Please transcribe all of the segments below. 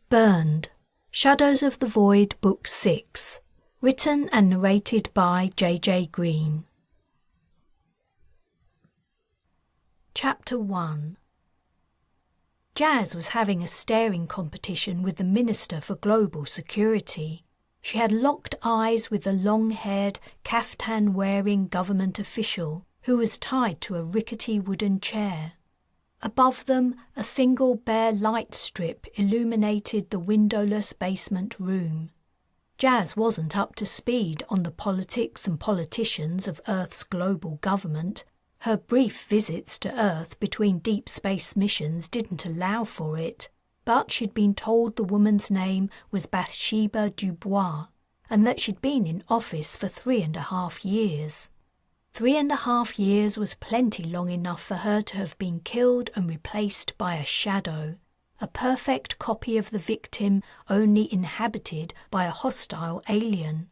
Burned. Shadows of the Void, Book 6. Written and narrated by J.J. Green. Chapter 1. Jas was having a staring competition with the Minister for Global Security. She had locked eyes with the long-haired, kaftan-wearing government official who was tied to a rickety wooden chair. Above them, a single bare light strip illuminated the windowless basement room. Jas wasn't up to speed on the politics and politicians of Earth's global government. Her brief visits to Earth between deep space missions didn't allow for it, but she'd been told the woman's name was Bathsheba Dubois, and that she'd been in office for 3.5 years. 3.5 years was plenty long enough for her to have been killed and replaced by a shadow, a perfect copy of the victim only inhabited by a hostile alien.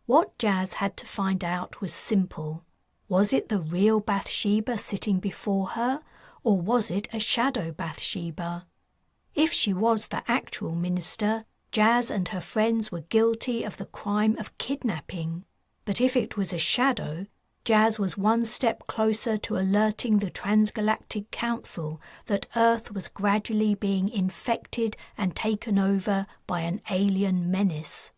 What Jas had to find out was simple. Was it the real Bathsheba sitting before her, or was it a shadow Bathsheba? If she was the actual minister, Jas and her friends were guilty of the crime of kidnapping. But if it was a shadow, Jas was one step closer to alerting the Transgalactic Council that Earth was gradually being infected and taken over by an alien menace.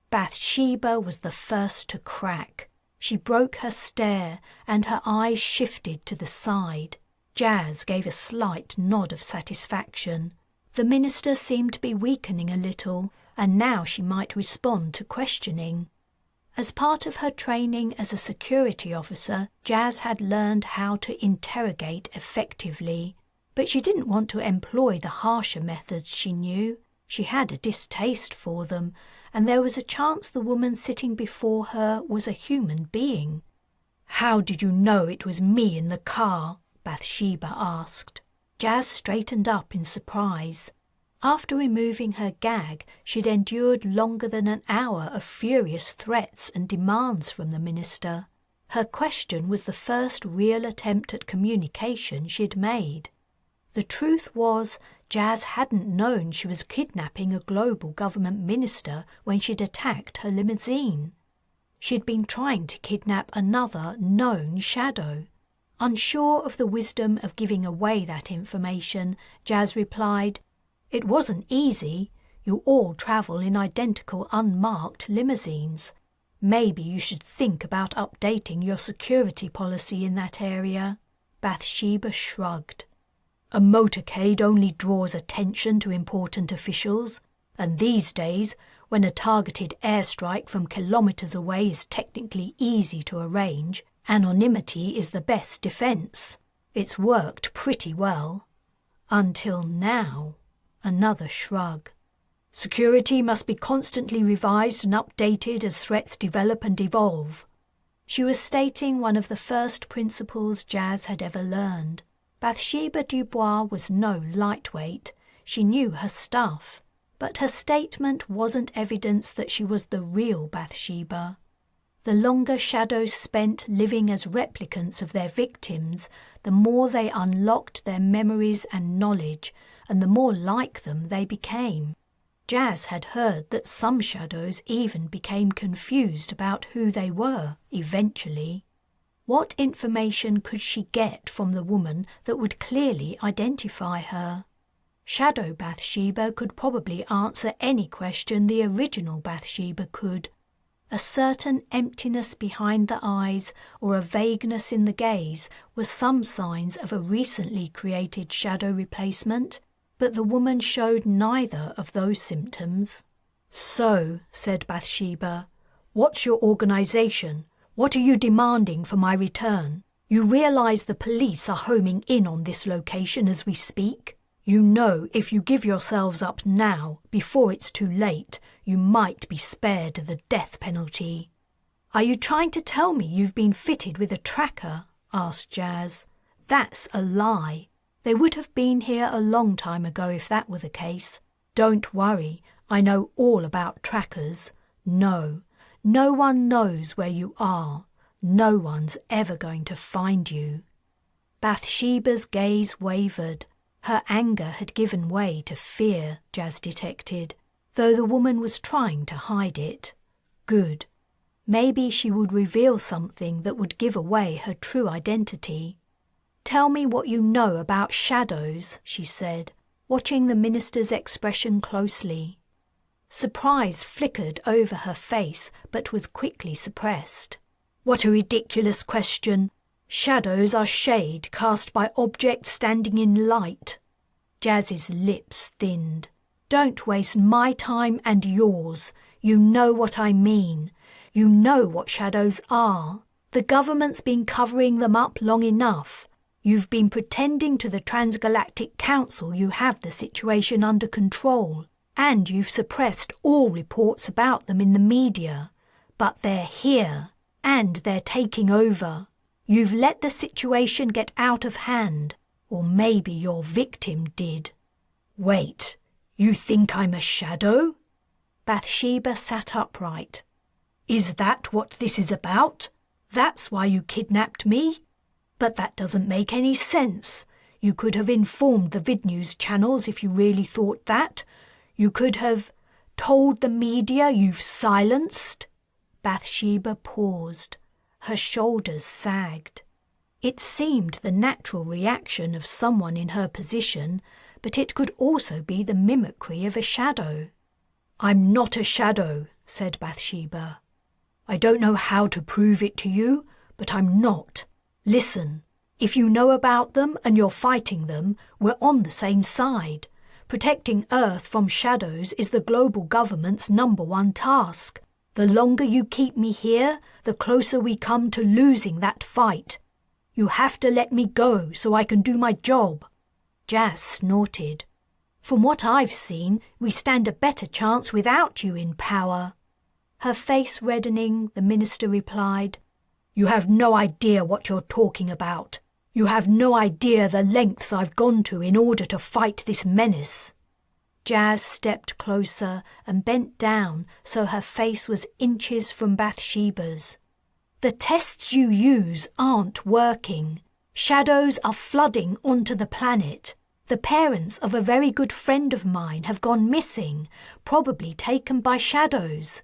Bathsheba was the first to crack. She broke her stare and her eyes shifted to the side. Jas gave a slight nod of satisfaction. The minister seemed to be weakening a little, and now she might respond to questioning. As part of her training as a security officer, Jas had learned how to interrogate effectively, but she didn't want to employ the harsher methods she knew. She had a distaste for them, and there was a chance the woman sitting before her was a human being. "How did you know it was me in the car?" Bathsheba asked. Jas straightened up in surprise. After removing her gag, she'd endured longer than an hour of furious threats and demands from the minister. Her question was the first real attempt at communication she'd made. The truth was, Jas hadn't known she was kidnapping a global government minister when she'd attacked her limousine. She'd been trying to kidnap another known shadow. Unsure of the wisdom of giving away that information, Jas replied, "It wasn't easy. You all travel in identical unmarked limousines. Maybe you should think about updating your security policy in that area." Bathsheba shrugged. "A motorcade only draws attention to important officials, and these days, when a targeted airstrike from kilometers away is technically easy to arrange, anonymity is the best defense. It's worked pretty well. Until now." Another shrug. "Security must be constantly revised and updated as threats develop and evolve." She was stating one of the first principles Jas had ever learned. Bathsheba Dubois was no lightweight. She knew her stuff. But her statement wasn't evidence that she was the real Bathsheba. The longer shadows spent living as replicants of their victims, the more they unlocked their memories and knowledge, and the more like them they became. Jas had heard that some shadows even became confused about who they were, eventually. What information could she get from the woman that would clearly identify her? Shadow Bathsheba could probably answer any question the original Bathsheba could. A certain emptiness behind the eyes or a vagueness in the gaze was some signs of a recently created shadow replacement, but the woman showed neither of those symptoms. "So," said Bathsheba, "what's your organization? What are you demanding for my return? You realize the police are homing in on this location as we speak? You know if you give yourselves up now, before it's too late, you might be spared the death penalty." "Are you trying to tell me you've been fitted with a tracker?" asked Jas. "That's a lie. They would have been here a long time ago if that were the case. Don't worry, I know all about trackers. No one knows where you are. No one's ever going to find you." Bathsheba's gaze wavered. Her anger had given way to fear, Jas detected, though the woman was trying to hide it. Good. Maybe she would reveal something that would give away her true identity. "Tell me what you know about shadows," she said, watching the minister's expression closely. Surprise flickered over her face but was quickly suppressed. "What a ridiculous question! Shadows are shade cast by objects standing in light." Jas's lips thinned. "Don't waste my time and yours. You know what I mean. You know what shadows are. The government's been covering them up long enough. You've been pretending to the Transgalactic Council you have the situation under control, and you've suppressed all reports about them in the media. But they're here, and they're taking over. You've let the situation get out of hand, or maybe your victim did." "Wait, you think I'm a shadow?" Bathsheba sat upright. "Is that what this is about? That's why you kidnapped me? But that doesn't make any sense. You could have informed the VidNews channels if you really thought that. You could have told the media you've silenced." Bathsheba paused. Her shoulders sagged. It seemed the natural reaction of someone in her position, but it could also be the mimicry of a shadow. "I'm not a shadow," said Bathsheba. "I don't know how to prove it to you, but I'm not. Listen, if you know about them and you're fighting them, we're on the same side. Protecting Earth from shadows is the global government's #1 task. The longer you keep me here, the closer we come to losing that fight. You have to let me go so I can do my job." Jas snorted. "From what I've seen, we stand a better chance without you in power." Her face reddening, the minister replied, "You have no idea what you're talking about. You have no idea the lengths I've gone to in order to fight this menace." Jas stepped closer and bent down so her face was inches from Bathsheba's. "The tests you use aren't working. Shadows are flooding onto the planet. The parents of a very good friend of mine have gone missing, probably taken by shadows.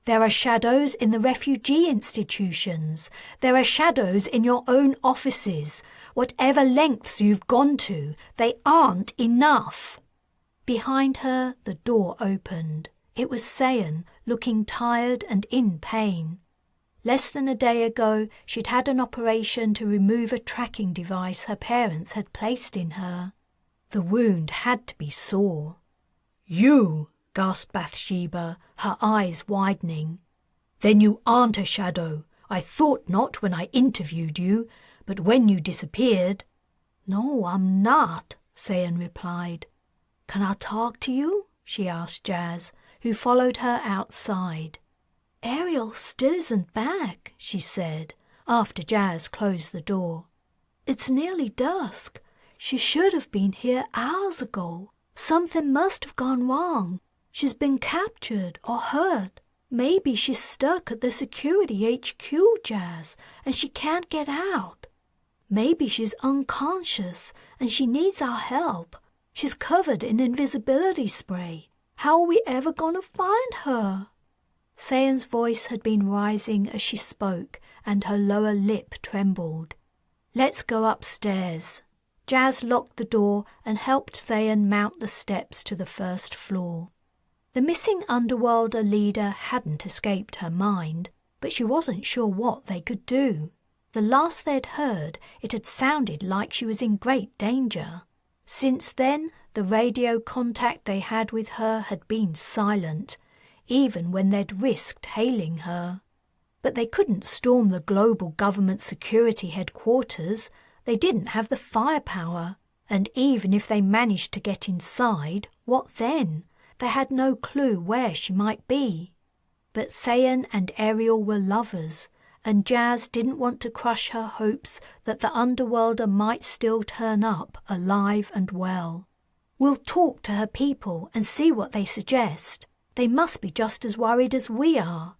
There are shadows in the refugee institutions. There are shadows in your own offices. Whatever lengths you've gone to, they aren't enough." Behind her, the door opened. It was Sayan, looking tired and in pain. Less than a day ago, she'd had an operation to remove a tracking device her parents had placed in her. The wound had to be sore. "You!" gasped Bathsheba, her eyes widening. "Then you aren't a shadow. I thought not when I interviewed you, but when you disappeared—" "No, I'm not," Sayan replied. "Can I talk to you?" she asked Jas, who followed her outside. "Ariel still isn't back," she said, after Jas closed the door. "It's nearly dusk. She should have been here hours ago. Something must have gone wrong. She's been captured or hurt. Maybe she's stuck at the security HQ, Jas, and she can't get out. Maybe she's unconscious and she needs our help. She's covered in invisibility spray. How are we ever going to find her?" Sayan's voice had been rising as she spoke, and her lower lip trembled. "Let's go upstairs." Jas locked the door and helped Sayan mount the steps to the first floor. The missing Underworlder leader hadn't escaped her mind, but she wasn't sure what they could do. The last they'd heard, it had sounded like she was in great danger. Since then, the radio contact they had with her had been silent, even when they'd risked hailing her. But they couldn't storm the global government security headquarters. They didn't have the firepower, and even if they managed to get inside, what then? They had no clue where she might be. But Sayan and Ariel were lovers, and Jas didn't want to crush her hopes that the Underworlder might still turn up alive and well. "We'll talk to her people and see what they suggest. They must be just as worried as we are.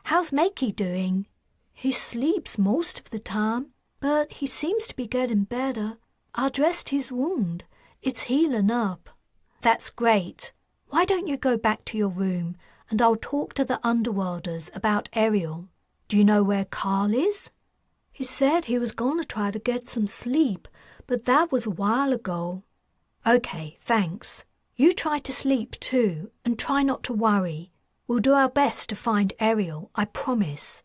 How's Makey doing?" "He sleeps most of the time, but he seems to be getting better. I dressed his wound. It's healing up." "That's great. Why don't you go back to your room and I'll talk to the underworlders about Ariel. Do you know where Carl is?" "He said he was going to try to get some sleep, but that was a while ago." "Okay, thanks. You try to sleep too, and try not to worry. We'll do our best to find Ariel, I promise."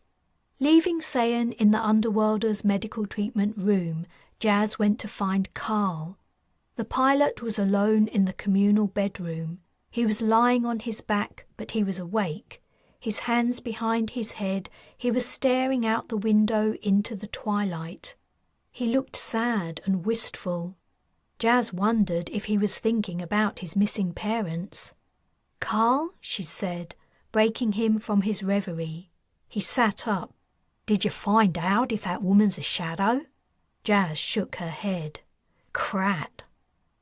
Leaving Sayan in the underworlders' medical treatment room, Jas went to find Carl. The pilot was alone in the communal bedroom. He was lying on his back, but he was awake. His hands behind his head, he was staring out the window into the twilight. He looked sad and wistful. Jas wondered if he was thinking about his missing parents. "Carl," she said, breaking him from his reverie. He sat up. "Did you find out if that woman's a shadow?" Jas shook her head. "Crap.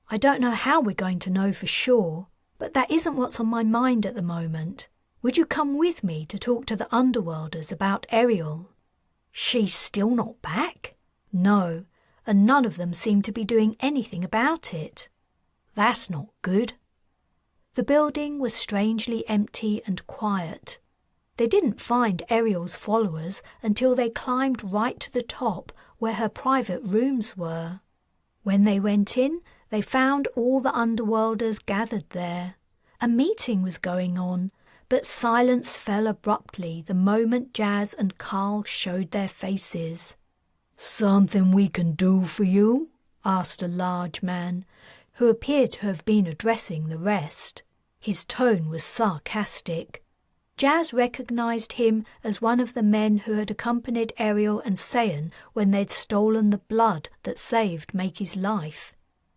I don't know how we're going to know for sure, but that isn't what's on my mind at the moment. Would you come with me to talk to the underworlders about Ariel?" "She's still not back?" "No, and none of them seem to be doing anything about it." "That's not good." The building was strangely empty and quiet. They didn't find Ariel's followers until they climbed right to the top where her private rooms were. When they went in, they found all the underworlders gathered there. A meeting was going on, but silence fell abruptly the moment Jas and Carl showed their faces. "Something we can do for you?" asked a large man, who appeared to have been addressing the rest. His tone was sarcastic. Jas recognized him as one of the men who had accompanied Ariel and Sayan when they'd stolen the blood that saved Makey's life.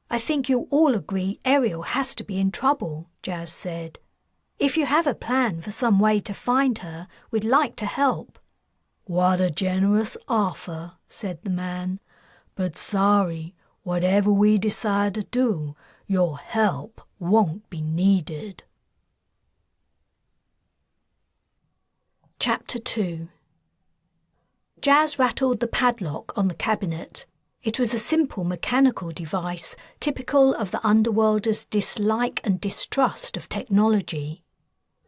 "I think you'll all agree Ariel has to be in trouble," Jas said. "If you have a plan for some way to find her, we'd like to help." "What a generous offer," said the man. "But sorry, whatever we decide to do, your help won't be needed." Chapter 2. Jas rattled the padlock on the cabinet. It was a simple mechanical device, typical of the underworlders' dislike and distrust of technology.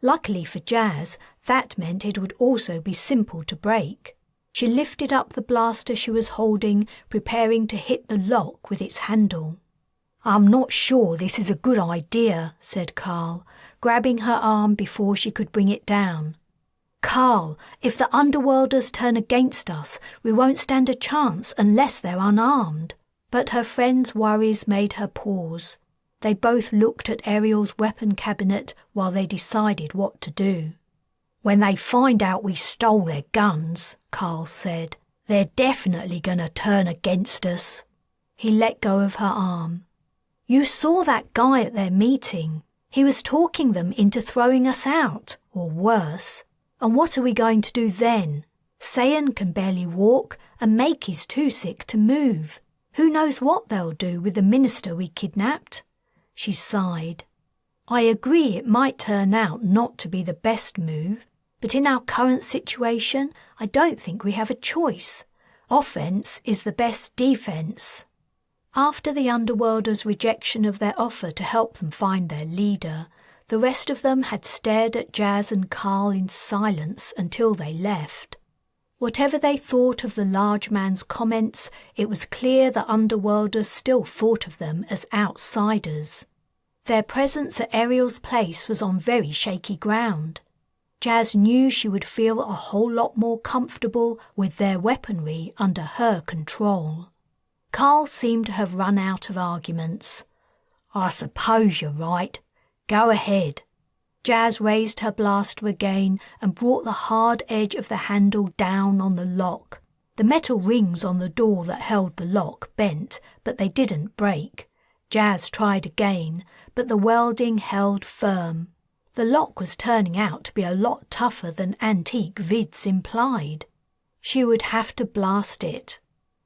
Luckily for Jas, that meant it would also be simple to break. She lifted up the blaster she was holding, preparing to hit the lock with its handle. "I'm not sure this is a good idea," said Carl, grabbing her arm before she could bring it down. "Carl, if the underworlders turn against us, we won't stand a chance unless they're unarmed." But her friend's worries made her pause. They both looked at Ariel's weapon cabinet while they decided what to do. "When they find out we stole their guns," Carl said, "they're definitely going to turn against us." He let go of her arm. "You saw that guy at their meeting. He was talking them into throwing us out, or worse. And what are we going to do then? Sayan can barely walk, and Makey's too sick to move. Who knows what they'll do with the minister we kidnapped?" She sighed. "I agree it might turn out not to be the best move, but in our current situation, I don't think we have a choice. Offense is the best defense." After the underworlders' rejection of their offer to help them find their leader, the rest of them had stared at Jas and Carl in silence until they left. Whatever they thought of the large man's comments, it was clear the underworlders still thought of them as outsiders. Their presence at Ariel's place was on very shaky ground. Jas knew she would feel a whole lot more comfortable with their weaponry under her control. Carl seemed to have run out of arguments. "I suppose you're right. Go ahead." Jas raised her blaster again and brought the hard edge of the handle down on the lock. The metal rings on the door that held the lock bent, but they didn't break. Jas tried again, but the welding held firm. The lock was turning out to be a lot tougher than antique vids implied. She would have to blast it.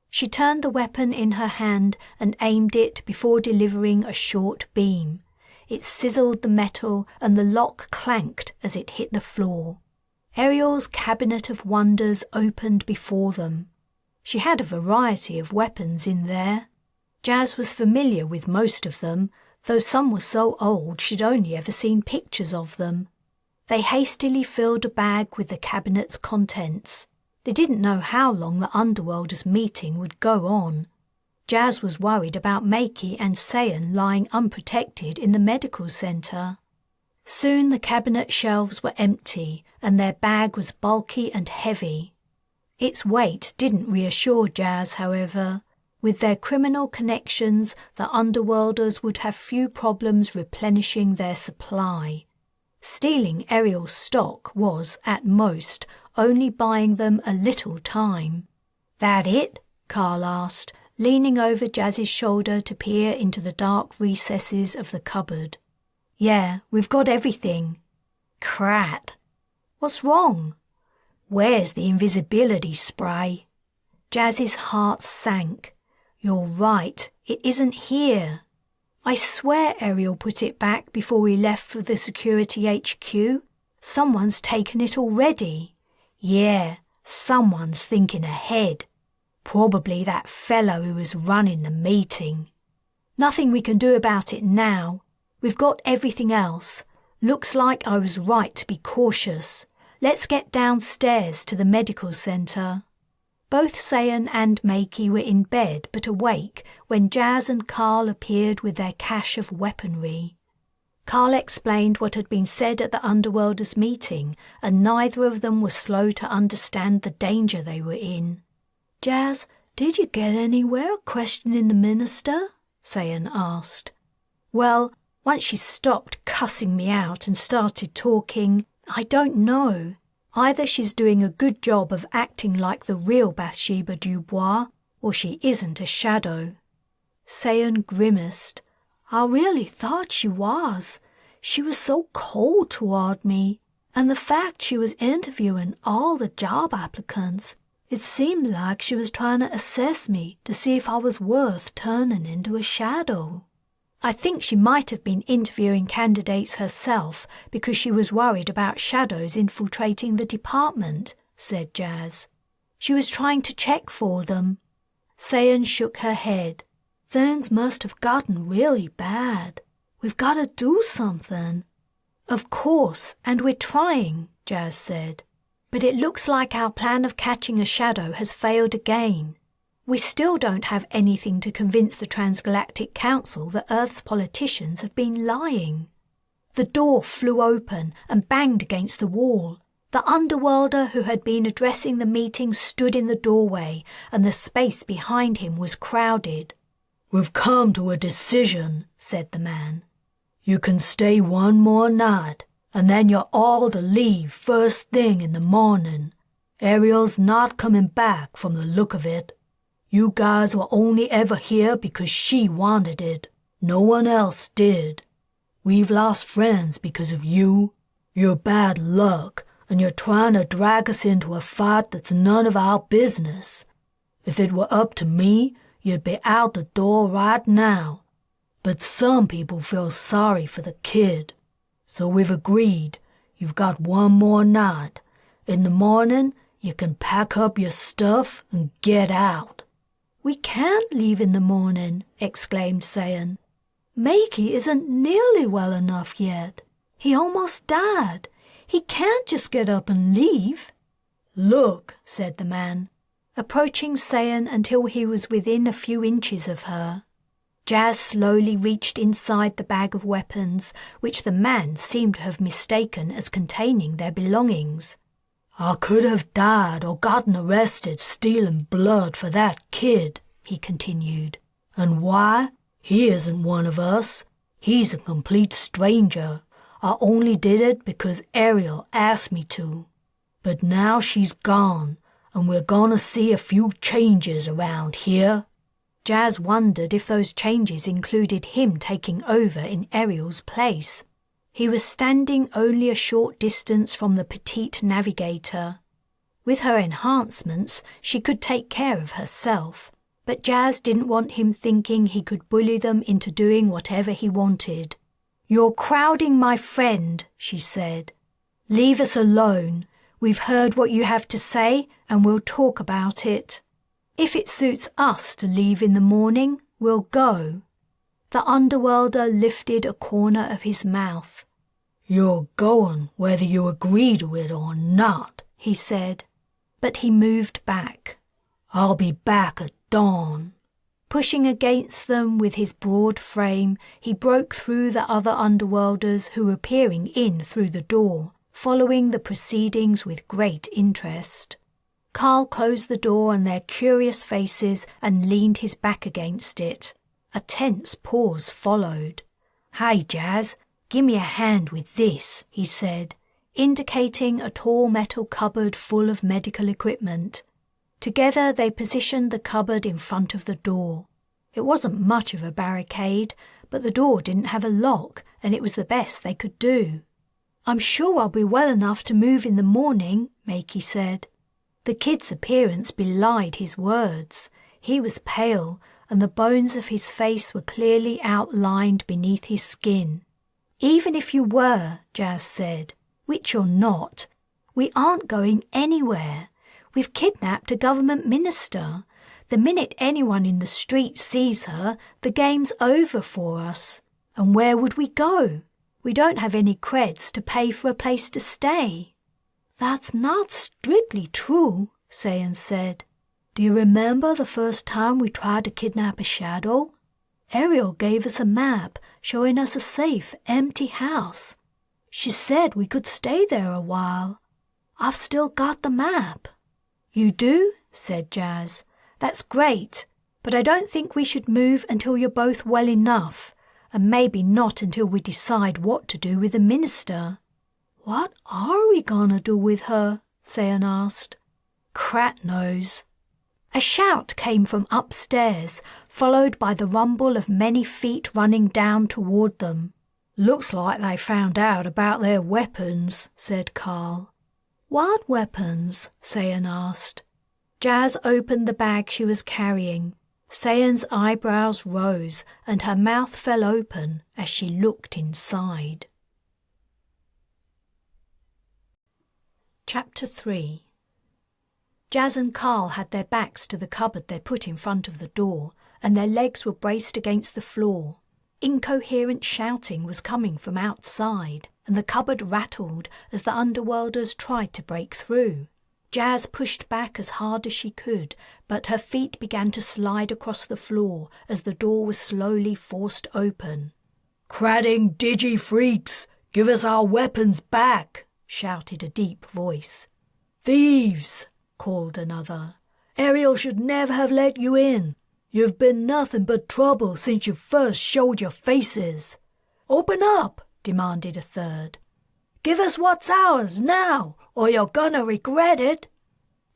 She turned the weapon in her hand and aimed it before delivering a short beam. It sizzled the metal and the lock clanked as it hit the floor. Ariel's cabinet of wonders opened before them. She had a variety of weapons in there. Jas was familiar with most of them, though some were so old she'd only ever seen pictures of them. They hastily filled a bag with the cabinet's contents. They didn't know how long the Underworlders' meeting would go on. Jas was worried about Makey and Sayan lying unprotected in the medical centre. Soon the cabinet shelves were empty and their bag was bulky and heavy. Its weight didn't reassure Jas, however. With their criminal connections, the Underworlders would have few problems replenishing their supply. Stealing Ariel's stock was, at most, only buying them a little time. "That it?" Carl asked, leaning over Jas's shoulder to peer into the dark recesses of the cupboard. "Yeah, we've got everything." "Crat. What's wrong?" "Where's the invisibility spray?" Jas's heart sank. "You're right, it isn't here. I swear Ariel put it back before we left for the security HQ. Someone's taken it already." "Yeah, someone's thinking ahead. Probably that fellow who was running the meeting." "Nothing we can do about it now. We've got everything else. Looks like I was right to be cautious. Let's get downstairs to the medical centre." Both Sayan and Makey were in bed but awake when Jas and Carl appeared with their cache of weaponry. Carl explained what had been said at the Underworlders' meeting, and neither of them was slow to understand the danger they were in. "Jas, did you get anywhere questioning the minister?" Sayan asked. "Well, once she stopped cussing me out and started talking, I don't know. Either she's doing a good job of acting like the real Bathsheba Dubois, or she isn't a shadow." Sayan grimaced. "I really thought she was. She was so cold toward me, and the fact she was interviewing all the job applicants, it seemed like she was trying to assess me to see if I was worth turning into a shadow." "I think she might have been interviewing candidates herself because she was worried about shadows infiltrating the department," said Jas. "She was trying to check for them." Sayan shook her head. "Things must have gotten really bad. We've got to do something." "Of course, and we're trying," Jas said. "But it looks like our plan of catching a shadow has failed again. We still don't have anything to convince the Transgalactic Council that Earth's politicians have been lying." The door flew open and banged against the wall. The Underworlder who had been addressing the meeting stood in the doorway, and the space behind him was crowded. "We've come to a decision," said the man. "You can stay one more night, and then you're all to leave first thing in the morning. Ariel's not coming back from the look of it. You guys were only ever here because she wanted it. No one else did. We've lost friends because of you. You're bad luck, and you're trying to drag us into a fight that's none of our business. If it were up to me, you'd be out the door right now. But some people feel sorry for the kid. So we've agreed. You've got one more night. In the morning, you can pack up your stuff and get out." "We can't leave in the morning," exclaimed Sayan. "Makey isn't nearly well enough yet. He almost died. He can't just get up and leave." "Look," said the man, approaching Sayan until he was within a few inches of her. Jas slowly reached inside the bag of weapons, which the man seemed to have mistaken as containing their belongings. "I could have died or gotten arrested stealing blood for that kid," he continued. "And why? He isn't one of us. He's a complete stranger. I only did it because Ariel asked me to. But now she's gone, and we're gonna see a few changes around here." Jas wondered if those changes included him taking over in Ariel's place. He was standing only a short distance from the petite navigator. With her enhancements, she could take care of herself, but Jas didn't want him thinking he could bully them into doing whatever he wanted. "You're crowding my friend," she said. "Leave us alone. We've heard what you have to say, and we'll talk about it." "If it suits us to leave in the morning," We'll go. The underworlder lifted a corner of his mouth. You're going whether you agree to it or not, he said. But he moved back. I'll be back at dawn. Pushing against them with his broad frame, he broke through the other underworlders who were peering in through the door, following the proceedings with great interest. Carl closed the door on their curious faces and leaned his back against it. A tense pause followed. Hey, Jas, give me a hand with this, he said, indicating a tall metal cupboard full of medical equipment. Together they positioned the cupboard in front of the door. It wasn't much of a barricade, but the door didn't have a lock, and it was the best they could do. I'm sure I'll be well enough to move in the morning, Makey said. The kid's appearance belied his words. He was pale, and the bones of his face were clearly outlined beneath his skin. Even if you were, Jas said, which you're not, we aren't going anywhere. We've kidnapped a government minister. The minute anyone in the street sees her, the game's over for us. And where would we go? We don't have any creds to pay for a place to stay. That's not strictly true, Sayan said. Do you remember the first time we tried to kidnap a shadow? Ariel gave us a map showing us a safe, empty house. She said we could stay there a while. I've still got the map. You do? Said Jas. That's great, but I don't think we should move until you're both well enough, and maybe not until we decide what to do with the minister. What are we gonna do with her? Sayan asked. Crat knows. A shout came from upstairs, followed by the rumble of many feet running down toward them. Looks like they found out about their weapons, said Carl. What weapons? Sayan asked. Jas opened the bag she was carrying. Sayan's eyebrows rose and her mouth fell open as she looked inside. Chapter 3. Jas and Carl had their backs to the cupboard they put in front of the door, and their legs were braced against the floor. Incoherent shouting was coming from outside, and the cupboard rattled as the underworlders tried to break through. Jas pushed back as hard as she could, but her feet began to slide across the floor as the door was slowly forced open. "Cradding digi-freaks, give us our weapons back!" shouted a deep voice. "Thieves!" called another. "Ariel should never have let you in. You've been nothing but trouble since you first showed your faces." "Open up!" demanded a third. "Give us what's ours now, or you're gonna regret it."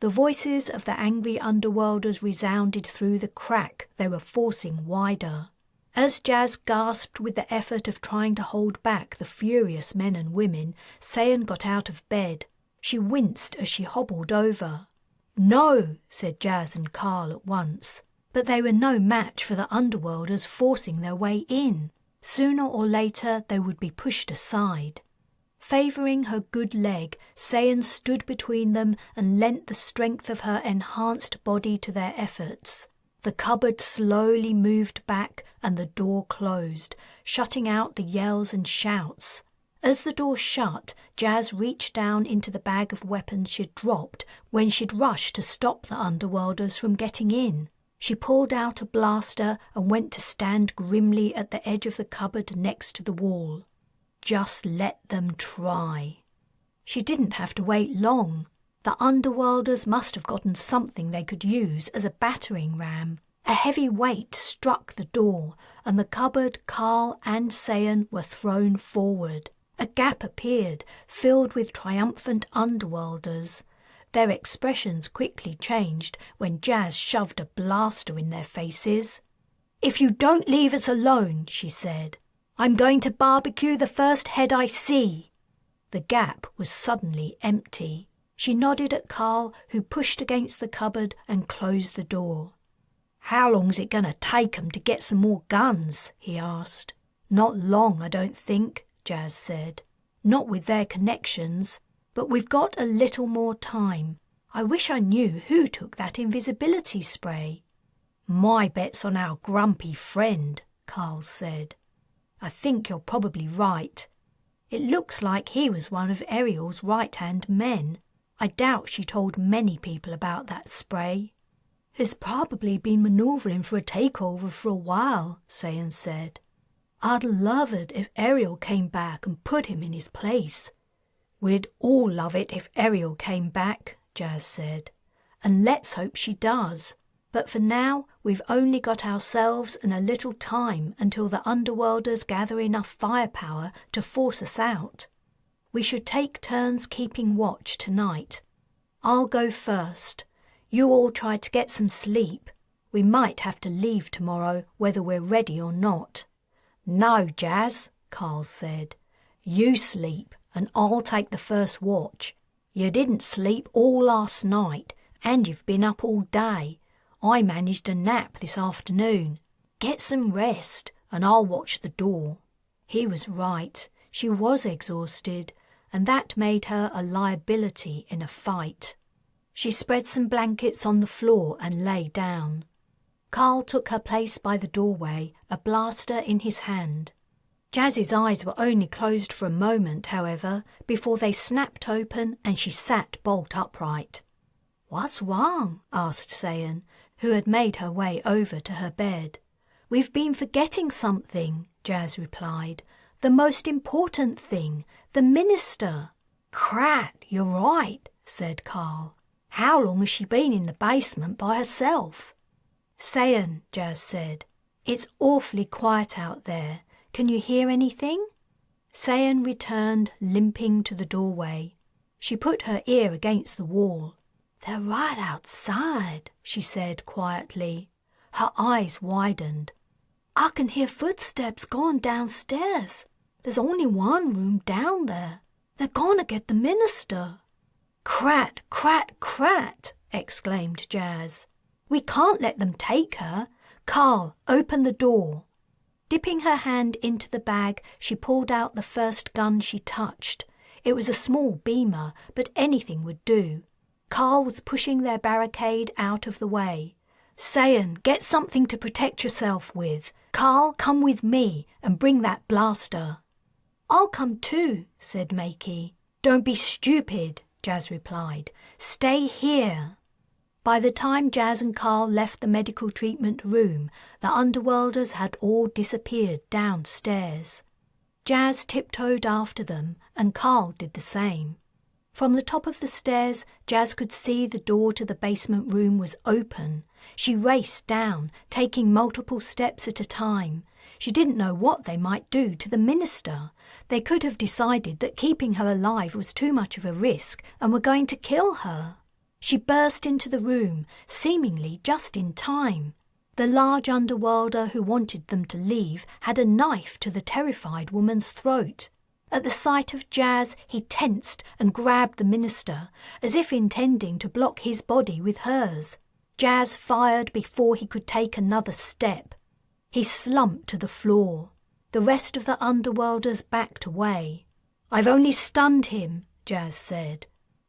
The voices of the angry underworlders resounded through the crack they were forcing wider. As Jas gasped with the effort of trying to hold back the furious men and women, Sayan got out of bed. She winced as she hobbled over. "No," said Jas and Carl at once. But they were no match for the underworlders forcing their way in. Sooner or later they would be pushed aside. Favouring her good leg, Sayan stood between them and lent the strength of her enhanced body to their efforts. The cupboard slowly moved back and the door closed, shutting out the yells and shouts. As the door shut, Jas reached down into the bag of weapons she'd dropped when she'd rushed to stop the underworlders from getting in. She pulled out a blaster and went to stand grimly at the edge of the cupboard next to the wall. Just let them try. She didn't have to wait long. The underworlders must have gotten something they could use as a battering ram. A heavy weight struck the door, and the cupboard, Carl and Sayan were thrown forward. A gap appeared, filled with triumphant underworlders. Their expressions quickly changed when Jas shoved a blaster in their faces. "If you don't leave us alone," she said, "I'm going to barbecue the first head I see." The gap was suddenly empty. She nodded at Carl, who pushed against the cupboard and closed the door. "How long's it going to take 'em to get some more guns?" he asked. "Not long, I don't think," Jas said. "Not with their connections. But we've got a little more time. I wish I knew who took that invisibility spray." My bet's on our grumpy friend, Carl said. I think you're probably right. It looks like he was one of Ariel's right-hand men. I doubt she told many people about that spray. He's probably been manoeuvring for a takeover for a while, Sayan said. I'd love it if Ariel came back and put him in his place. We'd all love it if Ariel came back, Jas said. And let's hope she does. But for now, we've only got ourselves and a little time until the Underworlders gather enough firepower to force us out. We should take turns keeping watch tonight. I'll go first. You all try to get some sleep. We might have to leave tomorrow, whether we're ready or not. No, Jas, Carl said. You sleep, and I'll take the first watch. You didn't sleep all last night, and you've been up all day. I managed a nap this afternoon. Get some rest, and I'll watch the door. He was right. She was exhausted, and that made her a liability in a fight. She spread some blankets on the floor and lay down. Carl took her place by the doorway, a blaster in his hand. Jas's eyes were only closed for a moment, however, before they snapped open and she sat bolt upright. What's wrong? Asked Sayan, who had made her way over to her bed. We've been forgetting something, Jas replied. The most important thing, the minister. Crat, you're right, said Carl. How long has she been in the basement by herself? Sayan, Jas said, it's awfully quiet out there. Can you hear anything? Sayan returned, limping to the doorway. She put her ear against the wall. They're right outside, she said quietly. Her eyes widened. I can hear footsteps going downstairs. There's only one room down there. They're gonna get the minister. Crat, crat, crat, exclaimed Jas. We can't let them take her. Carl, open the door. Dipping her hand into the bag, she pulled out the first gun she touched. It was a small beamer, but anything would do. Carl was pushing their barricade out of the way. Sayan, get something to protect yourself with. Carl, come with me and bring that blaster. I'll come too, said Makey. Don't be stupid, Jas replied. Stay here. By the time Jas and Carl left the medical treatment room, the Underworlders had all disappeared downstairs. Jas tiptoed after them, and Carl did the same. From the top of the stairs, Jas could see the door to the basement room was open. She raced down, taking multiple steps at a time. She didn't know what they might do to the minister. They could have decided that keeping her alive was too much of a risk and were going to kill her. She burst into the room, seemingly just in time. The large underworlder who wanted them to leave had a knife to the terrified woman's throat. At the sight of Jas, he tensed and grabbed the minister, as if intending to block his body with hers. Jas fired before he could take another step. He slumped to the floor. The rest of the underworlders backed away. I've only stunned him, Jas said.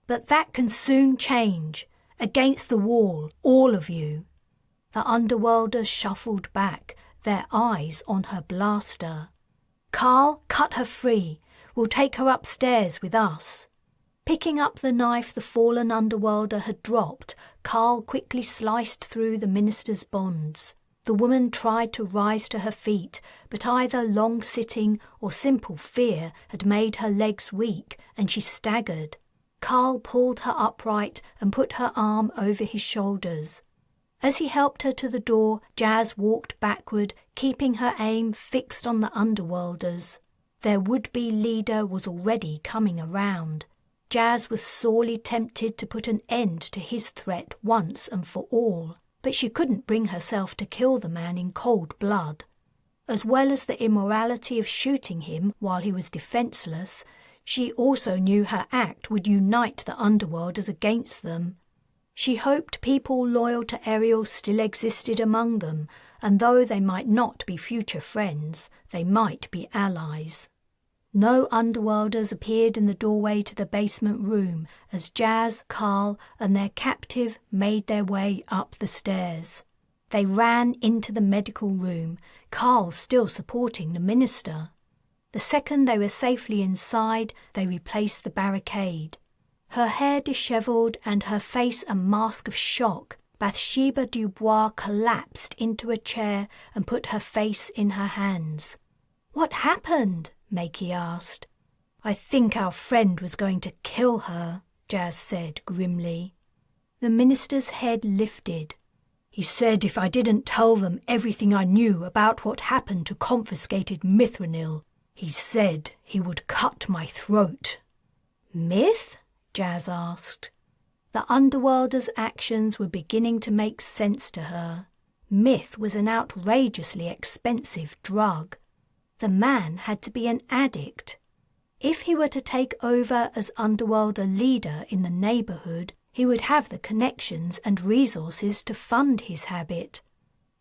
But that can soon change. Against the wall, all of you. The underworlders shuffled back, their eyes on her blaster. Carl, cut her free. We'll take her upstairs with us. Picking up the knife the fallen underworlder had dropped, Carl quickly sliced through the minister's bonds. The woman tried to rise to her feet, but either long sitting or simple fear had made her legs weak, and she staggered. Carl pulled her upright and put her arm over his shoulders. As he helped her to the door, Jas walked backward, keeping her aim fixed on the underworlders. Their would-be leader was already coming around. Jas was sorely tempted to put an end to his threat once and for all, but she couldn't bring herself to kill the man in cold blood. As well as the immorality of shooting him while he was defenceless, she also knew her act would unite the underworlders against them. She hoped people loyal to Ariel still existed among them, and though they might not be future friends, they might be allies. No underworlders appeared in the doorway to the basement room as Jas, Carl, and their captive made their way up the stairs. They ran into the medical room, Carl still supporting the minister. The second they were safely inside, they replaced the barricade. Her hair dishevelled and her face a mask of shock, Bathsheba Dubois collapsed into a chair and put her face in her hands. "What happened?" Makey asked. "I think our friend was going to kill her," Jas said grimly. The minister's head lifted. "He said if I didn't tell them everything I knew about what happened to confiscated Mithranil, he said he would cut my throat." "Myth?" Jas asked. The underworlder's actions were beginning to make sense to her. Myth was an outrageously expensive drug. The man had to be an addict. If he were to take over as underworlder leader in the neighbourhood, he would have the connections and resources to fund his habit.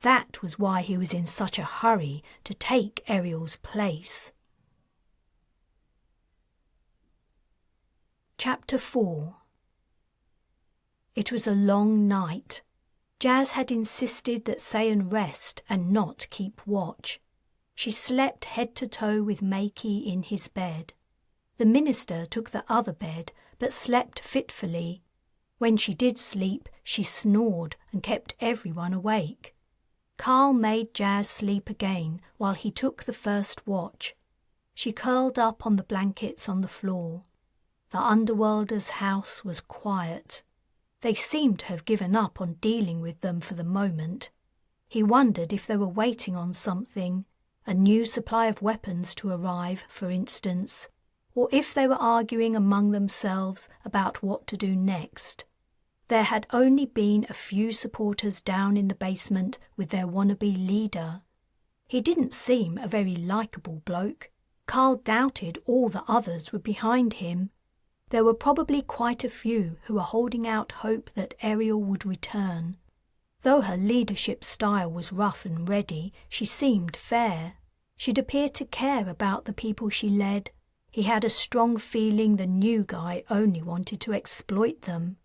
That was why he was in such a hurry to take Ariel's place. Chapter 4. It was a long night. Jas had insisted that Sayan rest and not keep watch. She slept head to toe with Makey in his bed. The minister took the other bed, but slept fitfully. When she did sleep, she snored and kept everyone awake. Carl made Jas sleep again while he took the first watch. She curled up on the blankets on the floor. The underworlder's house was quiet. They seemed to have given up on dealing with them for the moment. He wondered if they were waiting on something, a new supply of weapons to arrive, for instance, or if they were arguing among themselves about what to do next. There had only been a few supporters down in the basement with their wannabe leader. He didn't seem a very likeable bloke. Carl doubted all the others were behind him. There were probably quite a few who were holding out hope that Ariel would return. Though her leadership style was rough and ready, she seemed fair. She'd appeared to care about the people she led. He had a strong feeling the new guy only wanted to exploit them.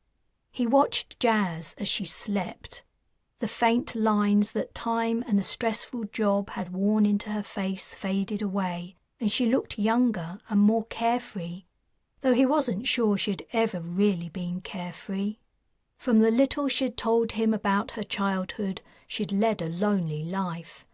He watched Jas as she slept. The faint lines that time and a stressful job had worn into her face faded away, and she looked younger and more carefree, though he wasn't sure she'd ever really been carefree. From the little she'd told him about her childhood, she'd led a lonely life.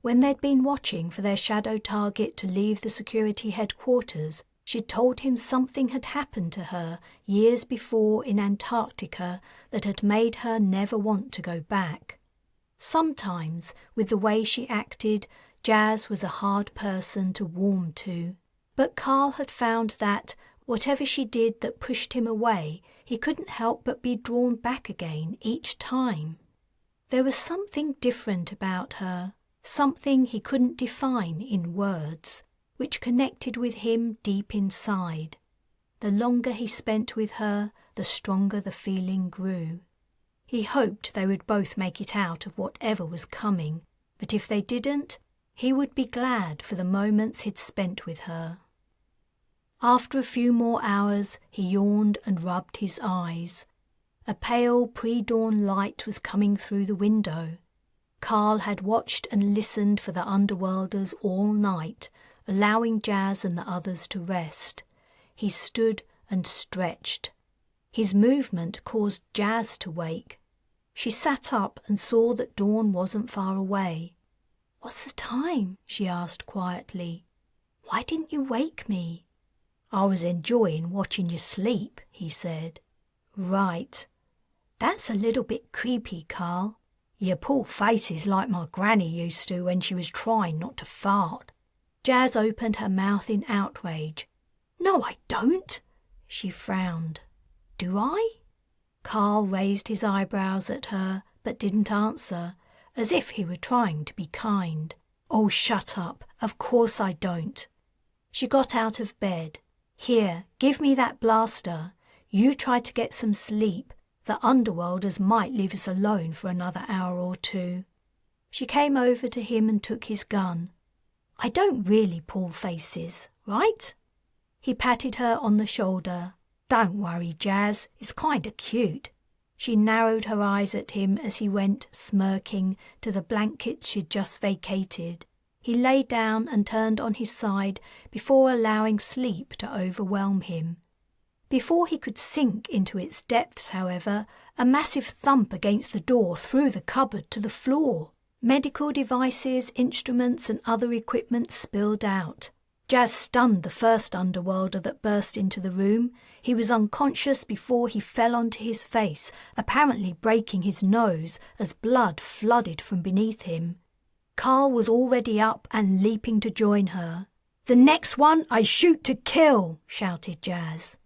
When they'd been watching for their shadow target to leave the security headquarters, she'd told him something had happened to her years before in Antarctica that had made her never want to go back. Sometimes, with the way she acted, Jas was a hard person to warm to. But Carl had found that, whatever she did that pushed him away, he couldn't help but be drawn back again each time. There was something different about her, something he couldn't define in words, which connected with him deep inside. The longer he spent with her, the stronger the feeling grew. He hoped they would both make it out of whatever was coming, but if they didn't, he would be glad for the moments he'd spent with her. After a few more hours, he yawned and rubbed his eyes. A pale pre-dawn light was coming through the window. Carl had watched and listened for the underworlders all night, allowing Jas and the others to rest. He stood and stretched. His movement caused Jas to wake. She sat up and saw that dawn wasn't far away. "What's the time?" she asked quietly. "Why didn't you wake me?" "I was enjoying watching you sleep," he said. "Right. That's a little bit creepy, Carl. You pull faces like my granny used to when she was trying not to fart." Jas opened her mouth in outrage. "No, I don't." She frowned. "Do I?" Carl raised his eyebrows at her, but didn't answer, as if he were trying to be kind. "Oh, shut up. Of course I don't." She got out of bed. "Here, give me that blaster. You try to get some sleep. The underworlders might leave us alone for another hour or two." She came over to him and took his gun. "I don't really pull faces, right?" He patted her on the shoulder. "Don't worry, Jas. It's kinda cute." She narrowed her eyes at him as he went, smirking, to the blankets she'd just vacated. He lay down and turned on his side before allowing sleep to overwhelm him. Before he could sink into its depths, however, a massive thump against the door threw the cupboard to the floor. Medical devices, instruments and other equipment spilled out. Jas stunned the first underworlder that burst into the room. He was unconscious before he fell onto his face, apparently breaking his nose as blood flooded from beneath him. Carl was already up and leaping to join her. "The next one I shoot to kill," shouted Jas.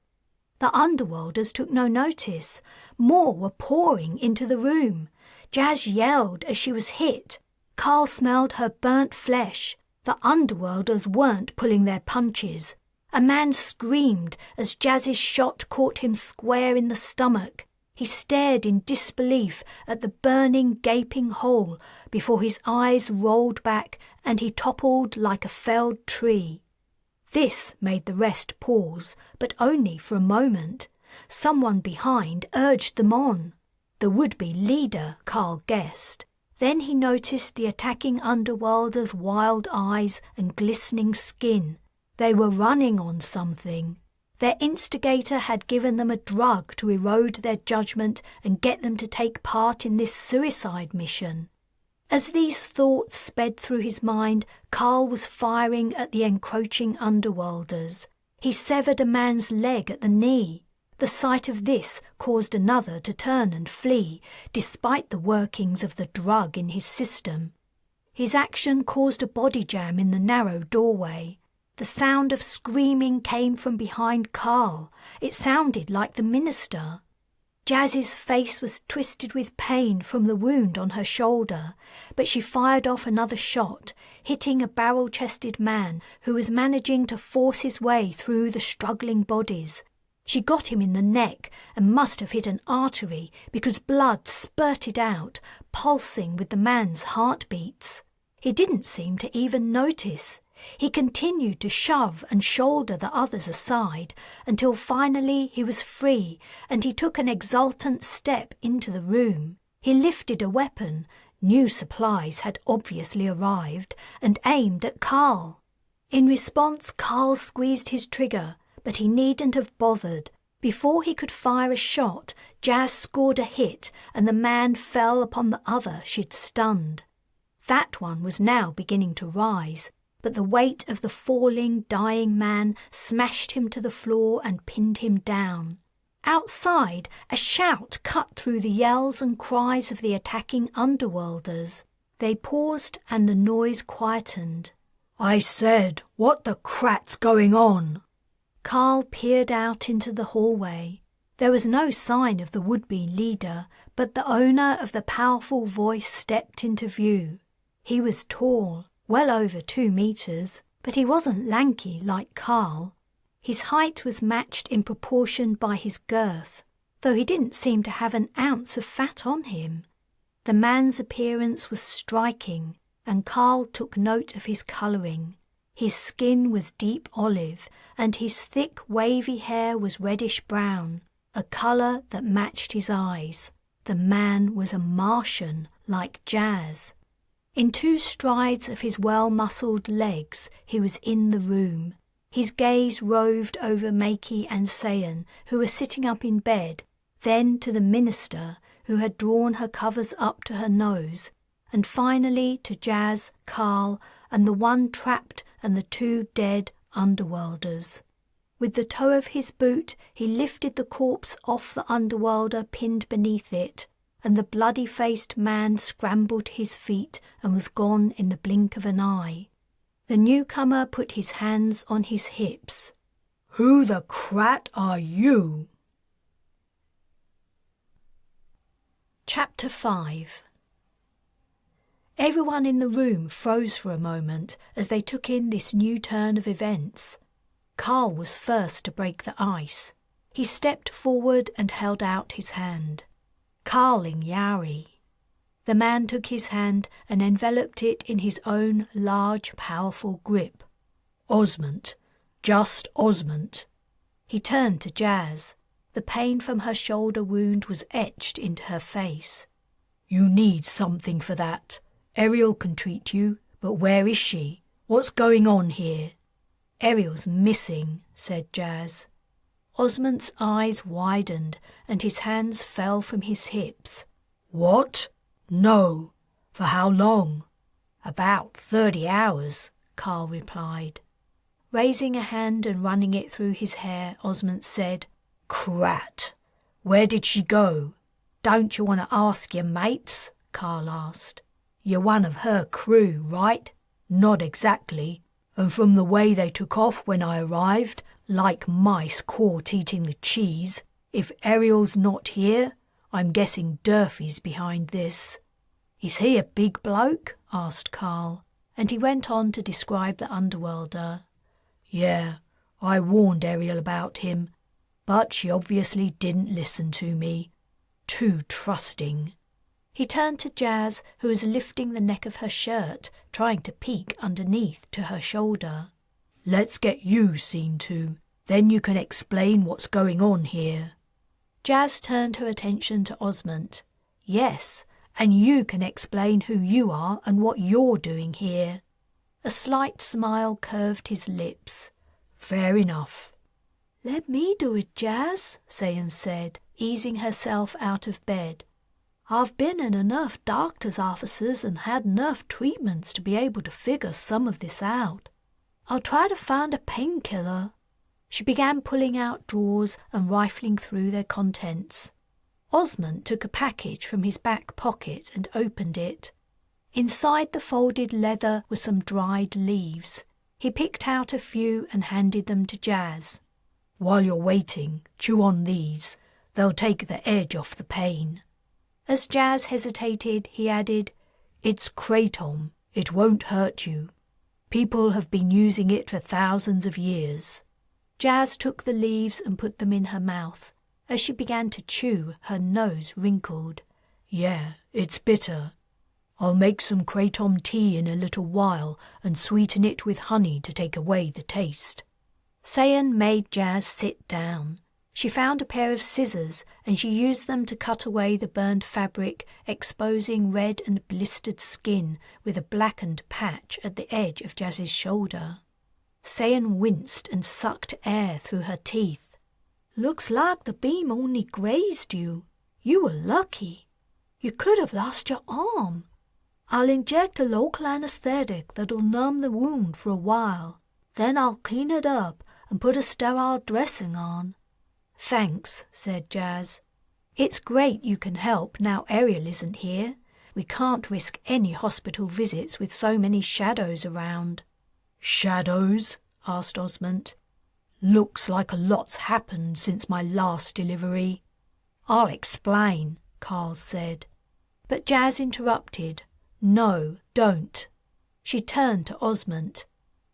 The underworlders took no notice. More were pouring into the room. Jas yelled as she was hit. Carl smelled her burnt flesh. The underworlders weren't pulling their punches. A man screamed as Jas's shot caught him square in the stomach. He stared in disbelief at the burning, gaping hole before his eyes rolled back and he toppled like a felled tree. This made the rest pause, but only for a moment. Someone behind urged them on. The would-be leader, Carl guessed. Then he noticed the attacking underworlders' wild eyes and glistening skin. They were running on something. Their instigator had given them a drug to erode their judgment and get them to take part in this suicide mission. As these thoughts sped through his mind, Carl was firing at the encroaching underworlders. He severed a man's leg at the knee. The sight of this caused another to turn and flee, despite the workings of the drug in his system. His action caused a body jam in the narrow doorway. The sound of screaming came from behind Carl. It sounded like the minister. Jas's face was twisted with pain from the wound on her shoulder, but she fired off another shot, hitting a barrel-chested man who was managing to force his way through the struggling bodies. She got him in the neck and must have hit an artery because blood spurted out, pulsing with the man's heartbeats. He didn't seem to even notice. He continued to shove and shoulder the others aside until finally he was free and he took an exultant step into the room. He lifted a weapon, new supplies had obviously arrived, and aimed at Carl. In response, Carl squeezed his trigger, but he needn't have bothered. Before he could fire a shot, Jas scored a hit and the man fell upon the other she'd stunned. That one was now beginning to rise, but the weight of the falling, dying man smashed him to the floor and pinned him down. Outside, a shout cut through the yells and cries of the attacking underworlders. They paused and the noise quietened. "I said, what the crat's going on?" Carl peered out into the hallway. There was no sign of the would-be leader, but the owner of the powerful voice stepped into view. He was tall, well over 2 meters, but he wasn't lanky like Carl. His height was matched in proportion by his girth, though he didn't seem to have an ounce of fat on him. The man's appearance was striking, and Carl took note of his colouring. His skin was deep olive, and his thick, wavy hair was reddish-brown, a colour that matched his eyes. The man was a Martian, like Jas. In 2 strides of his well-muscled legs, he was in the room. His gaze roved over Makey and Sayan, who were sitting up in bed, then to the minister, who had drawn her covers up to her nose, and finally to Jas, Carl, and the one trapped and the 2 dead underworlders. With the toe of his boot, he lifted the corpse off the underworlder pinned beneath it, and the bloody-faced man scrambled to his feet and was gone in the blink of an eye. The newcomer put his hands on his hips. "Who the crat are you?" Chapter 5. Everyone in the room froze for a moment as they took in this new turn of events. Carl was first to break the ice. He stepped forward and held out his hand. "Carling Yari." The man took his hand and enveloped it in his own large, powerful grip. "Osmond, just Osmond." He turned to Jas. The pain from her shoulder wound was etched into her face. "You need something for that. Ariel can treat you, but where is she? What's going on here?" "Ariel's missing," said Jas. Osmond's eyes widened and his hands fell from his hips. "What? No. For how long?" "About 30 hours, Carl replied. Raising a hand and running it through his hair, Osmond said, "Crat! Where did she go?" "Don't you want to ask your mates?" Carl asked. "You're one of her crew, right?" "Not exactly. And from the way they took off when I arrived, like mice caught eating the cheese, if Ariel's not here, I'm guessing Durfee's behind this." "Is he a big bloke?" asked Carl, and he went on to describe the underworlder. "Yeah, I warned Ariel about him, but she obviously didn't listen to me. Too trusting." He turned to Jas, who was lifting the neck of her shirt, trying to peek underneath to her shoulder. "Let's get you seen to, then you can explain what's going on here." Jas turned her attention to Osmond. "Yes, and you can explain who you are and what you're doing here." A slight smile curved his lips. "Fair enough." "Let me do it, Jas," Sayan said, easing herself out of bed. "I've been in enough doctor's offices and had enough treatments to be able to figure some of this out. I'll try to find a painkiller." She began pulling out drawers and rifling through their contents. Osmond took a package from his back pocket and opened it. Inside the folded leather were some dried leaves. He picked out a few and handed them to Jas. "While you're waiting, chew on these. They'll take the edge off the pain." As Jas hesitated, he added, "It's kratom. It won't hurt you. People have been using it for thousands of years." Jas took the leaves and put them in her mouth. As she began to chew, her nose wrinkled. "Yeah, it's bitter. I'll make some kratom tea in a little while and sweeten it with honey to take away the taste." Sayan made Jas sit down. She found a pair of scissors and she used them to cut away the burned fabric, exposing red and blistered skin with a blackened patch at the edge of Jas's shoulder. Sayan winced and sucked air through her teeth. "Looks like the beam only grazed you. You were lucky. You could have lost your arm. I'll inject a local anesthetic that'll numb the wound for a while. Then I'll clean it up and put a sterile dressing on." "Thanks," said Jas. "It's great you can help now Ariel isn't here. We can't risk any hospital visits with so many shadows around." "Shadows?" asked Osmond. "Looks like a lot's happened since my last delivery." "I'll explain," Carl said. But Jas interrupted. "No, don't." She turned to Osmond.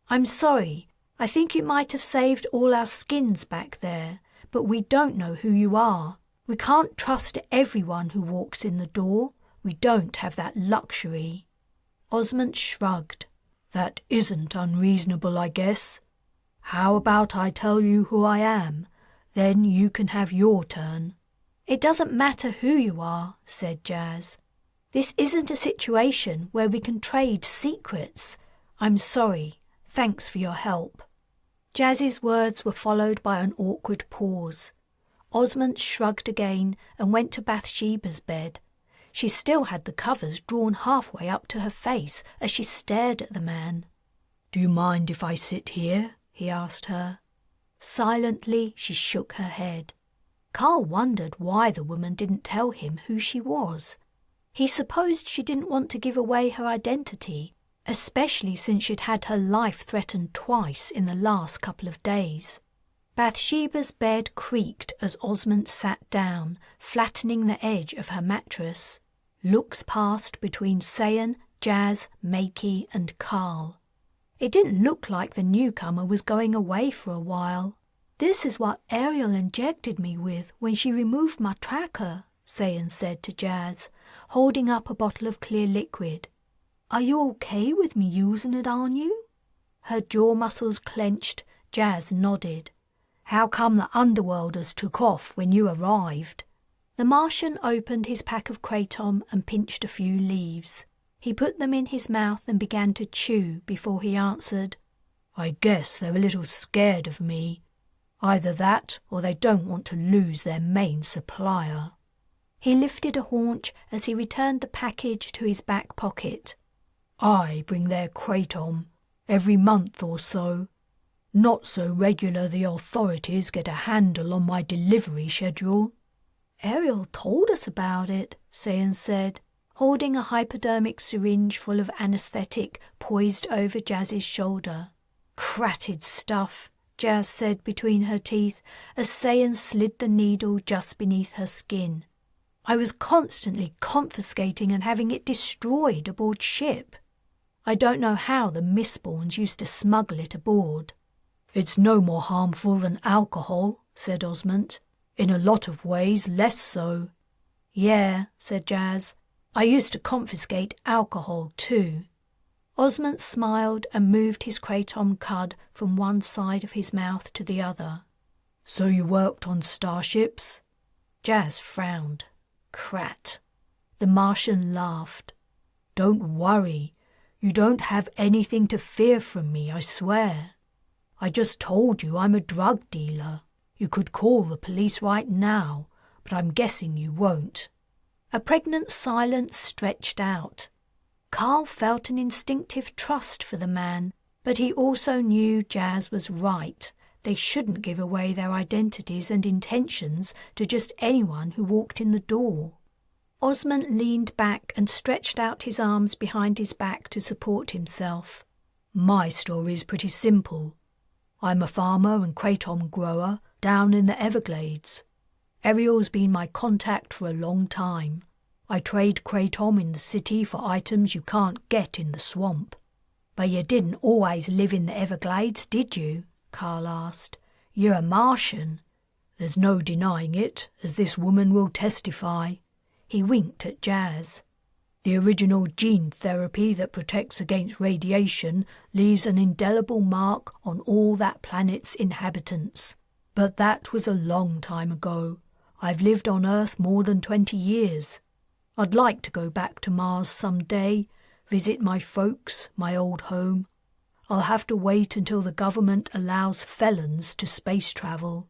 "I'm sorry. I think you might have saved all our skins back there, but we don't know who you are. We can't trust everyone who walks in the door. We don't have that luxury." Osmond shrugged. "That isn't unreasonable, I guess. How about I tell you who I am? Then you can have your turn." "It doesn't matter who you are," said Jas. "This isn't a situation where we can trade secrets. I'm sorry. Thanks for your help." Jas's words were followed by an awkward pause. Osmond shrugged again and went to Bathsheba's bed. She still had the covers drawn halfway up to her face as she stared at the man. "Do you mind if I sit here?" he asked her. Silently, she shook her head. Carl wondered why the woman didn't tell him who she was. He supposed she didn't want to give away her identity, especially since she'd had her life threatened twice in the last couple of days. Bathsheba's bed creaked as Osmond sat down, flattening the edge of her mattress. Looks passed between Sayan, Jas, Makey and Carl. It didn't look like the newcomer was going away for a while. "This is what Ariel injected me with when she removed my tracker," Sayan said to Jas, holding up a bottle of clear liquid. "Are you okay with me using it on you?" Her jaw muscles clenched. Jas nodded. How come the underworlders took off when you arrived?" The Martian opened his pack of kratom and pinched a few leaves. He put them in his mouth and began to chew before he answered, "I guess they're a little scared of me. Either that or they don't want to lose their main supplier." He lifted a haunch as he returned the package to his back pocket. "I bring their kratom every month or so. Not so regular the authorities get a handle on my delivery schedule." "Ariel told us about it," Sayan said, holding a hypodermic syringe full of anesthetic poised over Jas's shoulder. "Cratted stuff," Jas said between her teeth as Sayan slid the needle just beneath her skin. "I was constantly confiscating and having it destroyed aboard ship. I don't know how the Mistborns used to smuggle it aboard." "It's no more harmful than alcohol," said Osmond. "In a lot of ways, less so." "Yeah," said Jas. "I used to confiscate alcohol too." Osmond smiled and moved his kratom cud from one side of his mouth to the other. "So you worked on starships?" Jas frowned. "Crat." The Martian laughed. "Don't worry. You don't have anything to fear from me, I swear. I just told you I'm a drug dealer. You could call the police right now, but I'm guessing you won't." A pregnant silence stretched out. Carl felt an instinctive trust for the man, but he also knew Jas was right. They shouldn't give away their identities and intentions to just anyone who walked in the door. Osmond leaned back and stretched out his arms behind his back to support himself. "My story's pretty simple. I'm a farmer and kratom grower down in the Everglades. Ariel's been my contact for a long time. I trade kratom in the city for items you can't get in the swamp." "But you didn't always live in the Everglades, did you?" Carl asked. "You're a Martian." "There's no denying it, as this woman will testify." He winked at Jas. "The original gene therapy that protects against radiation leaves an indelible mark on all that planet's inhabitants. But that was a long time ago. I've lived on Earth more than 20 years. I'd like to go back to Mars someday, visit my folks, my old home. I'll have to wait until the government allows felons to space travel."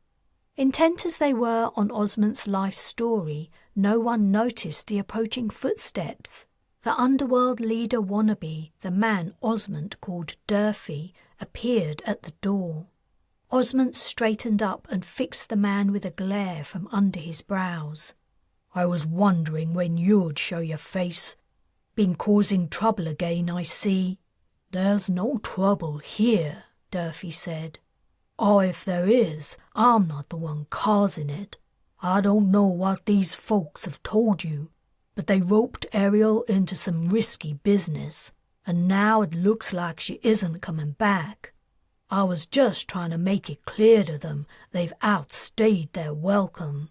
Intent as they were on Osmond's life story, no one noticed the approaching footsteps. The underworld leader wannabe, the man Osmond called Durfee, appeared at the door. Osmond straightened up and fixed the man with a glare from under his brows. "I was wondering when you'd show your face. Been causing trouble again, I see." "There's no trouble here," Durfee said. "Or if there is, I'm not the one causing it. I don't know what these folks have told you, but they roped Ariel into some risky business, and now it looks like she isn't coming back. I was just trying to make it clear to them they've outstayed their welcome."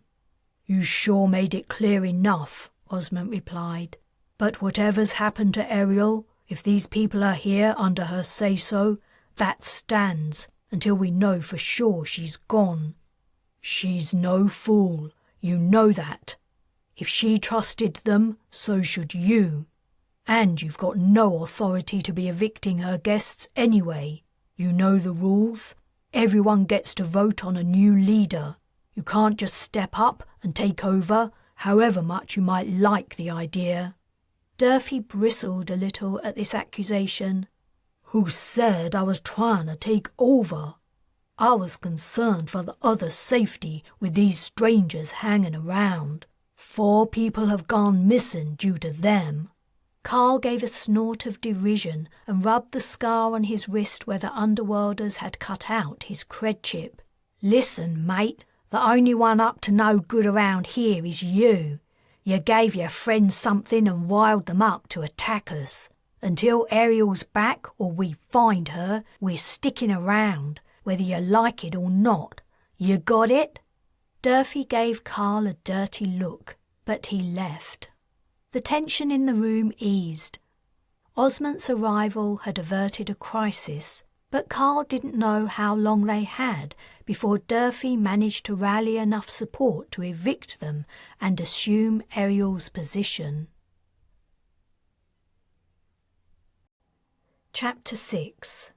"You sure made it clear enough," Osmond replied. "But whatever's happened to Ariel, if these people are here under her say-so, that stands until we know for sure she's gone. She's no fool, you know that. If she trusted them, so should you. And you've got no authority to be evicting her guests anyway. You know the rules. Everyone gets to vote on a new leader. You can't just step up and take over, however much you might like the idea." Durfee bristled a little at this accusation. "Who said I was trying to take over? I was concerned for the other's safety with these strangers hanging around. 4 people have gone missing due to them." Carl gave a snort of derision and rubbed the scar on his wrist where the underworlders had cut out his cred chip. "Listen, mate, the only one up to no good around here is you. You gave your friends something and riled them up to attack us. Until Ariel's back or we find her, we're sticking around, whether you like it or not. You got it?" Durfee gave Carl a dirty look, but he left. The tension in the room eased. Osmond's arrival had averted a crisis, But Carl didn't know how long they had before Durfee managed to rally enough support to evict them and assume Ariel's position. Chapter 6.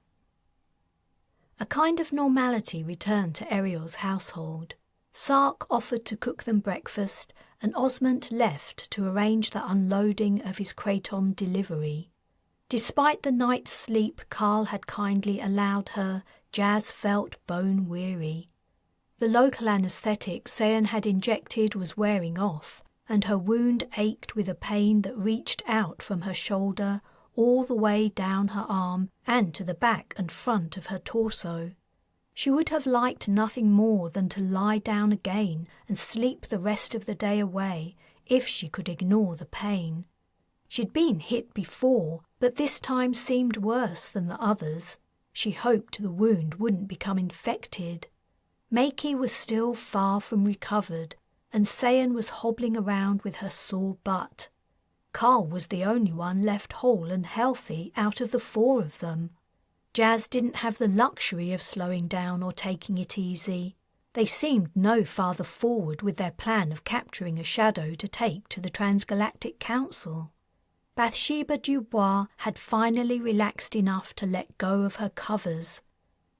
A kind of normality returned to Ariel's household. Sark offered to cook them breakfast, and Osmond left to arrange the unloading of his Kratom delivery. Despite the night's sleep Carl had kindly allowed her, Jas felt bone-weary. The local anaesthetic Sayan had injected was wearing off, and her wound ached with a pain that reached out from her shoulder all the way down her arm and to the back and front of her torso. She would have liked nothing more than to lie down again and sleep the rest of the day away if she could ignore the pain. She'd been hit before, but this time seemed worse than the others. She hoped the wound wouldn't become infected. Makey was still far from recovered, and Sayan was hobbling around with her sore butt. Carl was the only one left whole and healthy out of the 4 of them. Jas didn't have the luxury of slowing down or taking it easy. They seemed no farther forward with their plan of capturing a shadow to take to the Transgalactic Council. Bathsheba Dubois had finally relaxed enough to let go of her covers.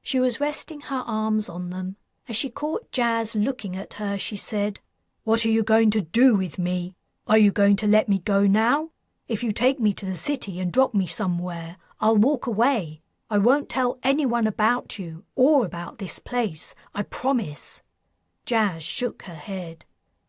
She was resting her arms on them. As she caught Jas looking at her, she said, "What are you going to do with me? Are you going to let me go now? If you take me to the city and drop me somewhere, I'll walk away. I won't tell anyone about you or about this place, I promise." Jas shook her head.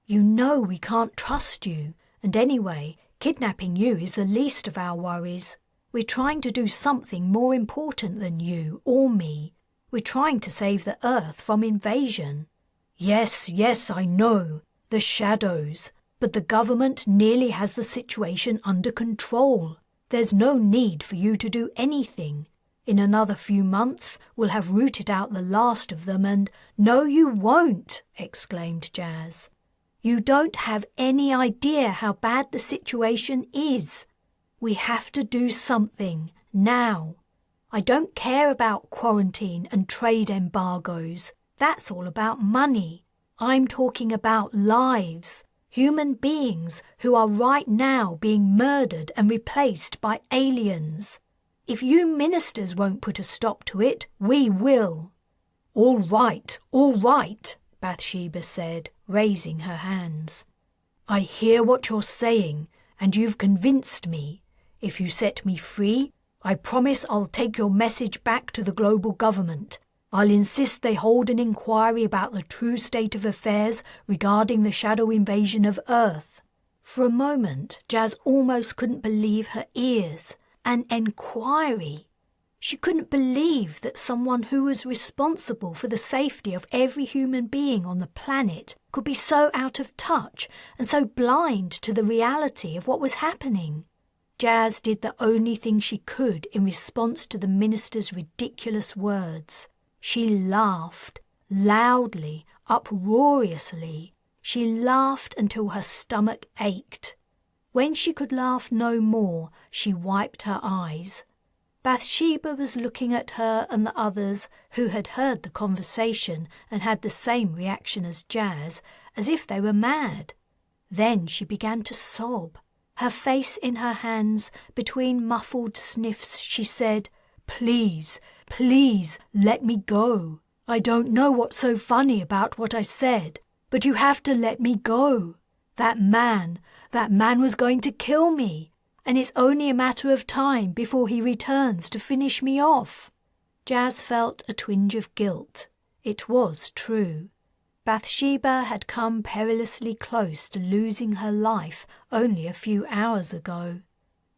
"You know we can't trust you, and anyway, kidnapping you is the least of our worries. We're trying to do something more important than you or me. We're trying to save the Earth from invasion." Yes, I know. The shadows. But the government nearly has the situation under control. There's no need for you to do anything. In another few months, we'll have rooted out the last of them and— "No, you won't!" exclaimed Jas. "You don't have any idea how bad the situation is. We have to do something, now. I don't care about quarantine and trade embargoes. That's all about money. I'm talking about lives. Human beings who are right now being murdered and replaced by aliens. If you ministers won't put a stop to it, we will." All right, Bathsheba said, raising her hands. "I hear what you're saying, and you've convinced me. If you set me free, I promise I'll take your message back to the global government. I'll insist they hold an inquiry about the true state of affairs regarding the shadow invasion of Earth." For a moment, Jas almost couldn't believe her ears. An inquiry. She couldn't believe that someone who was responsible for the safety of every human being on the planet could be so out of touch and so blind to the reality of what was happening. Jas did the only thing she could in response to the minister's ridiculous words. She laughed, loudly, uproariously. She laughed until her stomach ached. When she could laugh no more, she wiped her eyes. Bathsheba was looking at her and the others who had heard the conversation and had the same reaction as Jas, as if they were mad. Then she began to sob. Her face in her hands, between muffled sniffs, she said, Please, let me go. I don't know what's so funny about what I said, but you have to let me go. That man was going to kill me, and it's only a matter of time before he returns to finish me off." Jas felt a twinge of guilt. It was true. Bathsheba had come perilously close to losing her life only a few hours ago.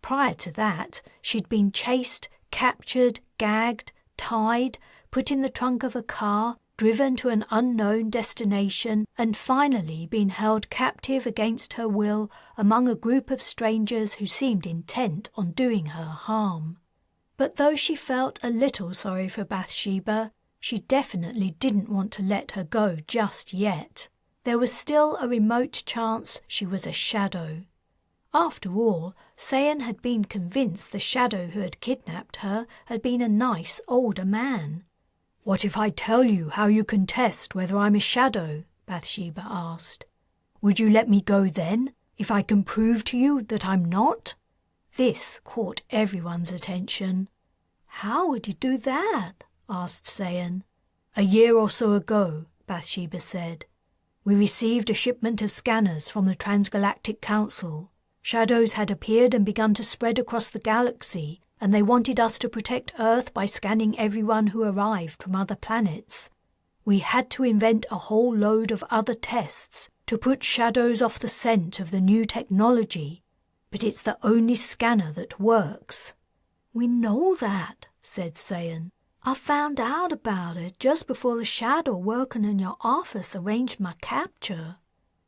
Prior to that, she'd been chased, captured, gagged, tied, put in the trunk of a car, driven to an unknown destination, and finally been held captive against her will among a group of strangers who seemed intent on doing her harm. But though she felt a little sorry for Bathsheba, she definitely didn't want to let her go just yet. There was still a remote chance she was a shadow. After all, Sayan had been convinced the shadow who had kidnapped her had been a nice older man. "What if I tell you how you can test whether I'm a shadow?" Bathsheba asked. "Would you let me go then, if I can prove to you that I'm not?" This caught everyone's attention. "How would you do that?" asked Sayan. "A year or so ago," Bathsheba said, "we received a shipment of scanners from the Transgalactic Council. Shadows had appeared and begun to spread across the galaxy, and they wanted us to protect Earth by scanning everyone who arrived from other planets. We had to invent a whole load of other tests to put shadows off the scent of the new technology, but it's the only scanner that works." "We know that," said Sayan. "I found out about it just before the shadow working in your office arranged my capture."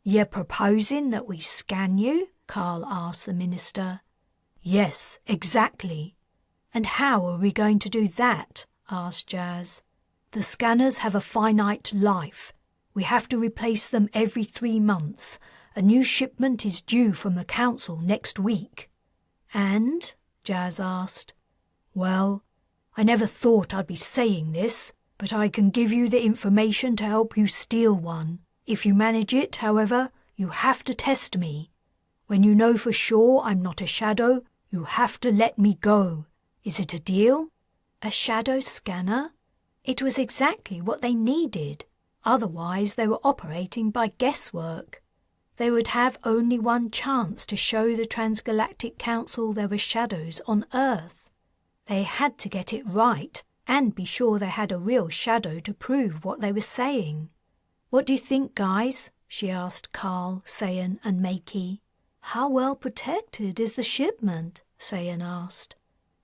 "You're proposing that we scan you?" Carl asked the minister. "Yes, exactly." "And how are we going to do that?" asked Jas. "The scanners have a finite life. We have to replace them every 3 months. A new shipment is due from the council next week." "And?" Jas asked. "Well, I never thought I'd be saying this, but I can give you the information to help you steal one. If you manage it, however, you have to test me. When you know for sure I'm not a shadow, you have to let me go. Is it a deal?" A shadow scanner? It was exactly what they needed. Otherwise, they were operating by guesswork. They would have only one chance to show the Transgalactic Council there were shadows on Earth. They had to get it right and be sure they had a real shadow to prove what they were saying. "What do you think, guys?" she asked Carl, Sayan, and Makey. "How well protected is the shipment?" Sayan asked.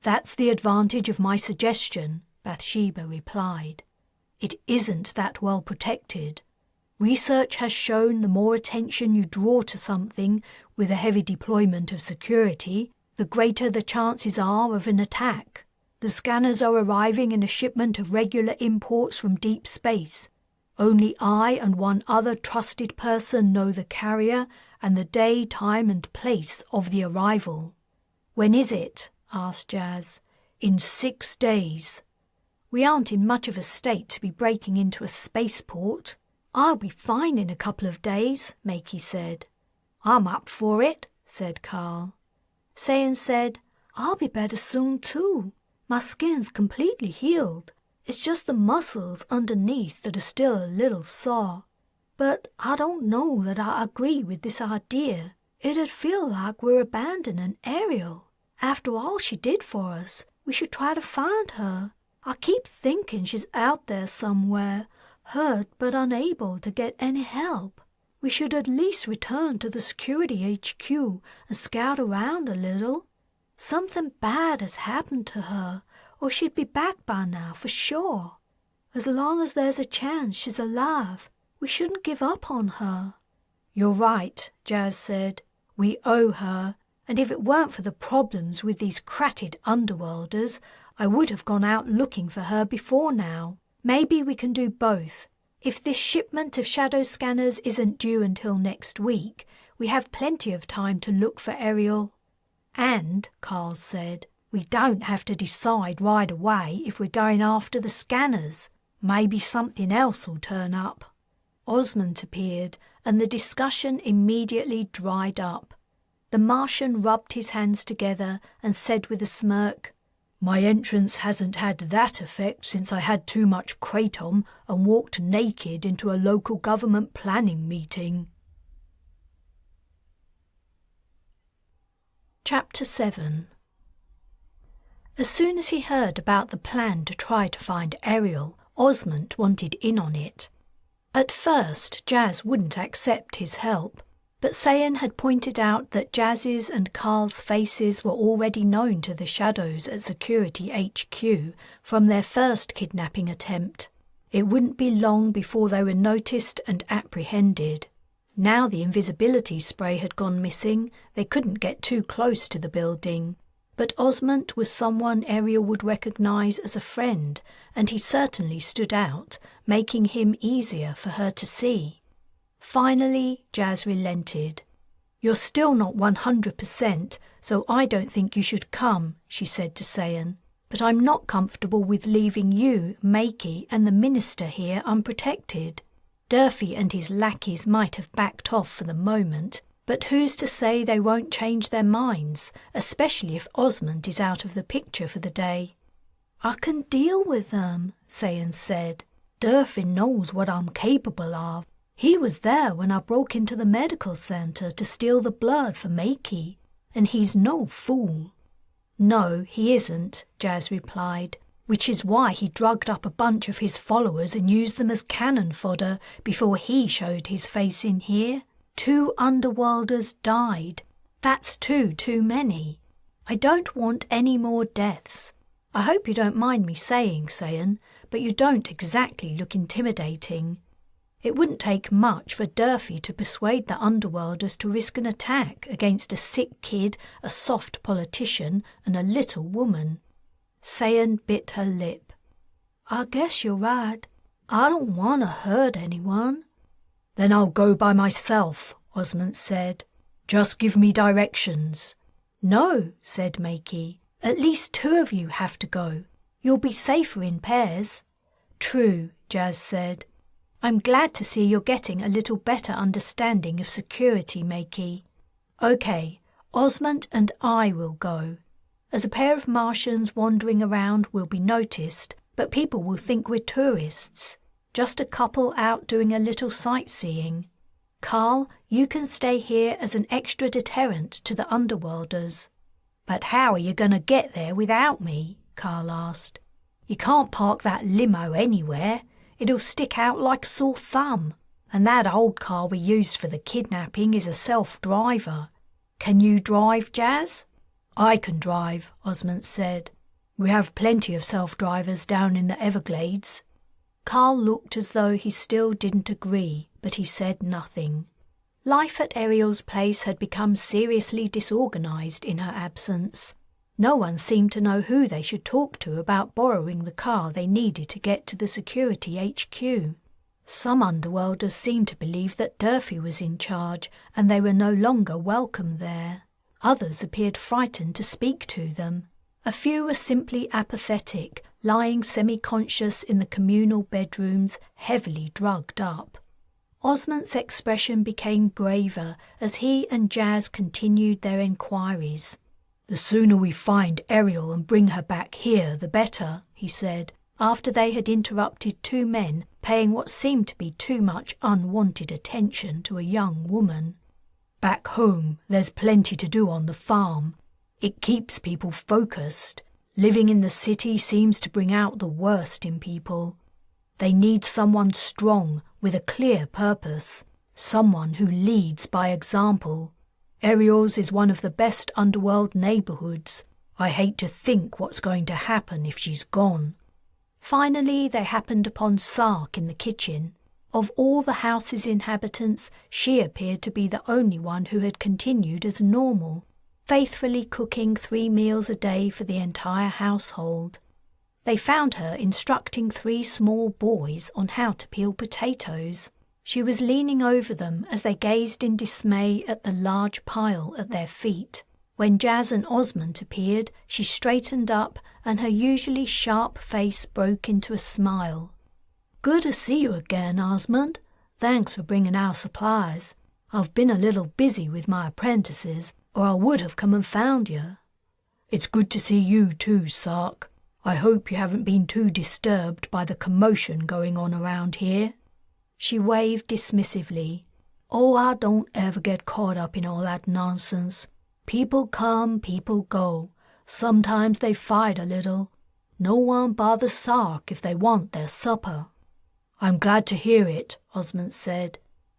"That's the advantage of my suggestion," Bathsheba replied. "It isn't that well protected. Research has shown the more attention you draw to something with a heavy deployment of security, the greater the chances are of an attack. The scanners are arriving in a shipment of regular imports from deep space. Only I and one other trusted person know the carrier and the day, time and place of the arrival." "When is it?" asked Jas. "In 6 days. We aren't in much of a state to be breaking into a spaceport." "I'll be fine in a couple of days," Makey said. "I'm up for it," said Carl. Sayan said, "I'll be better soon too. My skin's completely healed. It's just the muscles underneath that are still a little sore. But I don't know that I agree with this idea. It'd feel like we're abandoning Ariel. After all she did for us, we should try to find her. I keep thinking she's out there somewhere, hurt but unable to get any help. We should at least return to the security HQ and scout around a little. Something bad has happened to her, or she'd be back by now for sure. As long as there's a chance she's alive, we shouldn't give up on her." "You're right," Jas said. "We owe her, and if it weren't for the problems with these cratted underworlders, I would have gone out looking for her before now. Maybe we can do both. If this shipment of shadow scanners isn't due until next week, we have plenty of time to look for Ariel." "And," Carl said, "we don't have to decide right away if we're going after the scanners. Maybe something else will turn up." Osmond appeared, and the discussion immediately dried up. The Martian rubbed his hands together and said with a smirk, "My entrance hasn't had that effect since I had too much kratom and walked naked into a local government planning meeting." Chapter 7. As soon as he heard about the plan to try to find Ariel, Osmond wanted in on it. At first, Jas wouldn't accept his help, but Sayan had pointed out that Jas's and Carl's faces were already known to the shadows at Security HQ from their first kidnapping attempt. It wouldn't be long before they were noticed and apprehended. Now the invisibility spray had gone missing, they couldn't get too close to the building. But Osmond was someone Ariel would recognise as a friend, and he certainly stood out, making him easier for her to see. Finally, Jas relented. You're still not 100%, so I don't think you should come, she said to Sayan. But I'm not comfortable with leaving you, Makey, and the minister here unprotected. Durfee and his lackeys might have backed off for the moment, but who's to say they won't change their minds, especially if Osmond is out of the picture for the day? I can deal with them, Sayan said. Durfee knows what I'm capable of. He was there when I broke into the medical centre to steal the blood for Makey, and he's no fool. No, he isn't, Jas replied, which is why he drugged up a bunch of his followers and used them as cannon fodder before he showed his face in here. 2 underworlders died. That's too many. I don't want any more deaths. I hope you don't mind me saying, Sayan, but you don't exactly look intimidating. It wouldn't take much for Durfee to persuade the underworlders to risk an attack against a sick kid, a soft politician, and a little woman. Sayan bit her lip. I guess you're right. I don't want to hurt anyone. Then I'll go by myself, Osmond said. Just give me directions. No, said Makey. At least 2 of you have to go. You'll be safer in pairs. True, Jas said. I'm glad to see you're getting a little better understanding of security, Makey. OK, Osmond and I will go. As a pair of Martians wandering around we'll be noticed, but people will think we're tourists. Just a couple out doing a little sightseeing. Carl, you can stay here as an extra deterrent to the underworlders. But how are you going to get there without me? Carl asked. You can't park that limo anywhere. It'll stick out like a sore thumb. And that old car we used for the kidnapping is a self-driver. Can you drive, Jas? I can drive, Osmond said. We have plenty of self-drivers down in the Everglades. Carl looked as though he still didn't agree, but he said nothing. Life at Ariel's place had become seriously disorganised in her absence. No one seemed to know who they should talk to about borrowing the car they needed to get to the security HQ. Some underworlders seemed to believe that Durfee was in charge and they were no longer welcome there. Others appeared frightened to speak to them. A few were simply apathetic, lying semi-conscious in the communal bedrooms, heavily drugged up. Osmond's expression became graver as he and Jas continued their enquiries. The sooner we find Ariel and bring her back here, the better, he said, after they had interrupted 2 men paying what seemed to be too much unwanted attention to a young woman. Back home, there's plenty to do on the farm. It keeps people focused. Living in the city seems to bring out the worst in people. They need someone strong, with a clear purpose, someone who leads by example. Ariel's is one of the best underworld neighbourhoods. I hate to think what's going to happen if she's gone. Finally, they happened upon Sark in the kitchen. Of all the house's inhabitants, she appeared to be the only one who had continued as normal, faithfully cooking 3 meals a day for the entire household. They found her instructing 3 small boys on how to peel potatoes. She was leaning over them as they gazed in dismay at the large pile at their feet. When Jas and Osmond appeared, she straightened up and her usually sharp face broke into a smile. Good to see you again, Osmond. Thanks for bringing our supplies. I've been a little busy with my apprentices, or I would have come and found you. It's good to see you too, Sark. I hope you haven't been too disturbed by the commotion going on around here. She waved dismissively. Oh, I don't ever get caught up in all that nonsense. People come, people go. Sometimes they fight a little. No one bothers Sark if they want their supper. I'm glad to hear it, Osmond said.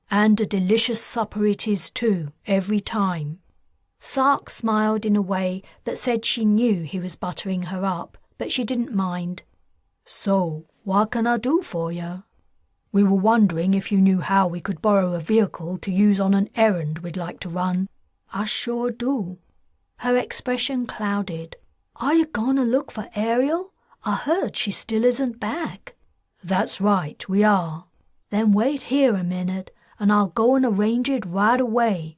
And a delicious supper it is too, every time. Sark smiled in a way that said she knew he was buttering her up, but she didn't mind. So, what can I do for you? We were wondering if you knew how we could borrow a vehicle to use on an errand we'd like to run. I sure do. Her expression clouded. Are you gonna look for Ariel? I heard she still isn't back. That's right, we are. Then wait here a minute, and I'll go and arrange it right away.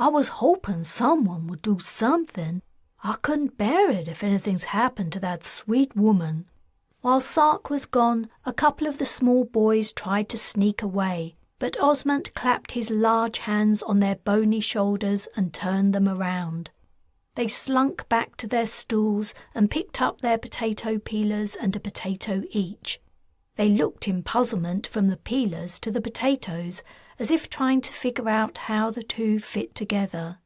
I was hoping someone would do something. I couldn't bear it if anything's happened to that sweet woman." While Sark was gone, a couple of the small boys tried to sneak away, but Osmond clapped his large hands on their bony shoulders and turned them around. They slunk back to their stools and picked up their potato peelers and a potato each. They looked in puzzlement from the peelers to the potatoes, as if trying to figure out how the two fit together.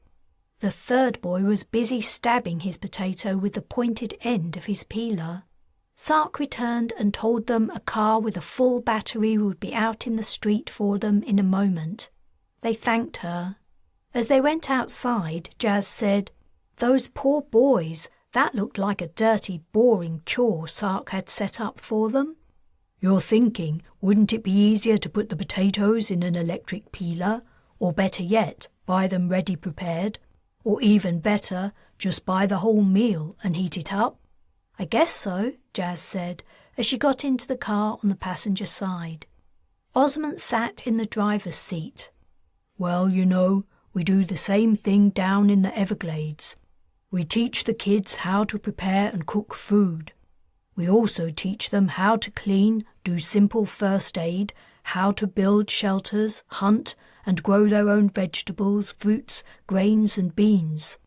The third boy was busy stabbing his potato with the pointed end of his peeler. Sark returned and told them a car with a full battery would be out in the street for them in a moment. They thanked her. As they went outside, Jas said, "Those poor boys, that looked like a dirty, boring chore Sark had set up for them." "You're thinking, wouldn't it be easier to put the potatoes in an electric peeler? Or better yet, buy them ready prepared? Or even better, just buy the whole meal and heat it up?" "I guess so," Jas said, as she got into the car on the passenger side. Osmond sat in the driver's seat. "Well, you know, we do the same thing down in the Everglades. We teach the kids how to prepare and cook food. We also teach them how to clean, do simple first aid, how to build shelters, hunt, and grow their own vegetables, fruits, grains, and beans.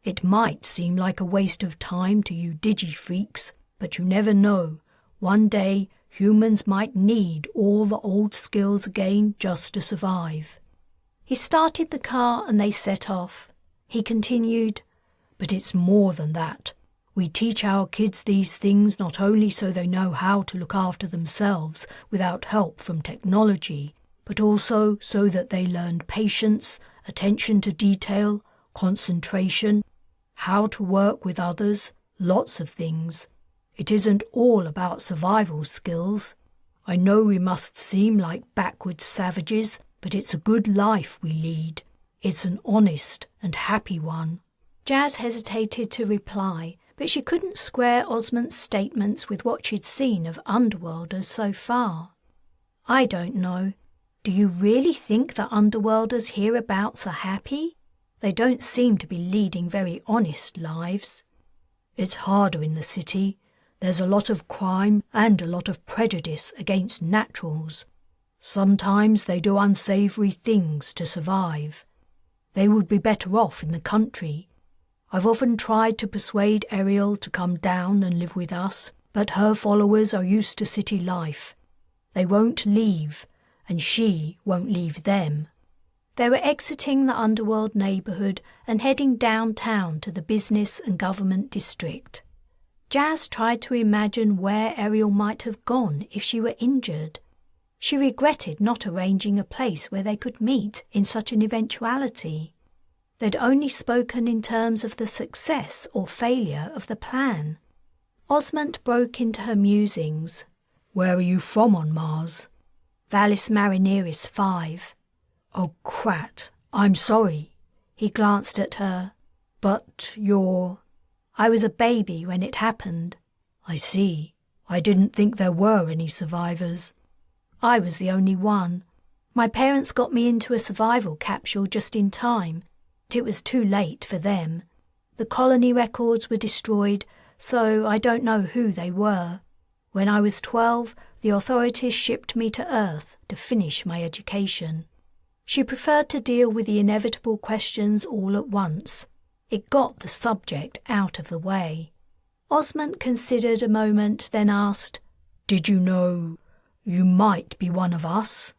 It might seem like a waste of time to you digi-freaks, but you never know. One day, humans might need all the old skills again just to survive." He started the car and they set off. He continued, "But it's more than that. We teach our kids these things not only so they know how to look after themselves without help from technology, but also so that they learn patience, attention to detail, concentration, how to work with others, lots of things. It isn't all about survival skills. I know we must seem like backwoods savages, but it's a good life we lead. It's an honest and happy one." Jas hesitated to reply, but she couldn't square Osmond's statements with what she'd seen of underworlders so far. "I don't know. Do you really think the underworlders hereabouts are happy? They don't seem to be leading very honest lives." "It's harder in the city. There's a lot of crime and a lot of prejudice against naturals. Sometimes they do unsavory things to survive. They would be better off in the country. I've often tried to persuade Ariel to come down and live with us, but her followers are used to city life. They won't leave, and she won't leave them." They were exiting the underworld neighbourhood and heading downtown to the business and government district. Jas tried to imagine where Ariel might have gone if she were injured. She regretted not arranging a place where they could meet in such an eventuality. They'd only spoken in terms of the success or failure of the plan. Osmond broke into her musings. "Where are you from on Mars?" "Vallis Marineris 5. "Oh, Crat, I'm sorry." He glanced at her. "But you're—" "I was a baby when it happened." "I see. I didn't think there were any survivors." "I was the only one. My parents got me into a survival capsule just in time, but it was too late for them. The colony records were destroyed, so I don't know who they were. When I was 12, the authorities shipped me to Earth to finish my education." She preferred to deal with the inevitable questions all at once. It got the subject out of the way. Osmond considered a moment, then asked, "Did you know you might be one of us?"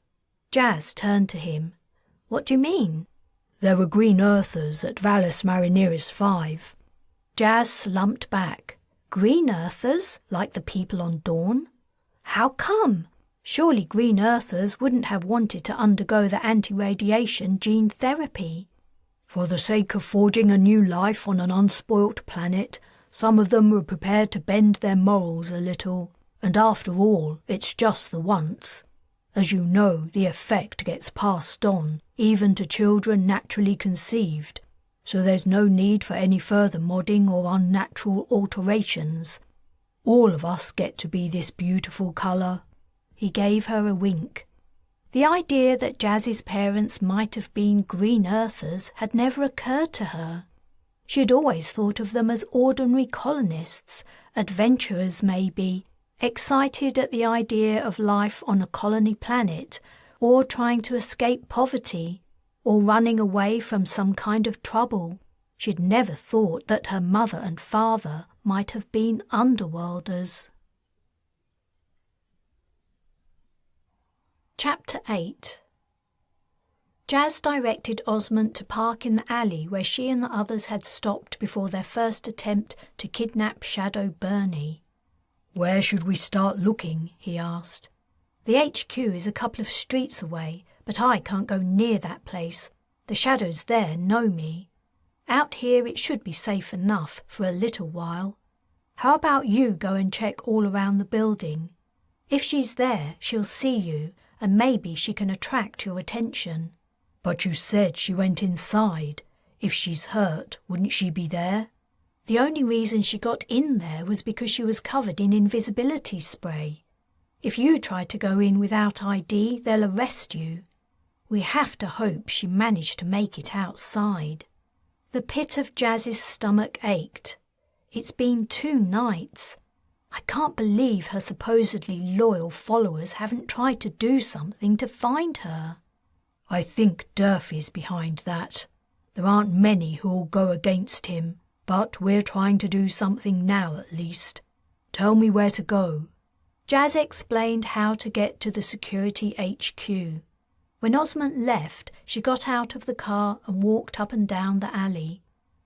Jas turned to him. "What do you mean?" "There were green earthers at Vallis Marineris 5. Jas slumped back. "Green earthers, like the people on Dawn? How come? Surely green earthers wouldn't have wanted to undergo the anti-radiation gene therapy." "For the sake of forging a new life on an unspoilt planet, some of them were prepared to bend their morals a little. And after all, it's just the once. As you know, the effect gets passed on, even to children naturally conceived, so there's no need for any further modding or unnatural alterations. All of us get to be this beautiful colour." He gave her a wink. The idea that Jas's parents might have been green earthers had never occurred to her. She had always thought of them as ordinary colonists, adventurers maybe, excited at the idea of life on a colony planet, or trying to escape poverty, or running away from some kind of trouble. She'd never thought that her mother and father might have been underworlders. Chapter 8. Jas directed Osmond to park in the alley where she and the others had stopped before their first attempt to kidnap Shadow Bernie. "Where should we start looking?" he asked. "The HQ is a couple of streets away, but I can't go near that place. The shadows there know me. Out here it should be safe enough for a little while. How about you go and check all around the building? If she's there, she'll see you, and maybe she can attract your attention." "But you said she went inside. If she's hurt, wouldn't she be there?" "The only reason she got in there was because she was covered in invisibility spray. If you try to go in without ID, they'll arrest you. We have to hope she managed to make it outside." The pit of Jas's stomach ached. It's been 2 nights. I can't believe her supposedly loyal followers haven't tried to do something to find her. "I think Durfee's behind that. There aren't many who'll go against him, but we're trying to do something now at least. Tell me where to go." Jas explained how to get to the security HQ. When Osmond left, she got out of the car and walked up and down the alley.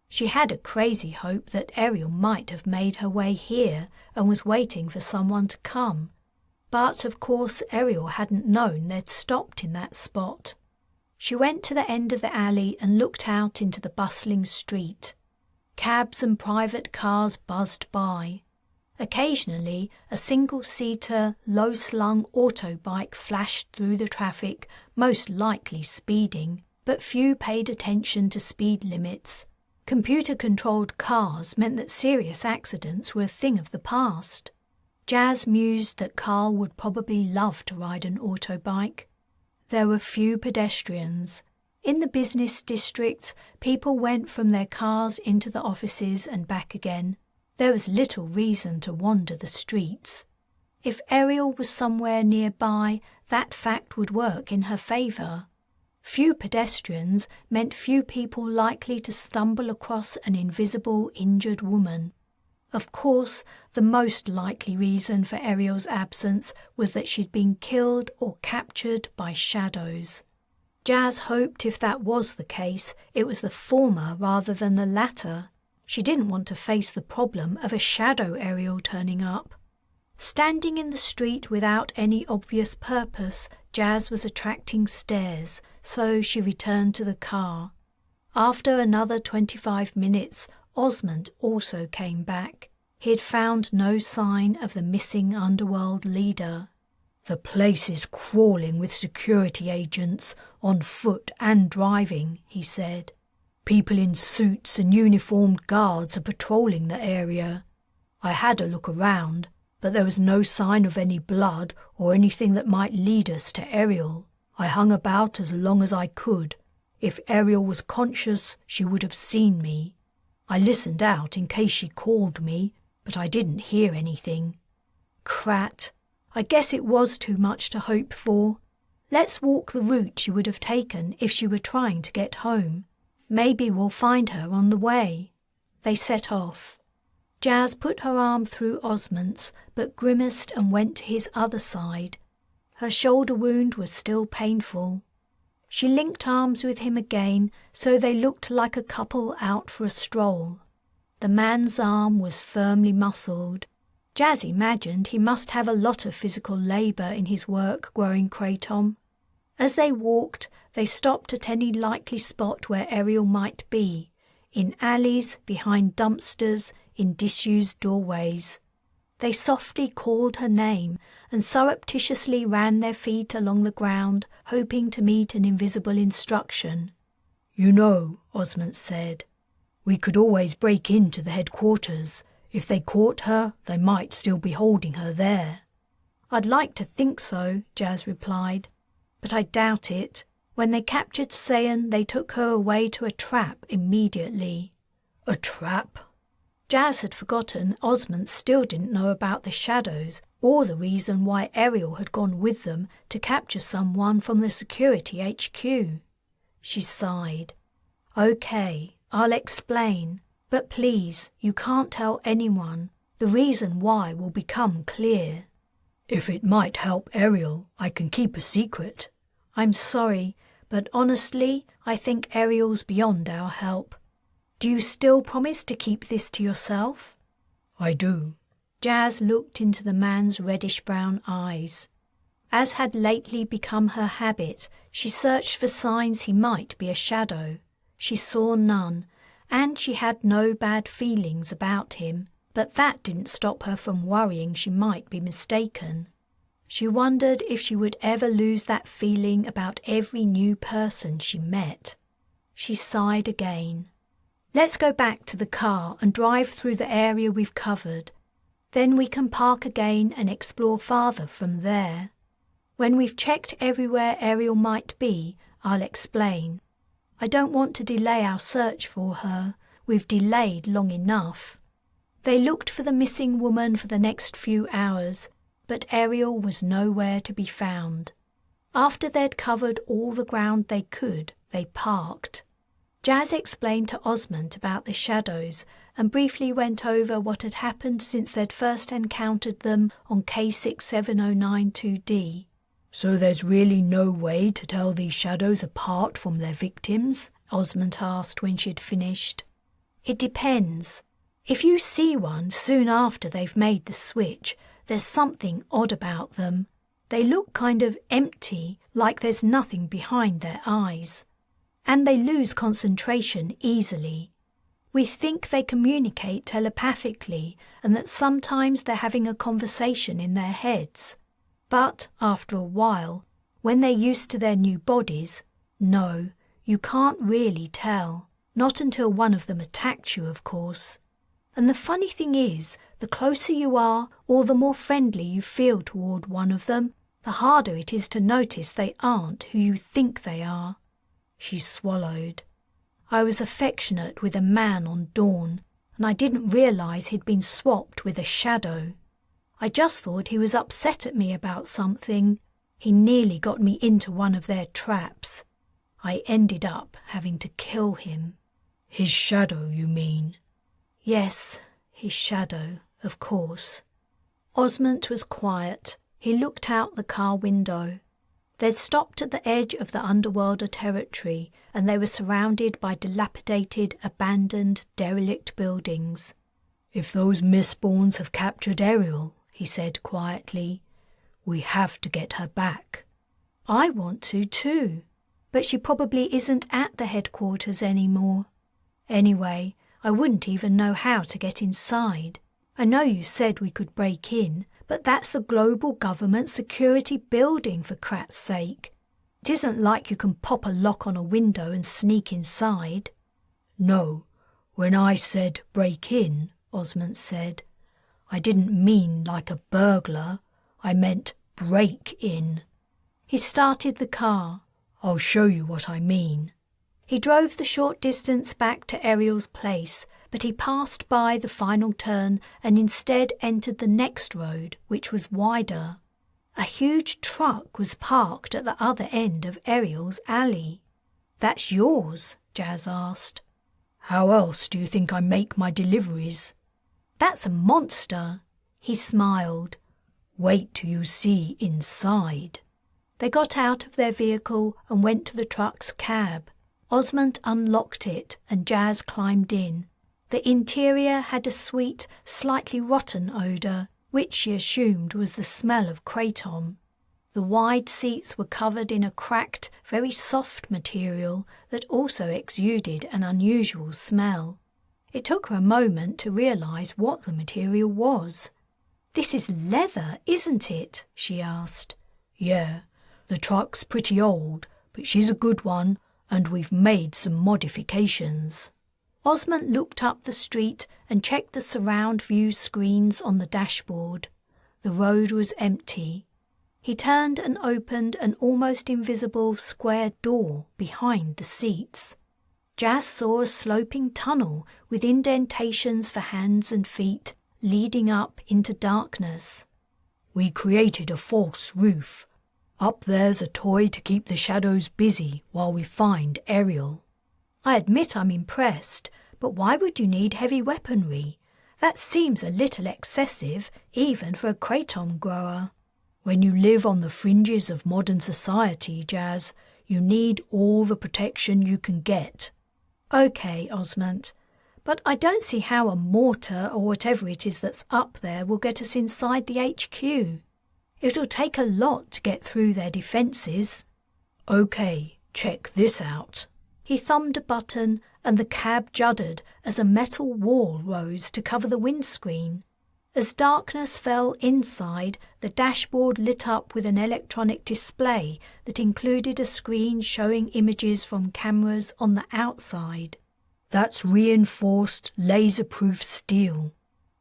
She had a crazy hope that Ariel might have made her way here and was waiting for someone to come. But of course Ariel hadn't known they'd stopped in that spot. She went to the end of the alley and looked out into the bustling street. Cabs and private cars buzzed by. Occasionally, a single-seater, low-slung autobike flashed through the traffic, most likely speeding, but few paid attention to speed limits. Computer-controlled cars meant that serious accidents were a thing of the past. Jas mused that Carl would probably love to ride an autobike. There were few pedestrians. In the business district, people went from their cars into the offices and back again. There was little reason to wander the streets. If Ariel was somewhere nearby, that fact would work in her favour. Few pedestrians meant few people likely to stumble across an invisible, injured woman. Of course, the most likely reason for Ariel's absence was that she'd been killed or captured by shadows. Jas hoped if that was the case, it was the former rather than the latter. She didn't want to face the problem of a shadow Ariel turning up. Standing in the street without any obvious purpose, Jas was attracting stares, so she returned to the car. After another 25 minutes, Osmond also came back. He had found no sign of the missing underworld leader. "The place is crawling with security agents, on foot and driving," he said. "People in suits and uniformed guards are patrolling the area. I had a look around, but there was no sign of any blood or anything that might lead us to Ariel. I hung about as long as I could. If Ariel was conscious, she would have seen me. I listened out in case she called me, but I didn't hear anything. Crat. I guess it was too much to hope for. Let's walk the route she would have taken if she were trying to get home. Maybe we'll find her on the way." They set off. Jas put her arm through Osmond's, but grimaced and went to his other side. Her shoulder wound was still painful. She linked arms with him again, so they looked like a couple out for a stroll. The man's arm was firmly muscled. Jas imagined he must have a lot of physical labour in his work growing kratom. As they walked, they stopped at any likely spot where Ariel might be, in alleys, behind dumpsters, in disused doorways. They softly called her name and surreptitiously ran their feet along the ground, hoping to meet an invisible instruction. "You know," Osmond said, "we could always break into the headquarters. If they caught her, they might still be holding her there." "I'd like to think so," Jas replied. But I doubt it. When they captured Sayan, they took her away to a trap immediately. A trap? Jas had forgotten Osmond still didn't know about the shadows or the reason why Ariel had gone with them to capture someone from the security HQ. She sighed. Okay, I'll explain. But please, you can't tell anyone. The reason why will become clear. If it might help Ariel, I can keep a secret. I'm sorry, but honestly, I think Ariel's beyond our help. Do you still promise to keep this to yourself? I do. Jas looked into the man's reddish-brown eyes. As had lately become her habit, she searched for signs he might be a shadow. She saw none, and she had no bad feelings about him, but that didn't stop her from worrying she might be mistaken. She wondered if she would ever lose that feeling about every new person she met. She sighed again. Let's go back to the car and drive through the area we've covered. Then we can park again and explore farther from there. When we've checked everywhere Ariel might be, I'll explain. I don't want to delay our search for her. We've delayed long enough. They looked for the missing woman for the next few hours, but Ariel was nowhere to be found. After they'd covered all the ground they could, they parked. Jas explained to Osmond about the shadows and briefly went over what had happened since they'd first encountered them on K67092D. So there's really no way to tell these shadows apart from their victims? Osmond asked when she'd finished. It depends. If you see one soon after they've made the switch, there's something odd about them. They look kind of empty, like there's nothing behind their eyes. And they lose concentration easily. We think they communicate telepathically and that sometimes they're having a conversation in their heads. But after a while, when they're used to their new bodies, no, you can't really tell. Not until one of them attacks you, of course. And the funny thing is, the closer you are, or the more friendly you feel toward one of them, the harder it is to notice they aren't who you think they are. She swallowed. I was affectionate with a man on Dawn, and I didn't realize he'd been swapped with a shadow. I just thought he was upset at me about something. He nearly got me into one of their traps. I ended up having to kill him. His shadow, you mean? Yes, his shadow, of course. Osmond was quiet. He looked out the car window. They'd stopped at the edge of the underworlder territory, and they were surrounded by dilapidated, abandoned, derelict buildings. If those Mistborns have captured Ariel, he said quietly, we have to get her back. I want to too, but she probably isn't at the headquarters anymore. Anyway, I wouldn't even know how to get inside. I know you said we could break in, but that's the global government security building, for Krat's sake. It isn't like you can pop a lock on a window and sneak inside. No, when I said break in, Osmond said, I didn't mean like a burglar. I meant break in. He started the car. I'll show you what I mean. He drove the short distance back to Ariel's place, but he passed by the final turn and instead entered the next road, which was wider. A huge truck was parked at the other end of Ariel's alley. That's yours? Jas asked. How else do you think I make my deliveries? That's a monster. He smiled. Wait till you see inside. They got out of their vehicle and went to the truck's cab. Osmond unlocked it and Jas climbed in. The interior had a sweet, slightly rotten odour, which she assumed was the smell of kratom. The wide seats were covered in a cracked, very soft material that also exuded an unusual smell. It took her a moment to realise what the material was. This is leather, isn't it? She asked. Yeah, the truck's pretty old, but she's a good one, and we've made some modifications. Osmond looked up the street and checked the surround view screens on the dashboard. The road was empty. He turned and opened an almost invisible square door behind the seats. Jas saw a sloping tunnel with indentations for hands and feet leading up into darkness. "We created a false roof. Up there's a toy to keep the shadows busy while we find Ariel." "I admit I'm impressed, but why would you need heavy weaponry? That seems a little excessive, even for a kratom grower." "When you live on the fringes of modern society, Jas, you need all the protection you can get." "Okay, Osmond, but I don't see how a mortar or whatever it is that's up there will get us inside the HQ. It'll take a lot to get through their defences." "Okay, check this out." He thumbed a button and the cab juddered as a metal wall rose to cover the windscreen. As darkness fell inside, the dashboard lit up with an electronic display that included a screen showing images from cameras on the outside. "That's reinforced laser-proof steel.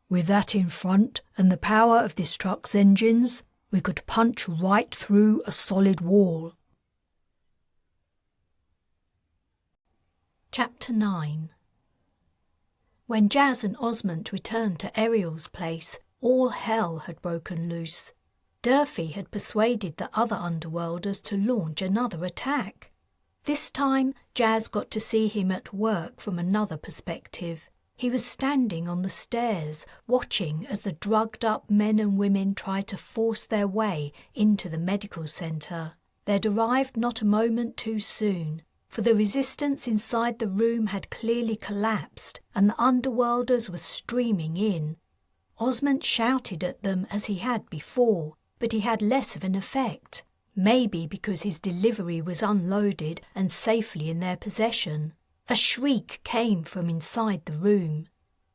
With that in front and the power of this truck's engines, we could punch right through a solid wall." Chapter 9. When Jas and Osmond returned to Ariel's place, all hell had broken loose. Durfee had persuaded the other underworlders to launch another attack. This time, Jas got to see him at work from another perspective. He was standing on the stairs, watching as the drugged-up men and women tried to force their way into the medical centre. They'd arrived not a moment too soon, for the resistance inside the room had clearly collapsed and the underworlders were streaming in. Osmond shouted at them as he had before, but he had less of an effect, maybe because his delivery was unloaded and safely in their possession. A shriek came from inside the room.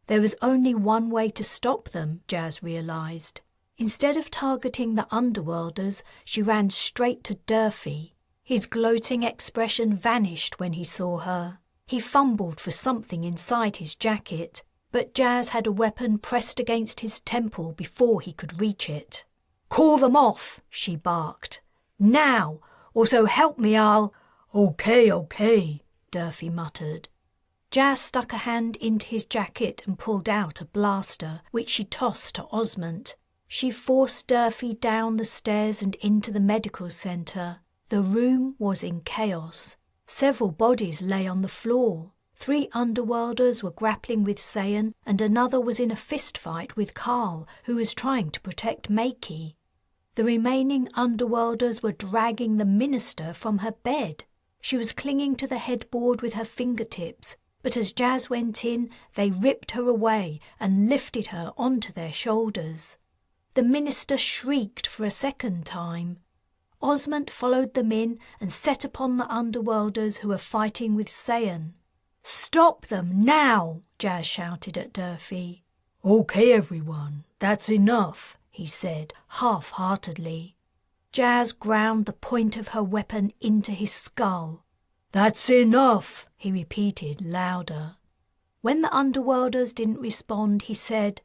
There was only one way to stop them, Jas realised. Instead of targeting the underworlders, she ran straight to Durfee. His gloating expression vanished when he saw her. He fumbled for something inside his jacket, but Jas had a weapon pressed against his temple before he could reach it. "Call them off," she barked. "Now, or so help me I'll—" Okay, Durfee muttered. Jas stuck a hand into his jacket and pulled out a blaster, which she tossed to Osmond. She forced Durfee down the stairs and into the medical centre. The room was in chaos. Several bodies lay on the floor. 3 underworlders were grappling with Sayan, and another was in a fistfight with Carl, who was trying to protect Makey. The remaining underworlders were dragging the minister from her bed. She was clinging to the headboard with her fingertips, but as Jas went in, they ripped her away and lifted her onto their shoulders. The minister shrieked for a second time. Osmond followed them in and set upon the underworlders who were fighting with Sayan. "Stop them now!" Jas shouted at Durfee. "Okay, everyone, that's enough," he said, half-heartedly. Jas ground the point of her weapon into his skull. "That's enough," he repeated louder. When the underworlders didn't respond, he said,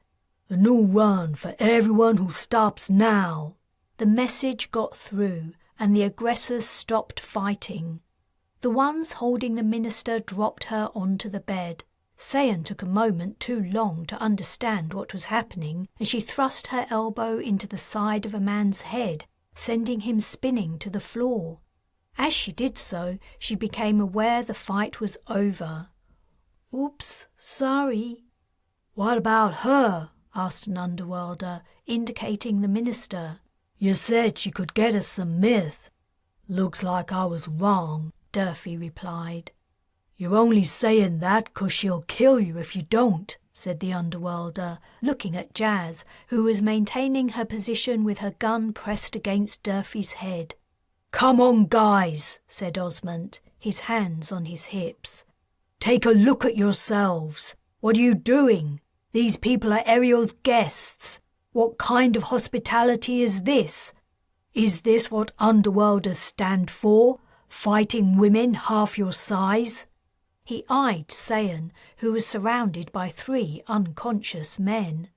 "A new run for everyone who stops now." The message got through, and the aggressors stopped fighting. The ones holding the minister dropped her onto the bed. Sayan took a moment too long to understand what was happening, and she thrust her elbow into the side of a man's head, sending him spinning to the floor. As she did so, she became aware the fight was over. "Oops, sorry." "What about her?" asked an underworlder, indicating the minister. "You said she could get us some myth." "Looks like I was wrong," Durfee replied. "You're only saying that 'cause she'll kill you if you don't," said the underworlder, looking at Jas, who was maintaining her position with her gun pressed against Durfee's head. "Come on, guys," said Osmond, his hands on his hips. "Take a look at yourselves. What are you doing? These people are Ariel's guests. What kind of hospitality is this? Is this what underworlders stand for? Fighting women half your size?" He eyed Sayan, who was surrounded by 3 unconscious men.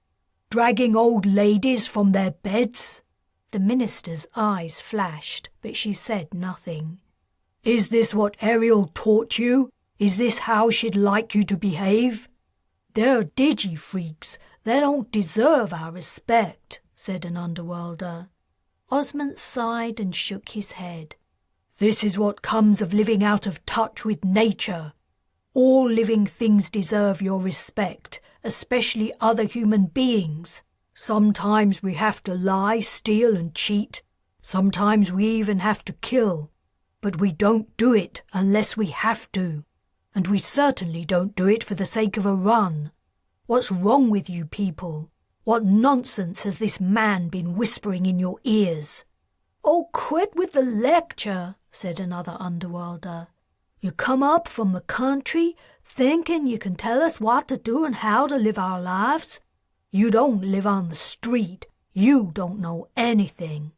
"Dragging old ladies from their beds? The minister's eyes flashed, but she said nothing. "Is this what Ariel taught you? Is this how she'd like you to behave?" "They're digi-freaks. They don't deserve our respect," said an underworlder. Osmond sighed and shook his head. "This is what comes of living out of touch with nature. All living things deserve your respect, especially other human beings. Sometimes we have to lie, steal and cheat. Sometimes we even have to kill. But we don't do it unless we have to. And we certainly don't do it for the sake of a run. What's wrong with you people? What nonsense has this man been whispering in your ears?" "Oh, quit with the lecture," said another underworlder. "You come up from the country thinking you can tell us what to do and how to live our lives? You don't live on the street. You don't know anything."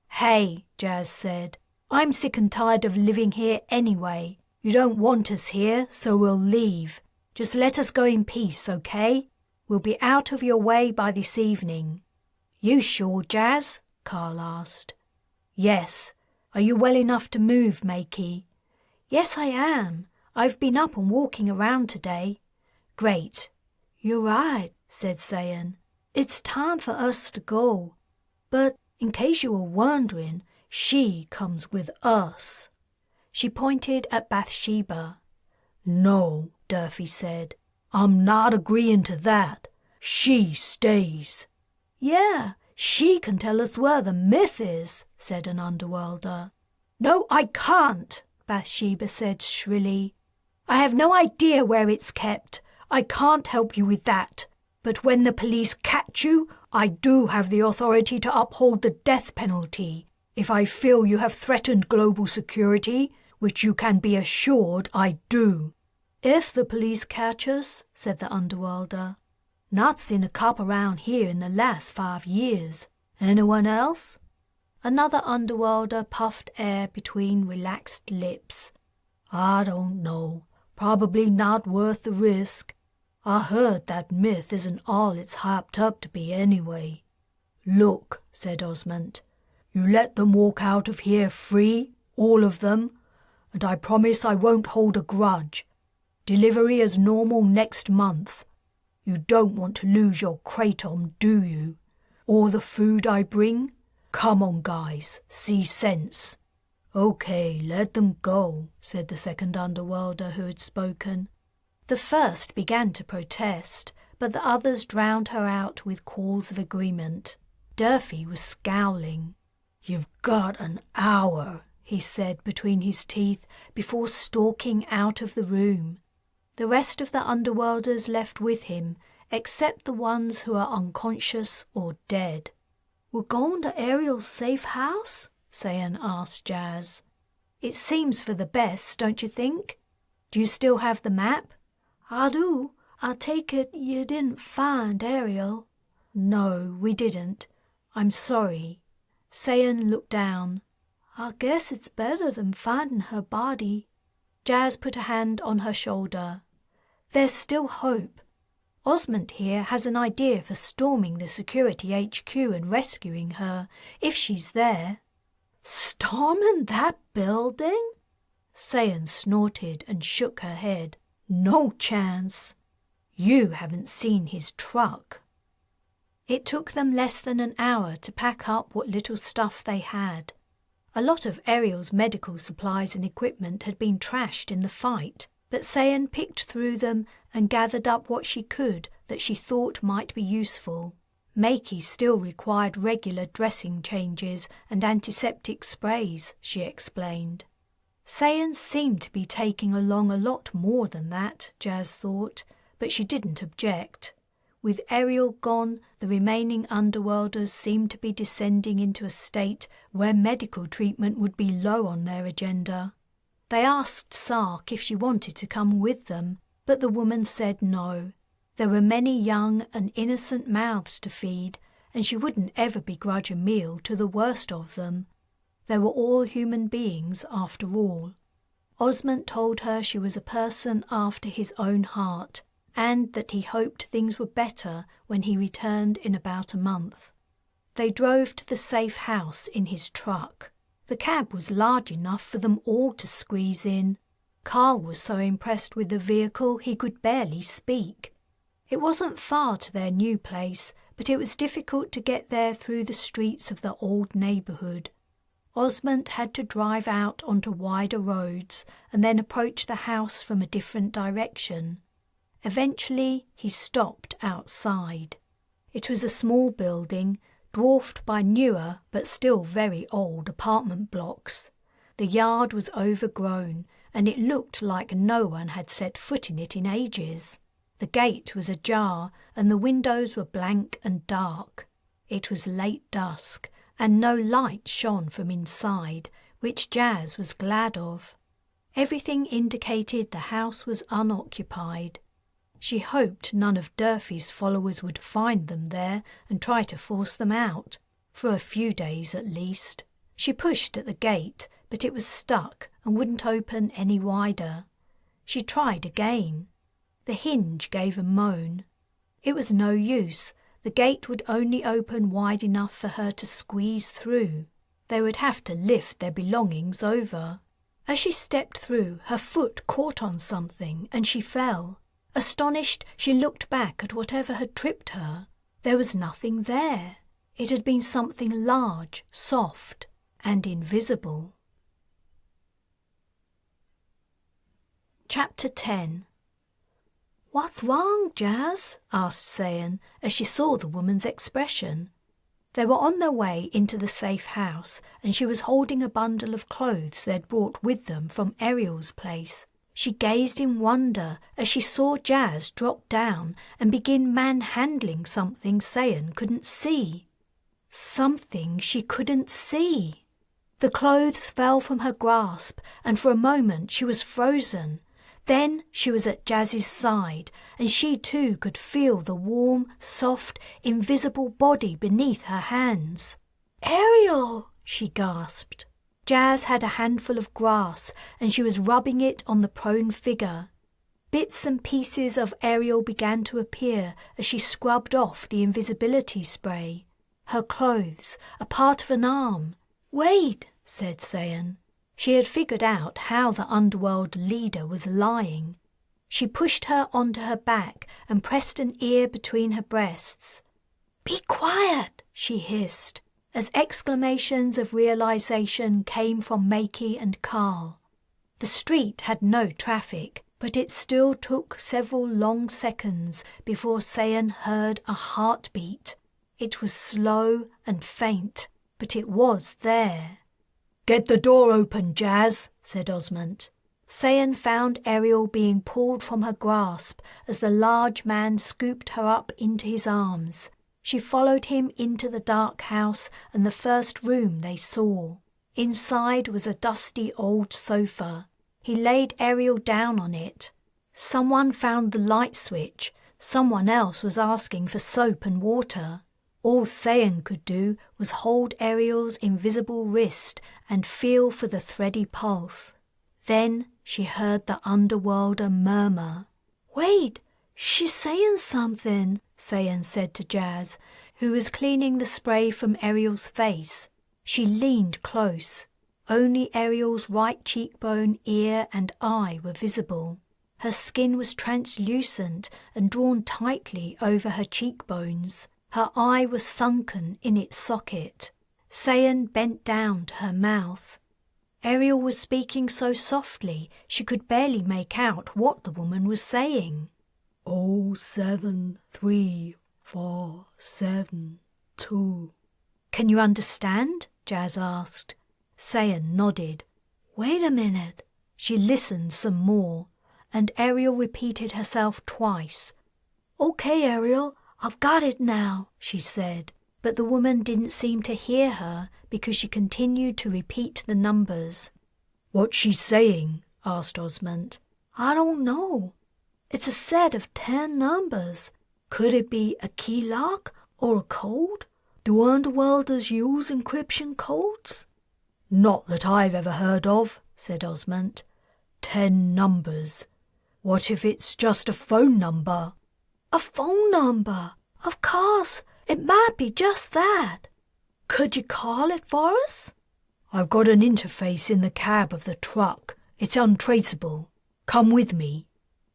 "Hey," Jas said, "I'm sick and tired of living here anyway. You don't want us here, so we'll leave. Just let us go in peace, okay? We'll be out of your way by this evening." "You sure, Jas?" Carl asked. "Yes. Are you well enough to move, Makey?" "Yes, I am. I've been up and walking around today." "Great." "You're right," said Sayan. "It's time for us to go. But in case you were wondering, she comes with us." She pointed at Bathsheba. "No," Durfee said. "I'm not agreeing to that. She stays." "Yeah, she can tell us where the myth is," said an underworlder. "No, I can't," Bathsheba said shrilly. "I have no idea where it's kept. I can't help you with that. But when the police catch you, I do have the authority to uphold the death penalty if I feel you have threatened global security, which you can be assured I do." "If the police catch us," said the underworlder. "Not seen a cop around here in the last 5 years. Anyone else?" Another underworlder puffed air between relaxed lips. "I don't know. Probably not worth the risk. I heard that myth isn't all it's hyped up to be anyway." "Look," said Osmond, "you let them walk out of here free, all of them, and I promise I won't hold a grudge. Delivery as normal next month. You don't want to lose your kratom, do you? Or the food I bring? Come on, guys, see sense." "Okay, let them go," said the second underworlder who had spoken. The first began to protest, but the others drowned her out with calls of agreement. Durfee was scowling. "You've got an hour," he said between his teeth, before stalking out of the room. The rest of the underworlders left with him, except the ones who are unconscious or dead. "We're going to Ariel's safe house?" Sayan asked Jas. "It seems for the best, don't you think? Do you still have the map?" "I do. I take it you didn't find Ariel?" "No, we didn't. I'm sorry." Sayan looked down. "I guess it's better than finding her body." Jas put a hand on her shoulder. "There's still hope. Osmond here has an idea for storming the security HQ and rescuing her, if she's there." "Storming that building?" Sayan snorted and shook her head. "No chance." "You haven't seen his truck." It took them less than an hour to pack up what little stuff they had. A lot of Ariel's medical supplies and equipment had been trashed in the fight, but Sayan picked through them and gathered up what she could that she thought might be useful. Makey still required regular dressing changes and antiseptic sprays, she explained. Sayan seemed to be taking along a lot more than that, Jas thought, but she didn't object. With Ariel gone, the remaining underworlders seemed to be descending into a state where medical treatment would be low on their agenda. They asked Sark if she wanted to come with them, but the woman said no. There were many young and innocent mouths to feed, and she wouldn't ever begrudge a meal to the worst of them. They were all human beings after all. Osmond told her she was a person after his own heart, and that he hoped things were better when he returned in about a month. They drove to the safe house in his truck. The cab was large enough for them all to squeeze in. Carl was so impressed with the vehicle he could barely speak. It wasn't far to their new place, but it was difficult to get there through the streets of the old neighbourhood. Osmond had to drive out onto wider roads and then approach the house from a different direction. Eventually, he stopped outside. It was a small building, dwarfed by newer but still very old apartment blocks. The yard was overgrown, and it looked like no one had set foot in it in ages. The gate was ajar, and the windows were blank and dark. It was late dusk, and no light shone from inside, which Jas was glad of. Everything indicated the house was unoccupied. She hoped none of Durfee's followers would find them there and try to force them out, for a few days at least. She pushed at the gate, but it was stuck and wouldn't open any wider. She tried again. The hinge gave a moan. It was no use. The gate would only open wide enough for her to squeeze through. They would have to lift their belongings over. As she stepped through, her foot caught on something and she fell. Astonished, she looked back at whatever had tripped her. There was nothing there. It had been something large, soft, and invisible. Chapter 10. "What's wrong, Jas?" asked Sayan as she saw the woman's expression. They were on their way into the safe house, and she was holding a bundle of clothes they'd brought with them from Ariel's place. She gazed in wonder as she saw Jas drop down and begin manhandling something Sayan couldn't see. Something she couldn't see. The clothes fell from her grasp, and for a moment she was frozen. Then she was at Jas's side, and she too could feel the warm, soft, invisible body beneath her hands. "Ariel!" she gasped. Jas had a handful of grass, and she was rubbing it on the prone figure. Bits and pieces of Ariel began to appear as she scrubbed off the invisibility spray. Her clothes, a part of an arm. "Wait," said Sayan. She had figured out how the underworld leader was lying. She pushed her onto her back and pressed an ear between her breasts. "Be quiet," she hissed, as exclamations of realization came from Makey and Carl. The street had no traffic, but it still took several long seconds before Sayan heard a heartbeat. It was slow and faint, but it was there. "Get the door open, Jas," said Osmond. Sayan found Ariel being pulled from her grasp as the large man scooped her up into his arms. She followed him into the dark house and the first room they saw. Inside was a dusty old sofa. He laid Ariel down on it. Someone found the light switch. Someone else was asking for soap and water. All Sayan could do was hold Ariel's invisible wrist and feel for the thready pulse. Then she heard the underworlder murmur. "Wait, she's saying something," Sayan said to Jas, who was cleaning the spray from Ariel's face. She leaned close. Only Ariel's right cheekbone, ear and eye were visible. Her skin was translucent and drawn tightly over her cheekbones. Her eye was sunken in its socket. Sayan bent down to her mouth. Ariel was speaking so softly she could barely make out what the woman was saying. 07347 "Can you understand?" Jas asked. Sayan nodded. "Wait a minute." She listened some more, and Ariel repeated herself twice. "Okay, Ariel, I've got it now," she said. But the woman didn't seem to hear her because she continued to repeat the numbers. "What's she saying?" asked Osmond. "I don't know. It's a set of 10 numbers. Could it be a key lock or a code? Do underworlders use encryption codes?" "Not that I've ever heard of," said Osmond. 10 numbers. What if it's just a phone number?" "A phone number? Of course, it might be just that." Could you call it for us? I've got an interface in the cab of the truck. It's untraceable. Come with me.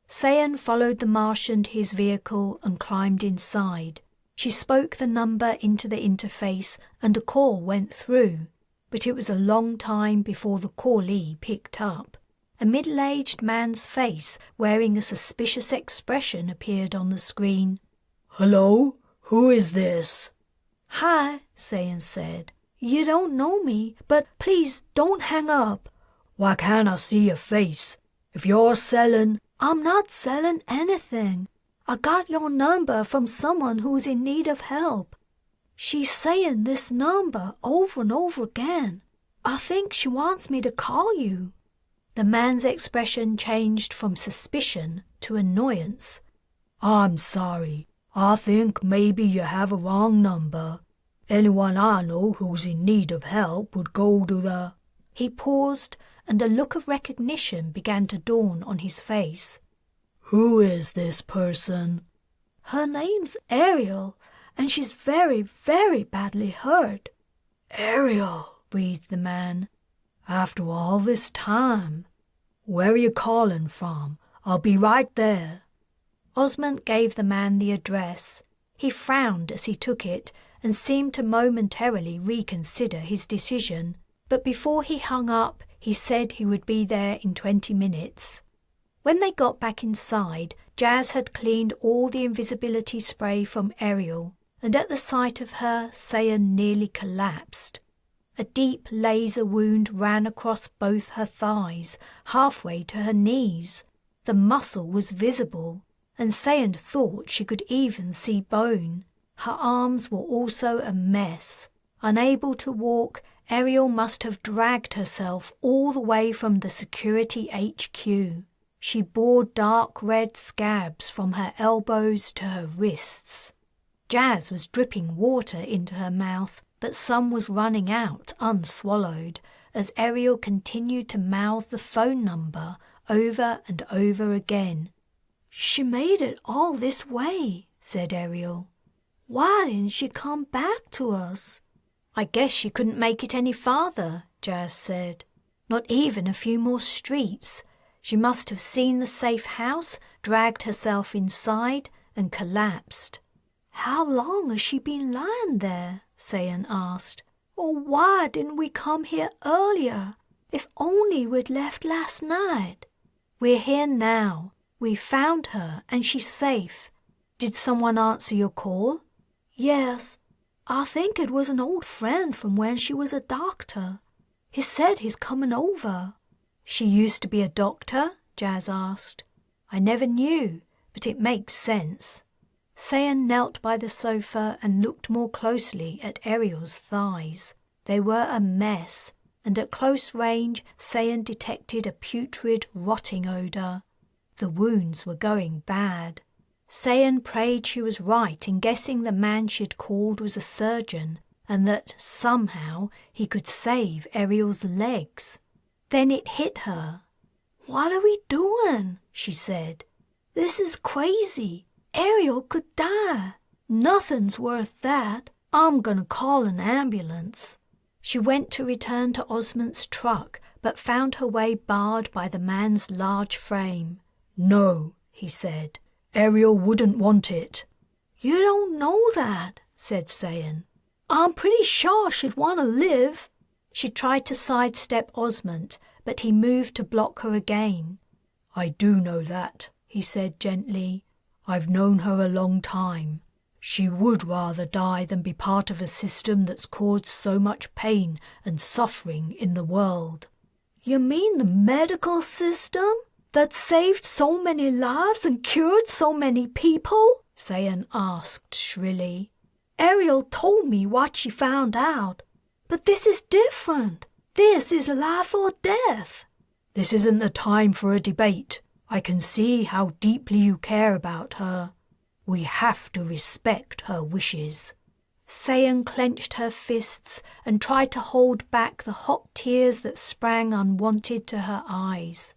Sayan followed the Martian to his vehicle and climbed inside. She spoke the number into the interface and a call went through, but it was a long time before the callee picked up. A middle-aged man's face, wearing a suspicious expression, appeared on the screen. Hello? Who is this? Hi, Sayan said. You don't know me, but please don't hang up. Why can't I see your face? If you're selling... I'm not selling anything. I got your number from someone who's in need of help. She's saying this number over and over again. I think she wants me to call you. The man's expression changed from suspicion to annoyance. I'm sorry. I think maybe you have a wrong number. Anyone I know who's in need of help would go to the... He paused, and a look of recognition began to dawn on his face. Who is this person? Her name's Ariel, and she's very, very badly hurt. Ariel, breathed the man. After all this time. Where are you calling from? I'll be right there. Osmond gave the man the address. He frowned as he took it and seemed to momentarily reconsider his decision, but before he hung up, he said he would be there in 20 minutes. When they got back inside, Jas had cleaned all the invisibility spray from Ariel, and at the sight of her, Sayan nearly collapsed. A deep laser wound ran across both her thighs, halfway to her knees. The muscle was visible, and Sayan thought she could even see bone. Her arms were also a mess. Unable to walk, Ariel must have dragged herself all the way from the security HQ. She bore dark red scabs from her elbows to her wrists. Jas was dripping water into her mouth, but some was running out unswallowed as Ariel continued to mouth the phone number over and over again. She made it all this way, said Ariel. Why didn't she come back to us? I guess she couldn't make it any farther, Jas said. Not even a few more streets. She must have seen the safe house, dragged herself inside, and collapsed. How long has she been lying there? Sayan asked. Or why didn't we come here earlier? If only we'd left last night. We're here now. We found her, and she's safe. Did someone answer your call? Yes. I think it was an old friend from when she was a doctor. He said he's coming over. She used to be a doctor? Jas asked. I never knew, but it makes sense. Sayan knelt by the sofa and looked more closely at Ariel's thighs. They were a mess, and at close range Sayan detected a putrid, rotting odour. The wounds were going bad. Sayan prayed she was right in guessing the man she'd called was a surgeon, and that, somehow, he could save Ariel's legs. Then it hit her. What are we doing? She said. This is crazy. Ariel could die. Nothing's worth that. I'm gonna call an ambulance. She went to return to Osmond's truck, but found her way barred by the man's large frame. No, he said. Ariel wouldn't want it. You don't know that, said Sayan. I'm pretty sure she'd want to live. She tried to sidestep Osmond, but he moved to block her again. I do know that, he said gently. I've known her a long time. She would rather die than be part of a system that's caused so much pain and suffering in the world. You mean the medical system? That saved so many lives and cured so many people? Sayan asked shrilly. Ariel told me what she found out. But this is different. This is life or death. This isn't the time for a debate. I can see how deeply you care about her. We have to respect her wishes. Sayan clenched her fists and tried to hold back the hot tears that sprang unwanted to her eyes.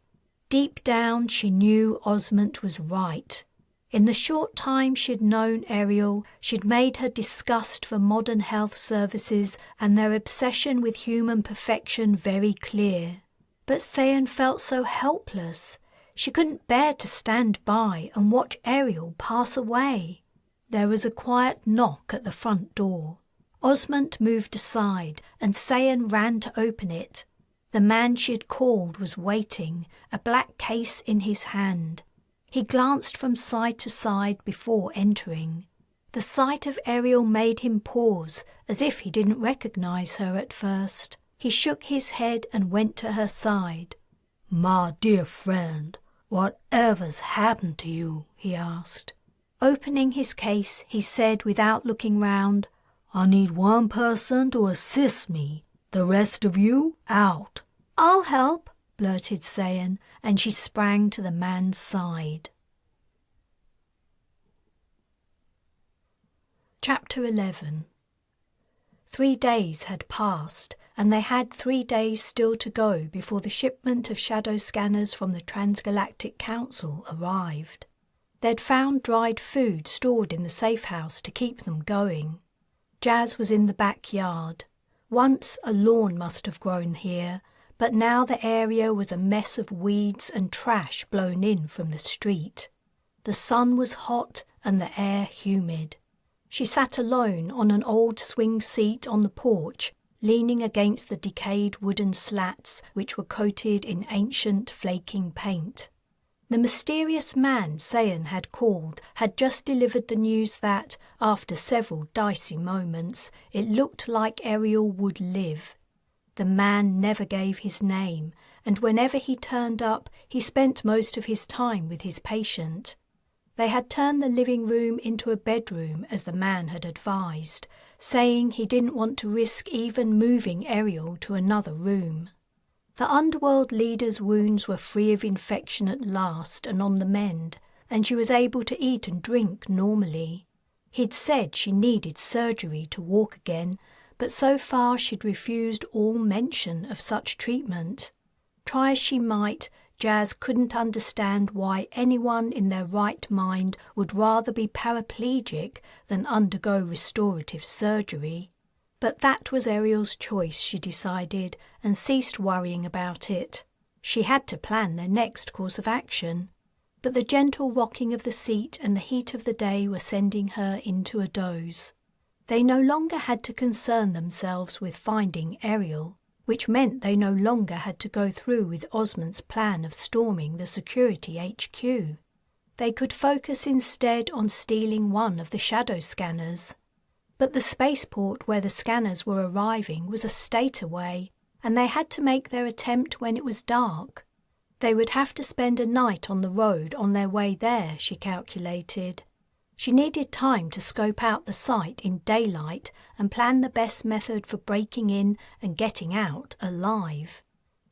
Deep down she knew Osmond was right. In the short time she'd known Ariel, she'd made her disgust for modern health services and their obsession with human perfection very clear. But Sayan felt so helpless. She couldn't bear to stand by and watch Ariel pass away. There was a quiet knock at the front door. Osmond moved aside and Sayan ran to open it. The man she had called was waiting, a black case in his hand. He glanced from side to side before entering. The sight of Ariel made him pause, as if he didn't recognize her at first. He shook his head and went to her side. "My dear friend, whatever's happened to you?" he asked. Opening his case, he said without looking round, "I need one person to assist me. The rest of you, out." "I'll help," blurted Sayan, and she sprang to the man's side. Chapter 11. 3 days had passed, and they had 3 days still to go before the shipment of shadow scanners from the Transgalactic Council arrived. They'd found dried food stored in the safe house to keep them going. Jas was in the backyard. Once a lawn must have grown here, but now the area was a mess of weeds and trash blown in from the street. The sun was hot and the air humid. She sat alone on an old swing seat on the porch, leaning against the decayed wooden slats which were coated in ancient flaking paint. The mysterious man Sayan had called had just delivered the news that, after several dicey moments, it looked like Ariel would live. The man never gave his name, and whenever he turned up, he spent most of his time with his patient. They had turned the living room into a bedroom, as the man had advised, saying he didn't want to risk even moving Ariel to another room. The underworld leader's wounds were free of infection at last and on the mend, and she was able to eat and drink normally. He'd said she needed surgery to walk again, but so far she'd refused all mention of such treatment. Try as she might, Jas couldn't understand why anyone in their right mind would rather be paraplegic than undergo restorative surgery. But that was Ariel's choice, she decided, and ceased worrying about it. She had to plan their next course of action. But the gentle rocking of the seat and the heat of the day were sending her into a doze. They no longer had to concern themselves with finding Ariel, which meant they no longer had to go through with Osmond's plan of storming the security HQ. They could focus instead on stealing one of the shadow scanners. But the spaceport where the scanners were arriving was a state away, and they had to make their attempt when it was dark. They would have to spend a night on the road on their way there, she calculated. She needed time to scope out the site in daylight and plan the best method for breaking in and getting out alive.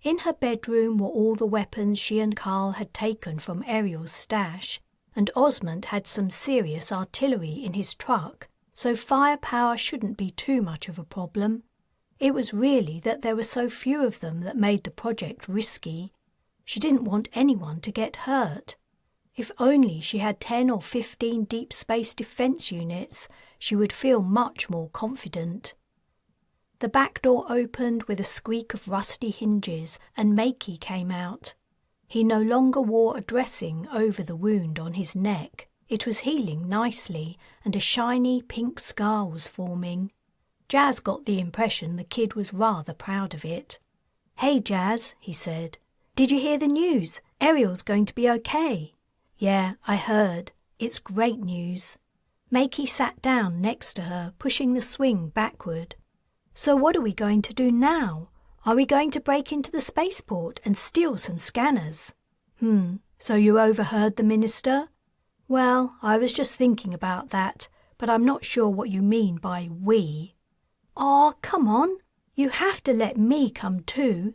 In her bedroom were all the weapons she and Carl had taken from Ariel's stash, and Osmond had some serious artillery in his truck, so firepower shouldn't be too much of a problem. It was really that there were so few of them that made the project risky. She didn't want anyone to get hurt. If only she had 10 or 15 deep space defense units, she would feel much more confident. The back door opened with a squeak of rusty hinges and Makey came out. He no longer wore a dressing over the wound on his neck. It was healing nicely, and a shiny pink scar was forming. Jas got the impression the kid was rather proud of it. "Hey, Jas," he said. "Did you hear the news? Ariel's going to be okay." "Yeah, I heard. It's great news." Makey sat down next to her, pushing the swing backward. "So what are we going to do now? Are we going to break into the spaceport and steal some scanners?" So you overheard the minister?" "Well, I was just thinking about that, but I'm not sure what you mean by we." "Aw, come on. You have to let me come too."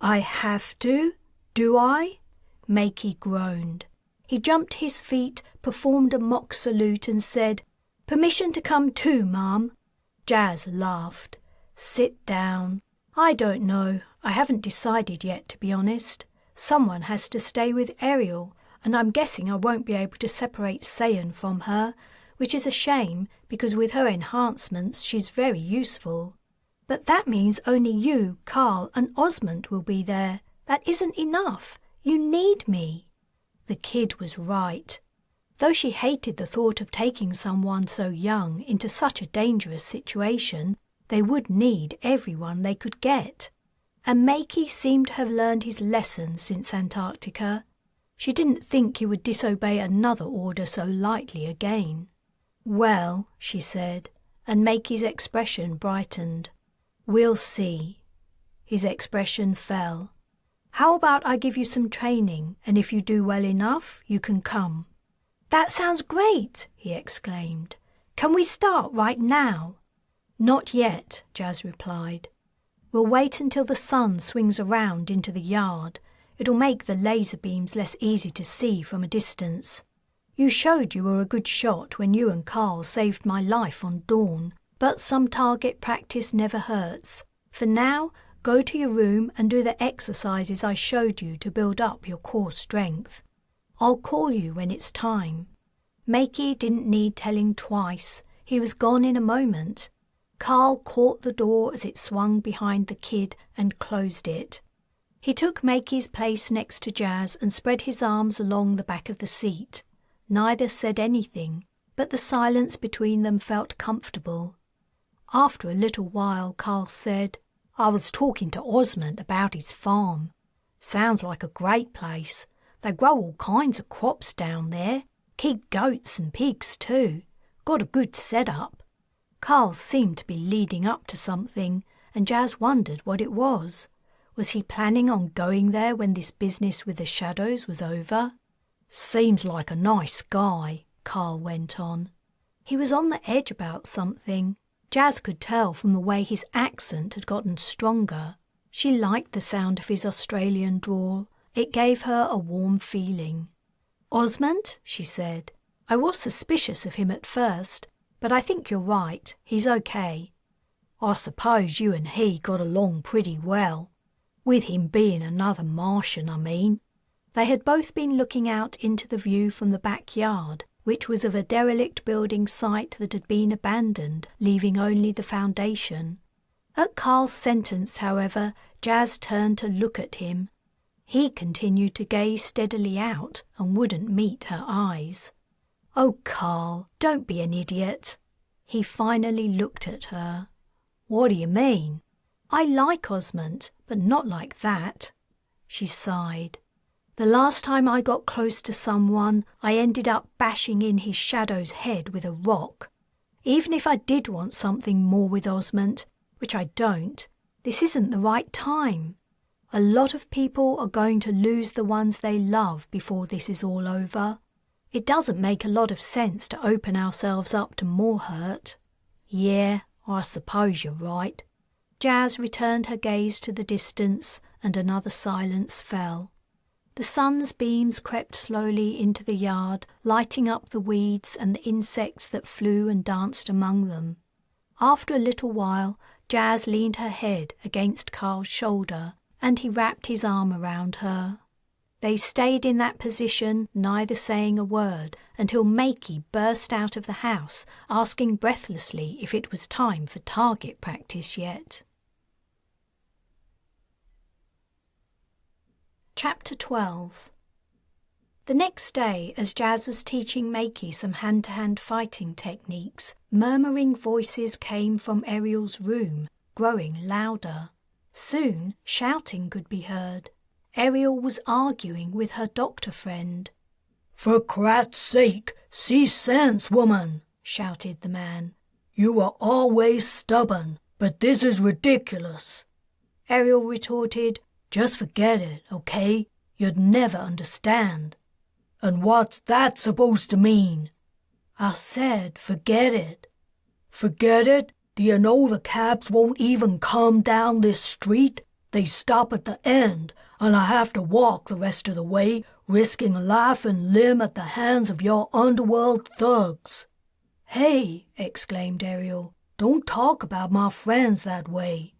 "I have to? Do I?" Makey groaned. He jumped to his feet, performed a mock salute and said, "Permission to come too, Ma'am." Jas laughed. "Sit down." "I don't know. I haven't decided yet, to be honest. Someone has to stay with Ariel. and I'm guessing I won't be able to separate Sayan from her, which is a shame because with her enhancements she's very useful. But that means only you, Carl, and Osmond will be there. That isn't enough. You need me." The kid was right. Though she hated the thought of taking someone so young into such a dangerous situation, they would need everyone they could get. And Makey seemed to have learned his lesson since Antarctica. She didn't think he would disobey another order so lightly again. "Well," she said, and Makey's expression brightened. "We'll see." His expression fell. "How about I give you some training, and if you do well enough, you can come." "That sounds great!" he exclaimed. "Can we start right now?" "Not yet," Jas replied. "We'll wait until the sun swings around into the yard. It'll make the laser beams less easy to see from a distance. You showed you were a good shot when you and Carl saved my life on Dawn, but some target practice never hurts. For now, go to your room and do the exercises I showed you to build up your core strength. I'll call you when it's time." Makey didn't need telling twice. He was gone in a moment. Carl caught the door as it swung behind the kid and closed it. He took Makey's place next to Jas and spread his arms along the back of the seat. Neither said anything, but the silence between them felt comfortable. After a little while, Carl said, "I was talking to Osmond about his farm. Sounds like a great place. They grow all kinds of crops down there. Keep goats and pigs too. Got a good setup." Carl seemed to be leading up to something, and Jas wondered what it was. Was he planning on going there when this business with the shadows was over? "Seems like a nice guy," Carl went on. He was on the edge about something. Jas could tell from the way his accent had gotten stronger. She liked the sound of his Australian drawl. It gave her a warm feeling. "Osmond," she said, "I was suspicious of him at first, but I think you're right. He's okay." "I suppose you and he got along pretty well. With him being another Martian, I mean." They had both been looking out into the view from the backyard, which was of a derelict building site that had been abandoned, leaving only the foundation. At Carl's sentence, however, Jas turned to look at him. He continued to gaze steadily out and wouldn't meet her eyes. "Oh, Carl, don't be an idiot." He finally looked at her. "What do you mean?" "I like Osmond, but not like that." She sighed. "The last time I got close to someone, I ended up bashing in his shadow's head with a rock. Even if I did want something more with Osmond, which I don't, this isn't the right time. A lot of people are going to lose the ones they love before this is all over. It doesn't make a lot of sense to open ourselves up to more hurt." "Yeah, I suppose you're right." Jas returned her gaze to the distance, and another silence fell. The sun's beams crept slowly into the yard, lighting up the weeds and the insects that flew and danced among them. After a little while, Jas leaned her head against Carl's shoulder, and he wrapped his arm around her. They stayed in that position, neither saying a word, until Makey burst out of the house, asking breathlessly if it was time for target practice yet. Chapter 12. The next day, as Jas was teaching Makey some hand-to-hand fighting techniques, murmuring voices came from Ariel's room, growing louder. Soon, shouting could be heard. Ariel was arguing with her doctor friend. "For Christ's sake, see sense, woman," shouted the man. "You are always stubborn, but this is ridiculous." Ariel retorted, "Just forget it, okay? You'd never understand." "And what's that supposed to mean?" "I said forget it." "Forget it? Do you know the cabs won't even come down this street? They stop at the end, and I have to walk the rest of the way, risking life and limb at the hands of your underworld thugs." "Hey," exclaimed Ariel, "don't talk about my friends that way."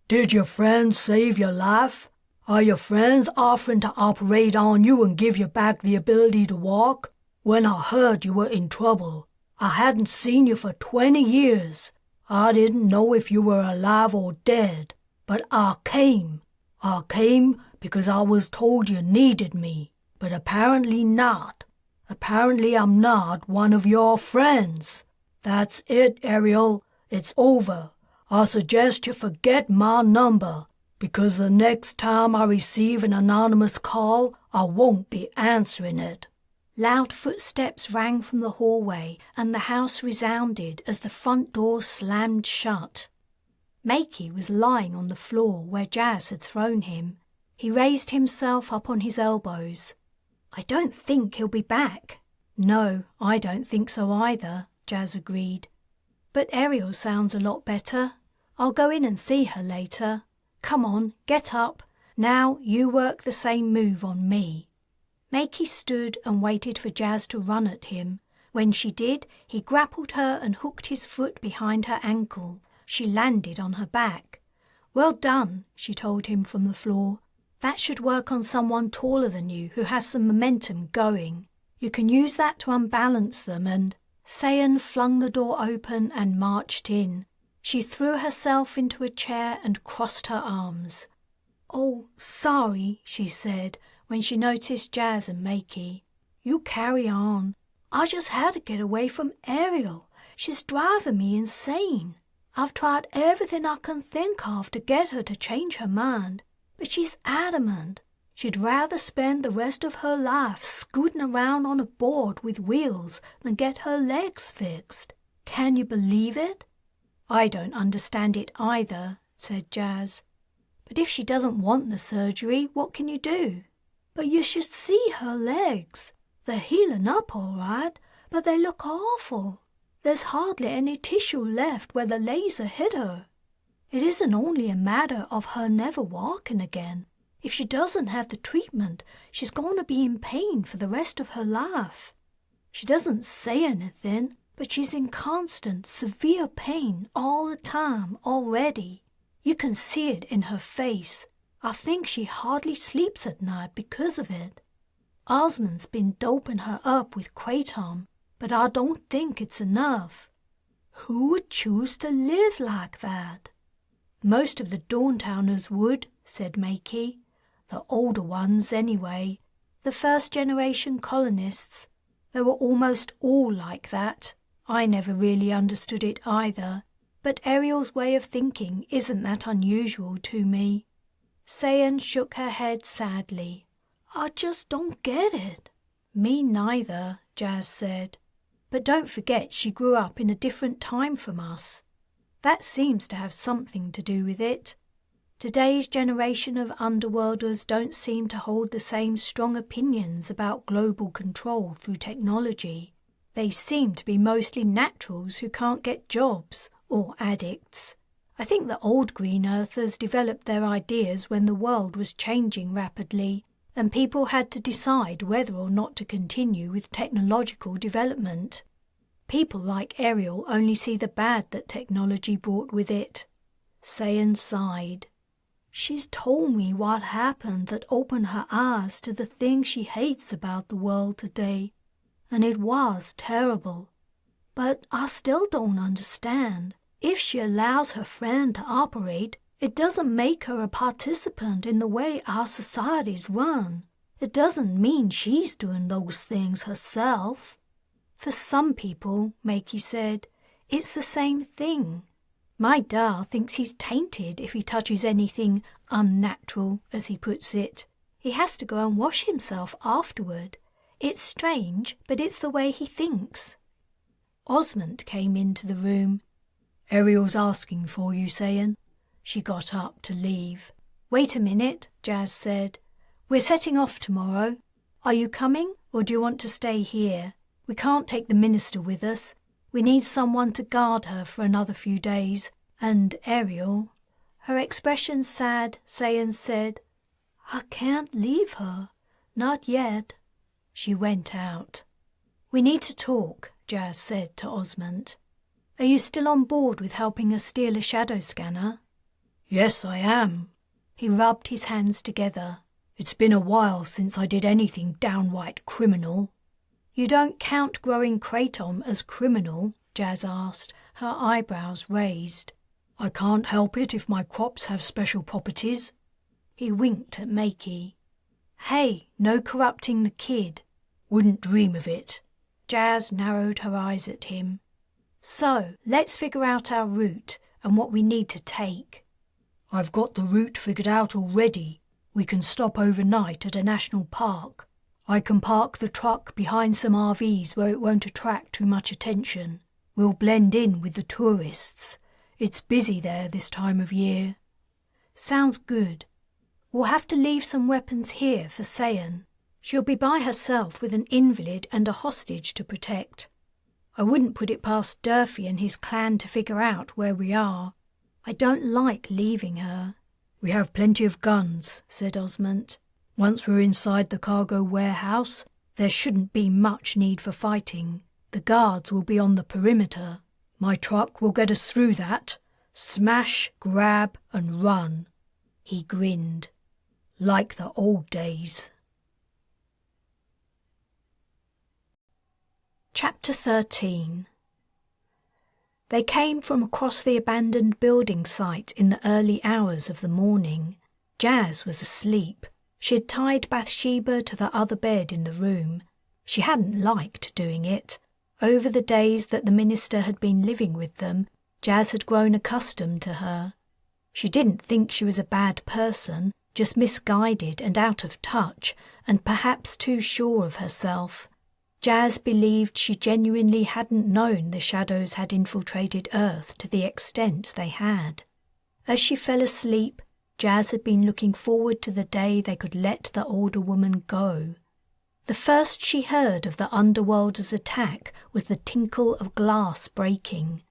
"Did your friends save your life?" Are your friends offering to operate on you and give you back the ability to walk? When I heard you were in trouble, I hadn't seen you for 20 years. I didn't know if you were alive or dead, but I came. I came because I was told you needed me, but apparently not. Apparently I'm not one of your friends. That's it, Ariel. It's over. I suggest you forget my number, because the next time I receive an anonymous call, I won't be answering it. Loud footsteps rang from the hallway, and the house resounded as the front door slammed shut. Makey was lying on the floor where Jas had thrown him. He raised himself up on his elbows. "I don't think he'll be back." "No, I don't think so either," Jas agreed. "But Ariel sounds a lot better. I'll go in and see her later. Come on, get up. Now you work the same move on me." Makey stood and waited for Jas to run at him. When she did, he grappled her and hooked his foot behind her ankle. She landed on her back. "Well done," she told him from the floor. "That should work on someone taller than you who has some momentum going. You can use that to unbalance them and—" Sayan flung the door open and marched in. She threw herself into a chair and crossed her arms. "Oh, sorry," she said when she noticed Jas and Makey. "You carry on. I just had to get away from Ariel. She's driving me insane. I've tried everything I can think of to get her to change her mind, but she's adamant. She'd rather spend the rest of her life scooting around on a board with wheels than get her legs fixed. Can you believe it?" "I don't understand it either," said Jas. "But if she doesn't want the surgery, what can you do?" "But you should see her legs. They're healing up all right, but they look awful. There's hardly any tissue left where the laser hit her. It isn't only a matter of her never walking again. If she doesn't have the treatment, she's going to be in pain for the rest of her life. She doesn't say anything, but she's in constant, severe pain all the time already. You can see it in her face. I think she hardly sleeps at night because of it. Osmond's been doping her up with kratom, but I don't think it's enough. Who would choose to live like that?" "Most of the Dawntowners would," said Makey. "The older ones, anyway. The first-generation colonists. They were almost all like that. I never really understood it either, but Ariel's way of thinking isn't that unusual to me." Sayan shook her head sadly. "I just don't get it." "Me neither," Jas said. "But don't forget she grew up in a different time from us. That seems to have something to do with it. Today's generation of underworlders don't seem to hold the same strong opinions about global control through technology. They seem to be mostly naturals who can't get jobs, or addicts. I think the old Green Earthers developed their ideas when the world was changing rapidly, and people had to decide whether or not to continue with technological development. People like Ariel only see the bad that technology brought with it." Sayan sighed. "She's told me what happened that opened her eyes to the things she hates about the world today, and it was terrible. But I still don't understand. If she allows her friend to operate, it doesn't make her a participant in the way our societies run. It doesn't mean she's doing those things herself." "For some people," Makey said, "it's the same thing. My Da thinks he's tainted if he touches anything unnatural, as he puts it. He has to go and wash himself afterward. It's strange, but it's the way he thinks." Osmond came into the room. "Ariel's asking for you, Sayan." She got up to leave. "Wait a minute," Jas said. "We're setting off tomorrow. Are you coming, or do you want to stay here? We can't take the minister with us. We need someone to guard her for another few days. And Ariel—" Her expression sad, Sayan said, "I can't leave her. Not yet." She went out. "We need to talk," Jas said to Osmond. "Are you still on board with helping us steal a shadow scanner?" "Yes, I am." He rubbed his hands together. It's been a while since I did anything downright criminal. You don't count growing kratom as criminal? Jas asked, her eyebrows raised. I can't help it if my crops have special properties. He winked at Makey. Hey, no corrupting the kid. Wouldn't dream of it. Jas narrowed her eyes at him. So, let's figure out our route and what we need to take. I've got the route figured out already. We can stop overnight at a national park. I can park the truck behind some RVs where it won't attract too much attention. We'll blend in with the tourists. It's busy there this time of year. Sounds good. We'll have to leave some weapons here for Sayan. She'll be by herself with an invalid and a hostage to protect. I wouldn't put it past Durfee and his clan to figure out where we are. I don't like leaving her. We have plenty of guns, said Osmond. Once we're inside the cargo warehouse, there shouldn't be much need for fighting. The guards will be on the perimeter. My truck will get us through that. Smash, grab, and run. He grinned. Like the old days. Chapter 13. They came from across the abandoned building site in the early hours of the morning. Jas was asleep. She had tied Bathsheba to the other bed in the room. She hadn't liked doing it. Over the days that the minister had been living with them, Jas had grown accustomed to her. She didn't think she was a bad person, just misguided and out of touch, and perhaps too sure of herself. Jas believed she genuinely hadn't known the shadows had infiltrated Earth to the extent they had. As she fell asleep, Jas had been looking forward to the day they could let the older woman go. The first she heard of the underworlders' attack was the tinkle of glass breaking.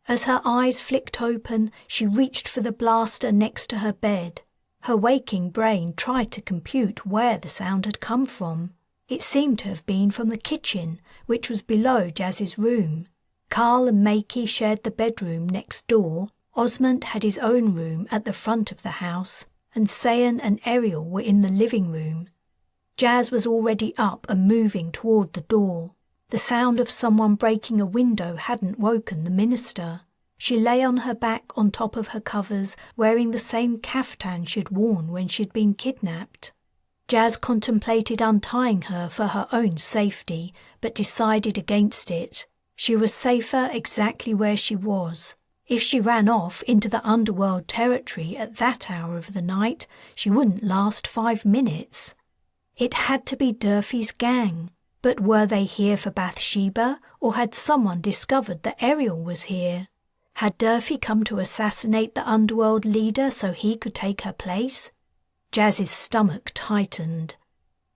As her eyes flicked open, she reached for the blaster next to her bed. Her waking brain tried to compute where the sound had come from. It seemed to have been from the kitchen, which was below Jas's room. Carl and Makey shared the bedroom next door. Osmond had his own room at the front of the house, and Sayan and Ariel were in the living room. Jas was already up and moving toward the door. The sound of someone breaking a window hadn't woken the minister. She lay on her back on top of her covers, wearing the same caftan she'd worn when she'd been kidnapped. Jas contemplated untying her for her own safety, but decided against it. She was safer exactly where she was. If she ran off into the underworld territory at that hour of the night, she wouldn't last 5 minutes. It had to be Durfee's gang. But were they here for Bathsheba, or had someone discovered that Ariel was here? Had Durfee come to assassinate the underworld leader so he could take her place? Jas's stomach tightened.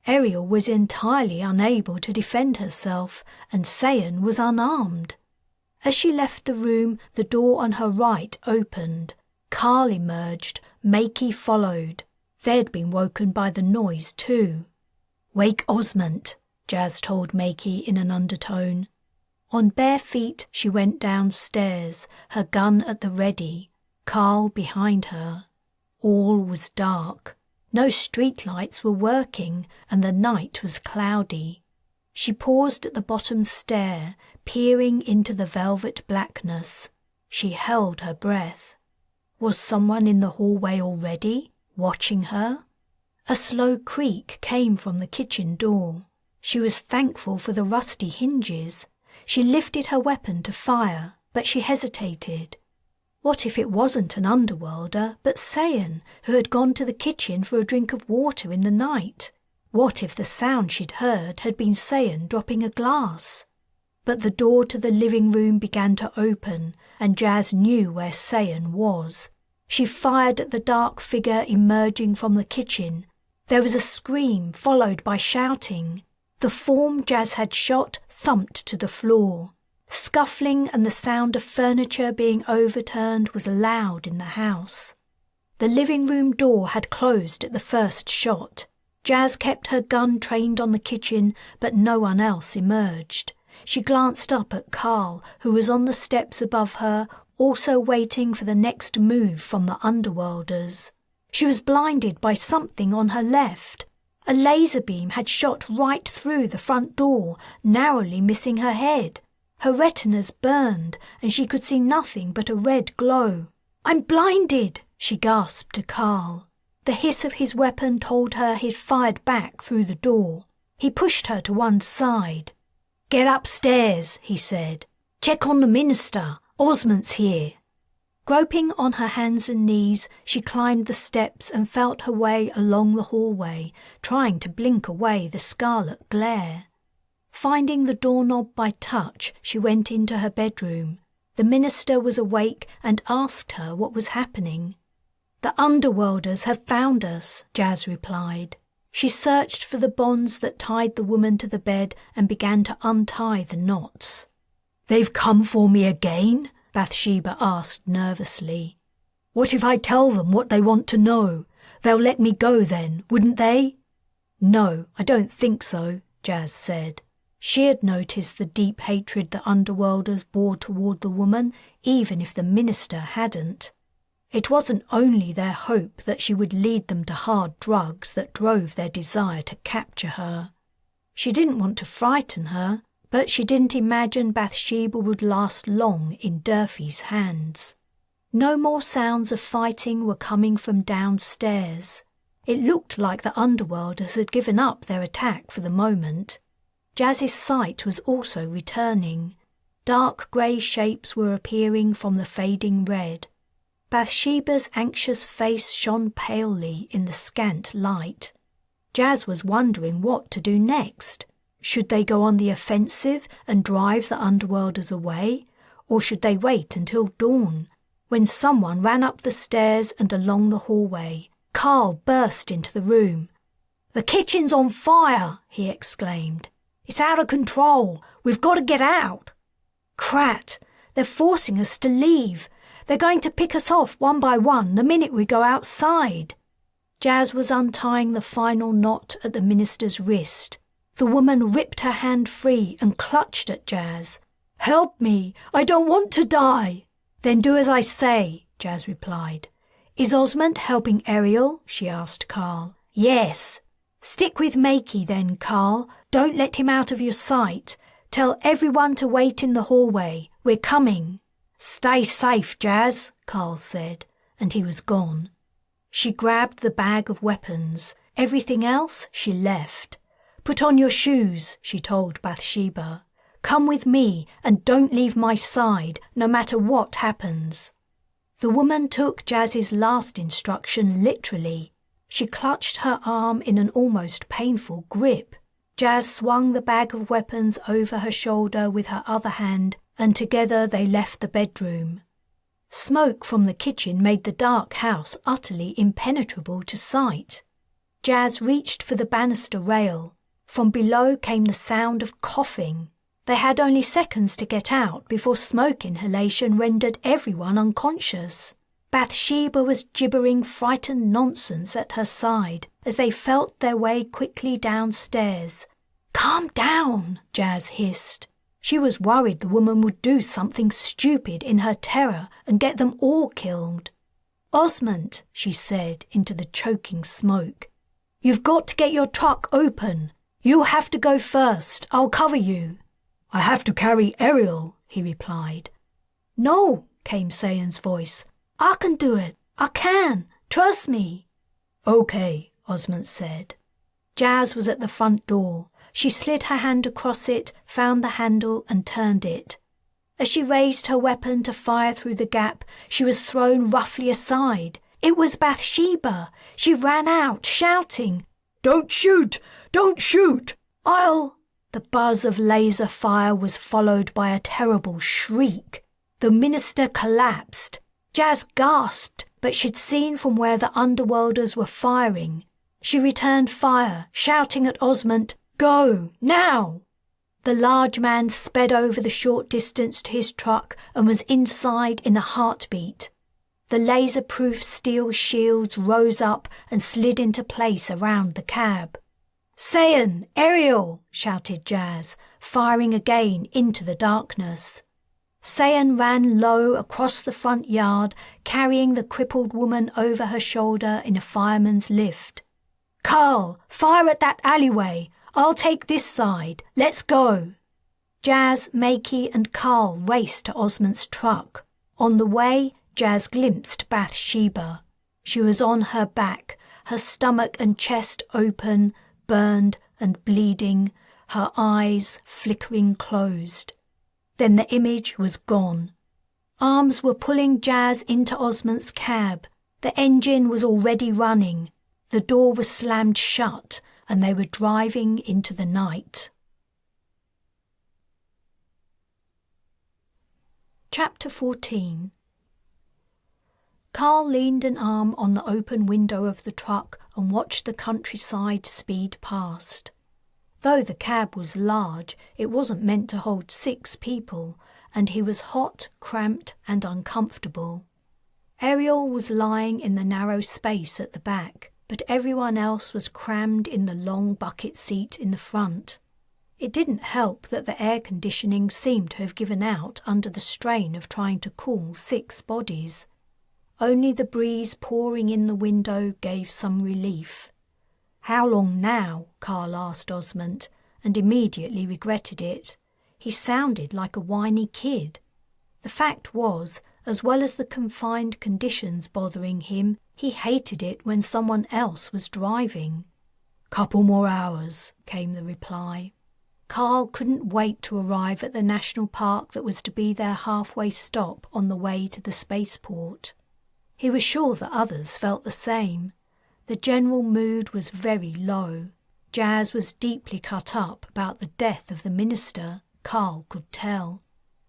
Ariel was entirely unable to defend herself, and Sayan was unarmed. As she left the room, the door on her right opened. Carl emerged, Makey followed. They'd been woken by the noise too. "Wake Osmond," Jas told Makey in an undertone. On bare feet she went downstairs, her gun at the ready, Carl behind her. All was dark. No streetlights were working, and the night was cloudy. She paused at the bottom stair, peering into the velvet blackness. She held her breath. Was someone in the hallway already, watching her? A slow creak came from the kitchen door. She was thankful for the rusty hinges. She lifted her weapon to fire, but she hesitated. What if it wasn't an underworlder, but Sayan, who had gone to the kitchen for a drink of water in the night? What if the sound she'd heard had been Sayan dropping a glass? But the door to the living room began to open, and Jas knew where Sayan was. She fired at the dark figure emerging from the kitchen. There was a scream, followed by shouting. The form Jas had shot thumped to the floor. Scuffling and the sound of furniture being overturned was loud in the house. The living room door had closed at the first shot. Jas kept her gun trained on the kitchen, but no one else emerged. She glanced up at Carl, who was on the steps above her, also waiting for the next move from the underworlders. She was blinded by something on her left. A laser beam had shot right through the front door, narrowly missing her head. Her retinas burned, and she could see nothing but a red glow. "I'm blinded," she gasped to Carl. The hiss of his weapon told her he'd fired back through the door. He pushed her to one side. "Get upstairs," he said. "Check on the minister. Osmond's here." Groping on her hands and knees, she climbed the steps and felt her way along the hallway, trying to blink away the scarlet glare. Finding the doorknob by touch, she went into her bedroom. The minister was awake and asked her what was happening. "The underworlders have found us," Jas replied. She searched for the bonds that tied the woman to the bed and began to untie the knots. "They've come for me again?" Bathsheba asked nervously. "What if I tell them what they want to know? They'll let me go then, wouldn't they?" "No, I don't think so," Jas said. She had noticed the deep hatred the underworlders bore toward the woman, even if the minister hadn't. It wasn't only their hope that she would lead them to hard drugs that drove their desire to capture her. She didn't want to frighten her, but she didn't imagine Bathsheba would last long in Durfee's hands. No more sounds of fighting were coming from downstairs. It looked like the underworlders had given up their attack for the moment. Jas's sight was also returning. Dark grey shapes were appearing from the fading red. Bathsheba's anxious face shone palely in the scant light. Jas was wondering what to do next. Should they go on the offensive and drive the underworlders away, or should they wait until dawn? When someone ran up the stairs and along the hallway, Carl burst into the room. "The kitchen's on fire!" he exclaimed. "It's out of control. We've got to get out." "Crat! They're forcing us to leave. They're going to pick us off one by one the minute we go outside." Jas was untying the final knot at the minister's wrist. The woman ripped her hand free and clutched at Jas. "Help me! I don't want to die!" "Then do as I say," Jas replied. "Is Osmond helping Ariel?" she asked Carl. "Yes." "Stick with Makey then, Carl. Don't let him out of your sight. Tell everyone to wait in the hallway. We're coming." "Stay safe, Jas," Carl said, and he was gone. She grabbed the bag of weapons. Everything else she left. "Put on your shoes," she told Bathsheba. "Come with me and don't leave my side, no matter what happens." The woman took Jas's last instruction literally. She clutched her arm in an almost painful grip. Jas swung the bag of weapons over her shoulder with her other hand, and together they left the bedroom. Smoke from the kitchen made the dark house utterly impenetrable to sight. Jas reached for the banister rail. From below came the sound of coughing. They had only seconds to get out before smoke inhalation rendered everyone unconscious. Bathsheba was gibbering frightened nonsense at her side as they felt their way quickly downstairs. "Calm down," Jas hissed. She was worried the woman would do something stupid in her terror and get them all killed. "Osmond," she said into the choking smoke, "you've got to get your truck open. You'll have to go first. I'll cover you." "I have to carry Ariel," he replied. "No," came Sayan's voice. "I can do it. I can. Trust me." "Okay," Osmond said. Jas was at the front door. She slid her hand across it, found the handle and turned it. As she raised her weapon to fire through the gap, she was thrown roughly aside. It was Bathsheba. She ran out, shouting, "Don't shoot! Don't shoot! I'll—" The buzz of laser fire was followed by a terrible shriek. The minister collapsed. Jas gasped, but she'd seen from where the underworlders were firing. She returned fire, shouting at Osmond, "Go, now!" The large man sped over the short distance to his truck and was inside in a heartbeat. The laser-proof steel shields rose up and slid into place around the cab. "Sayan, Ariel!" shouted Jas, firing again into the darkness. Sayan ran low across the front yard, carrying the crippled woman over her shoulder in a fireman's lift. "Carl, fire at that alleyway. I'll take this side. Let's go." Jas, Makey and Carl raced to Osmond's truck. On the way, Jas glimpsed Bathsheba. She was on her back, her stomach and chest open, burned and bleeding, her eyes flickering closed. Then the image was gone. Arms were pulling Jas into Osmond's cab. The engine was already running. The door was slammed shut, and they were driving into the night. Chapter 14. Carl leaned an arm on the open window of the truck and watched the countryside speed past. Though the cab was large, it wasn't meant to hold 6 people, and he was hot, cramped and uncomfortable. Ariel was lying in the narrow space at the back, but everyone else was crammed in the long bucket seat in the front. It didn't help that the air conditioning seemed to have given out under the strain of trying to cool 6 bodies. Only the breeze pouring in the window gave some relief. "How long now?" Carl asked Osmond, and immediately regretted it. He sounded like a whiny kid. The fact was, as well as the confined conditions bothering him, he hated it when someone else was driving. "Couple more hours," came the reply. Carl couldn't wait to arrive at the national park that was to be their halfway stop on the way to the spaceport. He was sure that others felt the same. The general mood was very low. Jas was deeply cut up about the death of the minister, Carl could tell.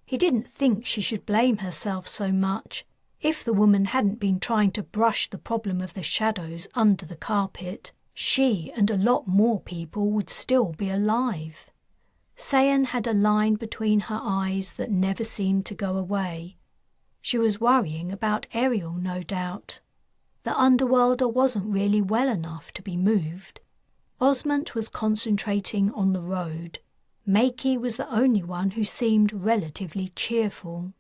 He didn't think she should blame herself so much. If the woman hadn't been trying to brush the problem of the shadows under the carpet, she and a lot more people would still be alive. Sayan had a line between her eyes that never seemed to go away. She was worrying about Ariel, no doubt. The underworlder wasn't really well enough to be moved. Osmond was concentrating on the road. Makey was the only one who seemed relatively cheerful.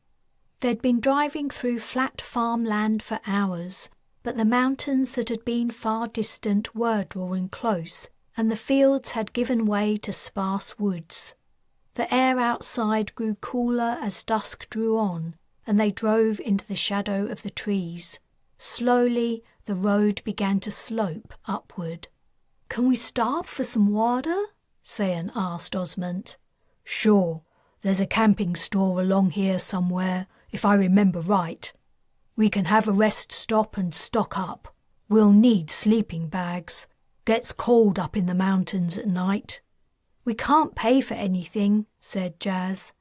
They'd been driving through flat farmland for hours, but the mountains that had been far distant were drawing close, and the fields had given way to sparse woods. The air outside grew cooler as dusk drew on, and they drove into the shadow of the trees. Slowly, the road began to slope upward. "Can we stop for some water?" Sayan asked Osmond. "Sure, there's a camping store along here somewhere, if I remember right. We can have a rest stop and stock up. We'll need sleeping bags. Gets cold up in the mountains at night." "We can't pay for anything," said Jas.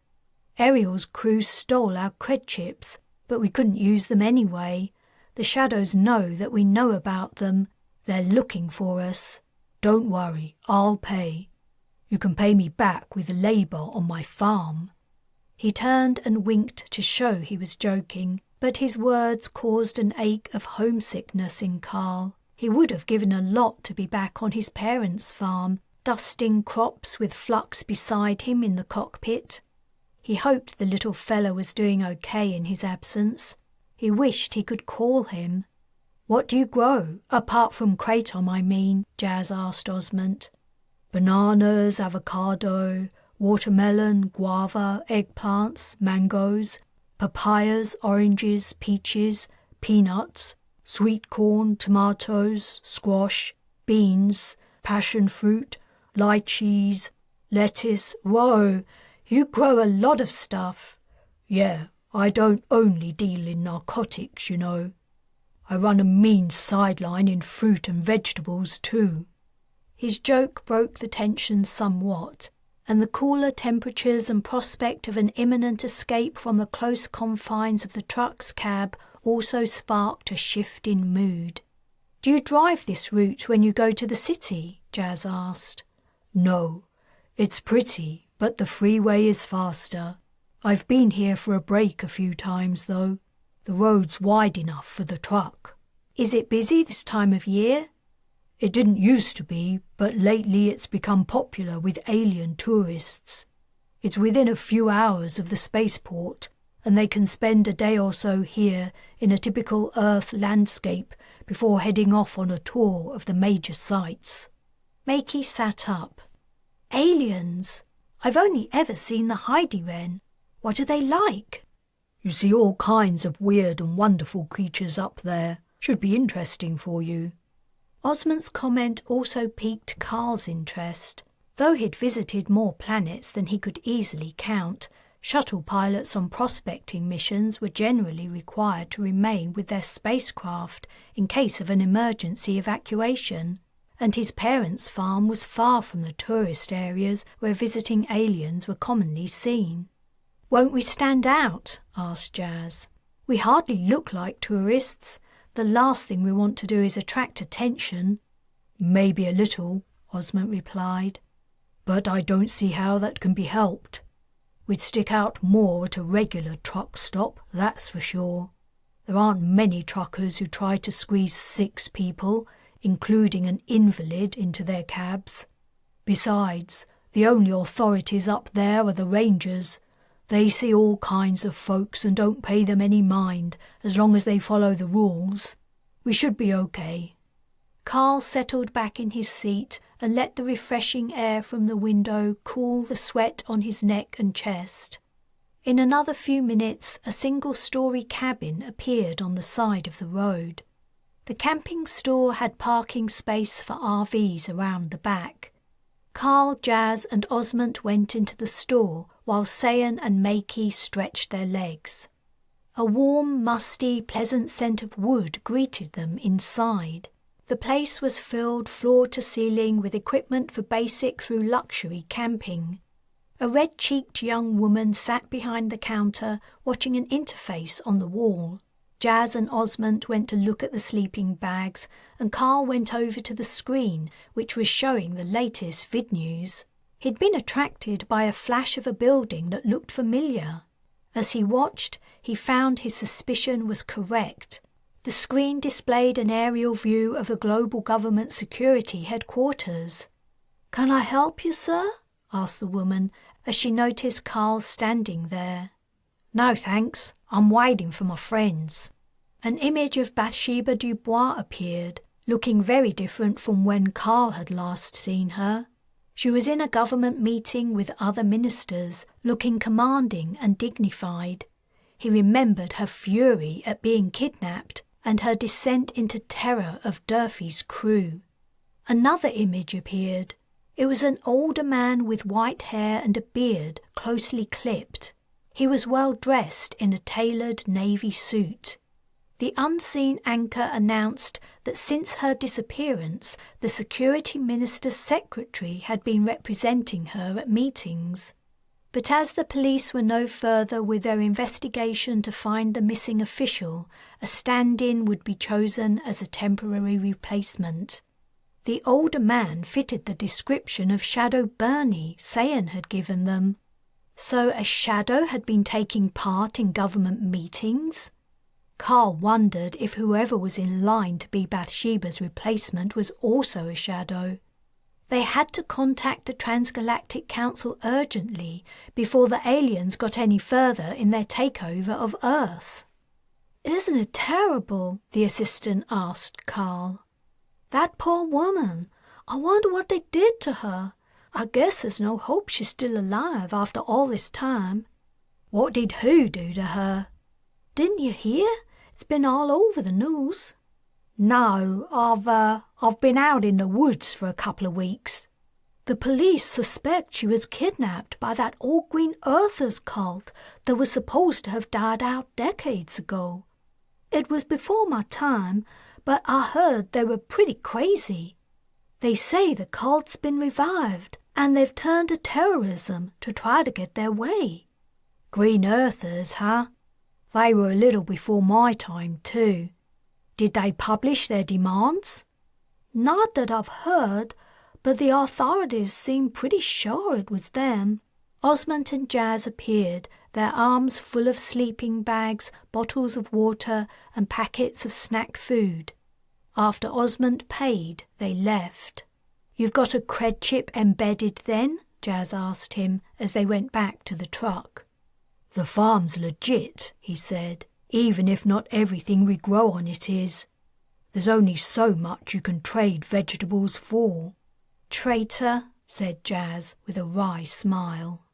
"Ariel's crew stole our cred chips, but we couldn't use them anyway. The shadows know that we know about them. They're looking for us. Don't worry, I'll pay. You can pay me back with labor on my farm." He turned and winked to show he was joking, but his words caused an ache of homesickness in Carl. He would have given a lot to be back on his parents' farm, dusting crops with Flux beside him in the cockpit. He hoped the little fellow was doing okay in his absence. He wished he could call him. "What do you grow, apart from kratom, I mean?" Jas asked Osmond. "Bananas, avocado, watermelon, guava, eggplants, mangoes, papayas, oranges, peaches, peanuts, sweet corn, tomatoes, squash, beans, passion fruit, lychees, lettuce." "Whoa, you grow a lot of stuff." "Yeah, I don't only deal in narcotics, you know. I run a mean sideline in fruit and vegetables too." His joke broke the tension somewhat, and the cooler temperatures and prospect of an imminent escape from the close confines of the truck's cab also sparked a shift in mood. "Do you drive this route when you go to the city?" Jas asked. "No. It's pretty, but the freeway is faster. I've been here for a break a few times, though. The road's wide enough for the truck." "Is it busy this time of year?" "It didn't used to be, but lately it's become popular with alien tourists. It's within a few hours of the spaceport, and they can spend a day or so here in a typical Earth landscape before heading off on a tour of the major sites. Makey sat up. Aliens? I've only ever seen the Heidi-Wren. What are they like? You see all kinds of weird and wonderful creatures up there. Should be interesting for you. Osmond's comment also piqued Carl's interest. Though he'd visited more planets than he could easily count, shuttle pilots on prospecting missions were generally required to remain with their spacecraft in case of an emergency evacuation, and his parents' farm was far from the tourist areas where visiting aliens were commonly seen. "Won't we stand out?" asked Jas. "We hardly look like tourists. The last thing we want to do is attract attention." "Maybe a little," Osmond replied, "but I don't see how that can be helped. We'd stick out more at a regular truck stop, that's for sure. There aren't many truckers who try to squeeze 6 people, including an invalid, into their cabs. Besides, the only authorities up there are the rangers. They see all kinds of folks and don't pay them any mind as long as they follow the rules. We should be okay." Carl settled back in his seat and let the refreshing air from the window cool the sweat on his neck and chest. In another few minutes, a single-story cabin appeared on the side of the road. The camping store had parking space for RVs around the back. Carl, Jas and Osmond went into the store while Sayan and Makey stretched their legs. A warm, musty, pleasant scent of wood greeted them inside. The place was filled floor to ceiling with equipment for basic through luxury camping. A red-cheeked young woman sat behind the counter watching an interface on the wall. Jas and Osmond went to look at the sleeping bags, and Carl went over to the screen, which was showing the latest vid news. He'd been attracted by a flash of a building that looked familiar. As he watched, he found his suspicion was correct. The screen displayed an aerial view of a global government security headquarters. "Can I help you, sir?" asked the woman as she noticed Carl standing there. "No, thanks. I'm waiting for my friends." An image of Bathsheba Dubois appeared, looking very different from when Carl had last seen her. She was in a government meeting with other ministers, looking commanding and dignified. He remembered her fury at being kidnapped and her descent into terror of Durfee's crew. Another image appeared. It was an older man with white hair and a beard closely clipped. He was well dressed in a tailored navy suit. The unseen anchor announced that since her disappearance, the security minister's secretary had been representing her at meetings. But as the police were no further with their investigation to find the missing official, a stand-in would be chosen as a temporary replacement. The older man fitted the description of Shadow Bernie Sayan had given them. So a shadow had been taking part in government meetings? Carl wondered if whoever was in line to be Bathsheba's replacement was also a shadow. They had to contact the Transgalactic Council urgently before the aliens got any further in their takeover of Earth. "Isn't it terrible?" the assistant asked Carl. "That poor woman. I wonder what they did to her. I guess there's no hope she's still alive after all this time." "What did who do to her?" "Didn't you hear? It's been all over the news." "No, I've been out in the woods for a couple of weeks." "The police suspect she was kidnapped by that old Green Earthers cult that was supposed to have died out decades ago. It was before my time, but I heard they were pretty crazy. They say the cult's been revived, and they've turned to terrorism to try to get their way." "Green Earthers, huh? They were a little before my time, too. Did they publish their demands?" "Not that I've heard, but the authorities seem pretty sure it was them." Osmond and Jas appeared, their arms full of sleeping bags, bottles of water, and packets of snack food. After Osmond paid, they left. "You've got a cred chip embedded then?" Jas asked him as they went back to the truck. "The farm's legit," he said, "even if not everything we grow on it is. There's only so much you can trade vegetables for." "Traitor," said Jas with a wry smile.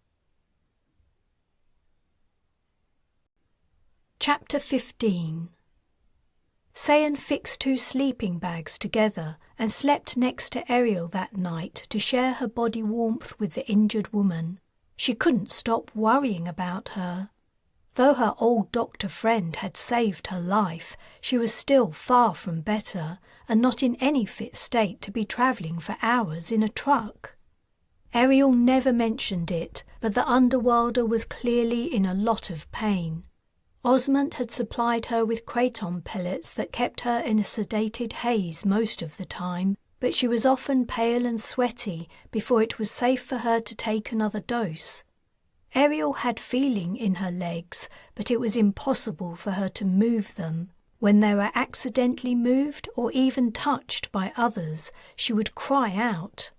Chapter 15. Sayan fixed 2 sleeping bags together and slept next to Ariel that night to share her body warmth with the injured woman. She couldn't stop worrying about her. Though her old doctor friend had saved her life, she was still far from better and not in any fit state to be travelling for hours in a truck. Ariel never mentioned it, but the underworlder was clearly in a lot of pain. Osmond had supplied her with kraton pellets that kept her in a sedated haze most of the time, but she was often pale and sweaty before it was safe for her to take another dose. Ariel had feeling in her legs, but it was impossible for her to move them. When they were accidentally moved or even touched by others, she would cry out.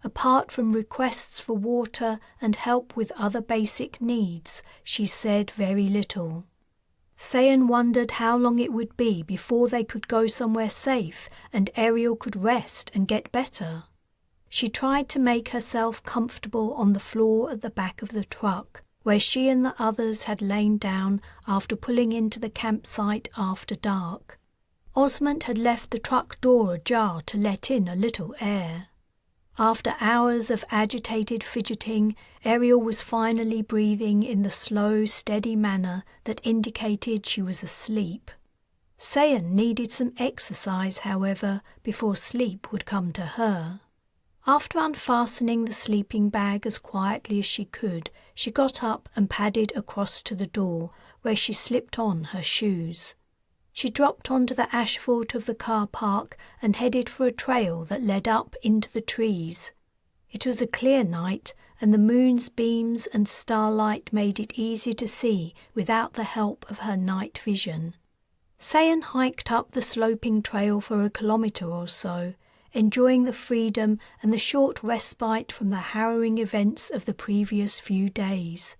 Apart from requests for water and help with other basic needs, she said very little. Sayan wondered how long it would be before they could go somewhere safe and Ariel could rest and get better. She tried to make herself comfortable on the floor at the back of the truck, where she and the others had lain down after pulling into the campsite after dark. Osmond had left the truck door ajar to let in a little air. After hours of agitated fidgeting, Ariel was finally breathing in the slow, steady manner that indicated she was asleep. Sayan needed some exercise, however, before sleep would come to her. After unfastening the sleeping bag as quietly as she could, she got up and padded across to the door, where she slipped on her shoes. She dropped onto the asphalt of the car park and headed for a trail that led up into the trees. It was a clear night, and the moon's beams and starlight made it easy to see without the help of her night vision. Sayan hiked up the sloping trail for a kilometre or so, enjoying the freedom and the short respite from the harrowing events of the previous few days.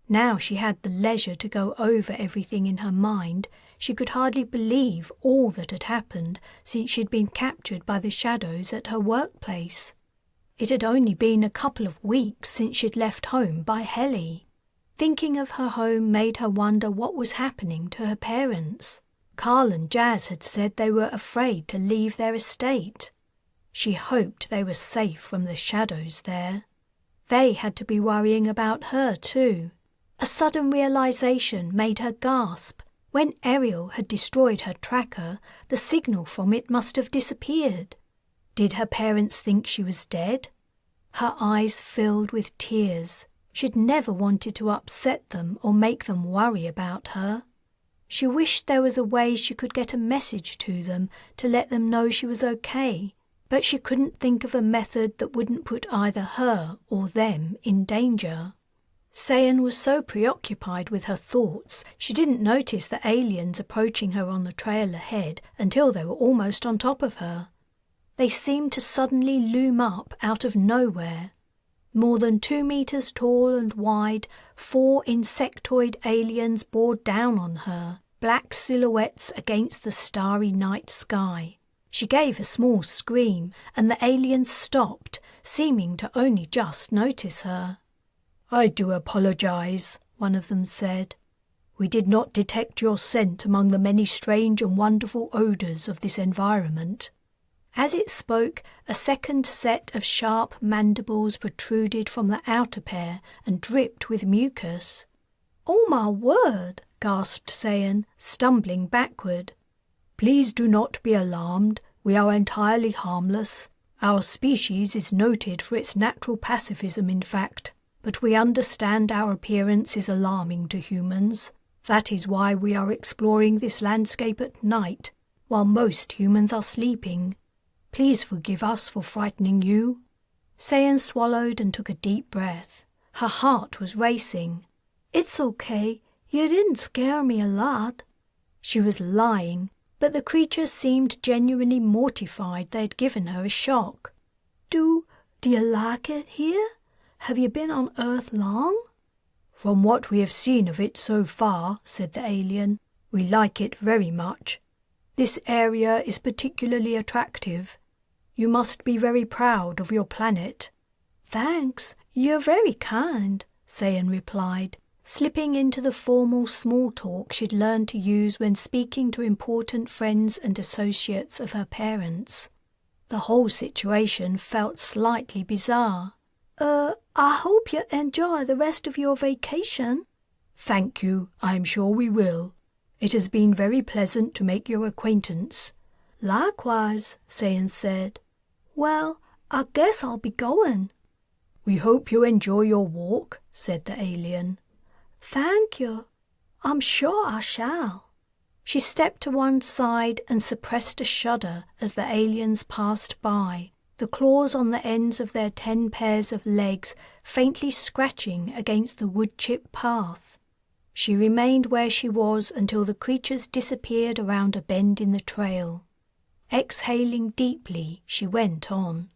Now she had the leisure to go over everything in her mind. She could hardly believe all that had happened since she'd been captured by the shadows at her workplace. It had only been a couple of weeks since she'd left home by heli. Thinking of her home made her wonder what was happening to her parents. Carl and Jas had said they were afraid to leave their estate. She hoped they were safe from the shadows there. They had to be worrying about her too. A sudden realization made her gasp. When Ariel had destroyed her tracker, the signal from it must have disappeared. Did her parents think she was dead? Her eyes filled with tears. She'd never wanted to upset them or make them worry about her. She wished there was a way she could get a message to them to let them know she was okay, but she couldn't think of a method that wouldn't put either her or them in danger. Sayan was so preoccupied with her thoughts, she didn't notice the aliens approaching her on the trail ahead until they were almost on top of her. They seemed to suddenly loom up out of nowhere. More than 2 meters tall and wide, 4 insectoid aliens bore down on her, black silhouettes against the starry night sky. She gave a small scream, and the aliens stopped, seeming to only just notice her. "I do apologize," one of them said. "We did not detect your scent among the many strange and wonderful odors of this environment." As it spoke, a second set of sharp mandibles protruded from the outer pair and dripped with mucus. "Oh my word!" gasped Sayan, stumbling backward. "Please do not be alarmed. We are entirely harmless. Our species is noted for its natural pacifism, in fact. But we understand our appearance is alarming to humans. That is why we are exploring this landscape at night, while most humans are sleeping. Please forgive us for frightening you." Sayan swallowed and took a deep breath. Her heart was racing. "It's okay. You didn't scare me a lot." She was lying, but the creature seemed genuinely mortified they had given her a shock. Do you like it here? Have you been on Earth long?" From what we have seen of it so far, said the alien, we like it very much. This area is particularly attractive. You must be very proud of your planet. Thanks, you're very kind, Sayan replied, slipping into the formal small talk she'd learned to use when speaking to important friends and associates of her parents. The whole situation felt slightly bizarre. I hope you enjoy the rest of your vacation. Thank you, I'm sure we will. It has been very pleasant to make your acquaintance. Likewise, Sayan said. Well, I guess I'll be going. We hope you enjoy your walk, said the alien. Thank you. I'm sure I shall. She stepped to one side and suppressed a shudder as the aliens passed by, the claws on the ends of their 10 pairs of legs faintly scratching against the wood-chip path. She remained where she was until the creatures disappeared around a bend in the trail. Exhaling deeply, she went on.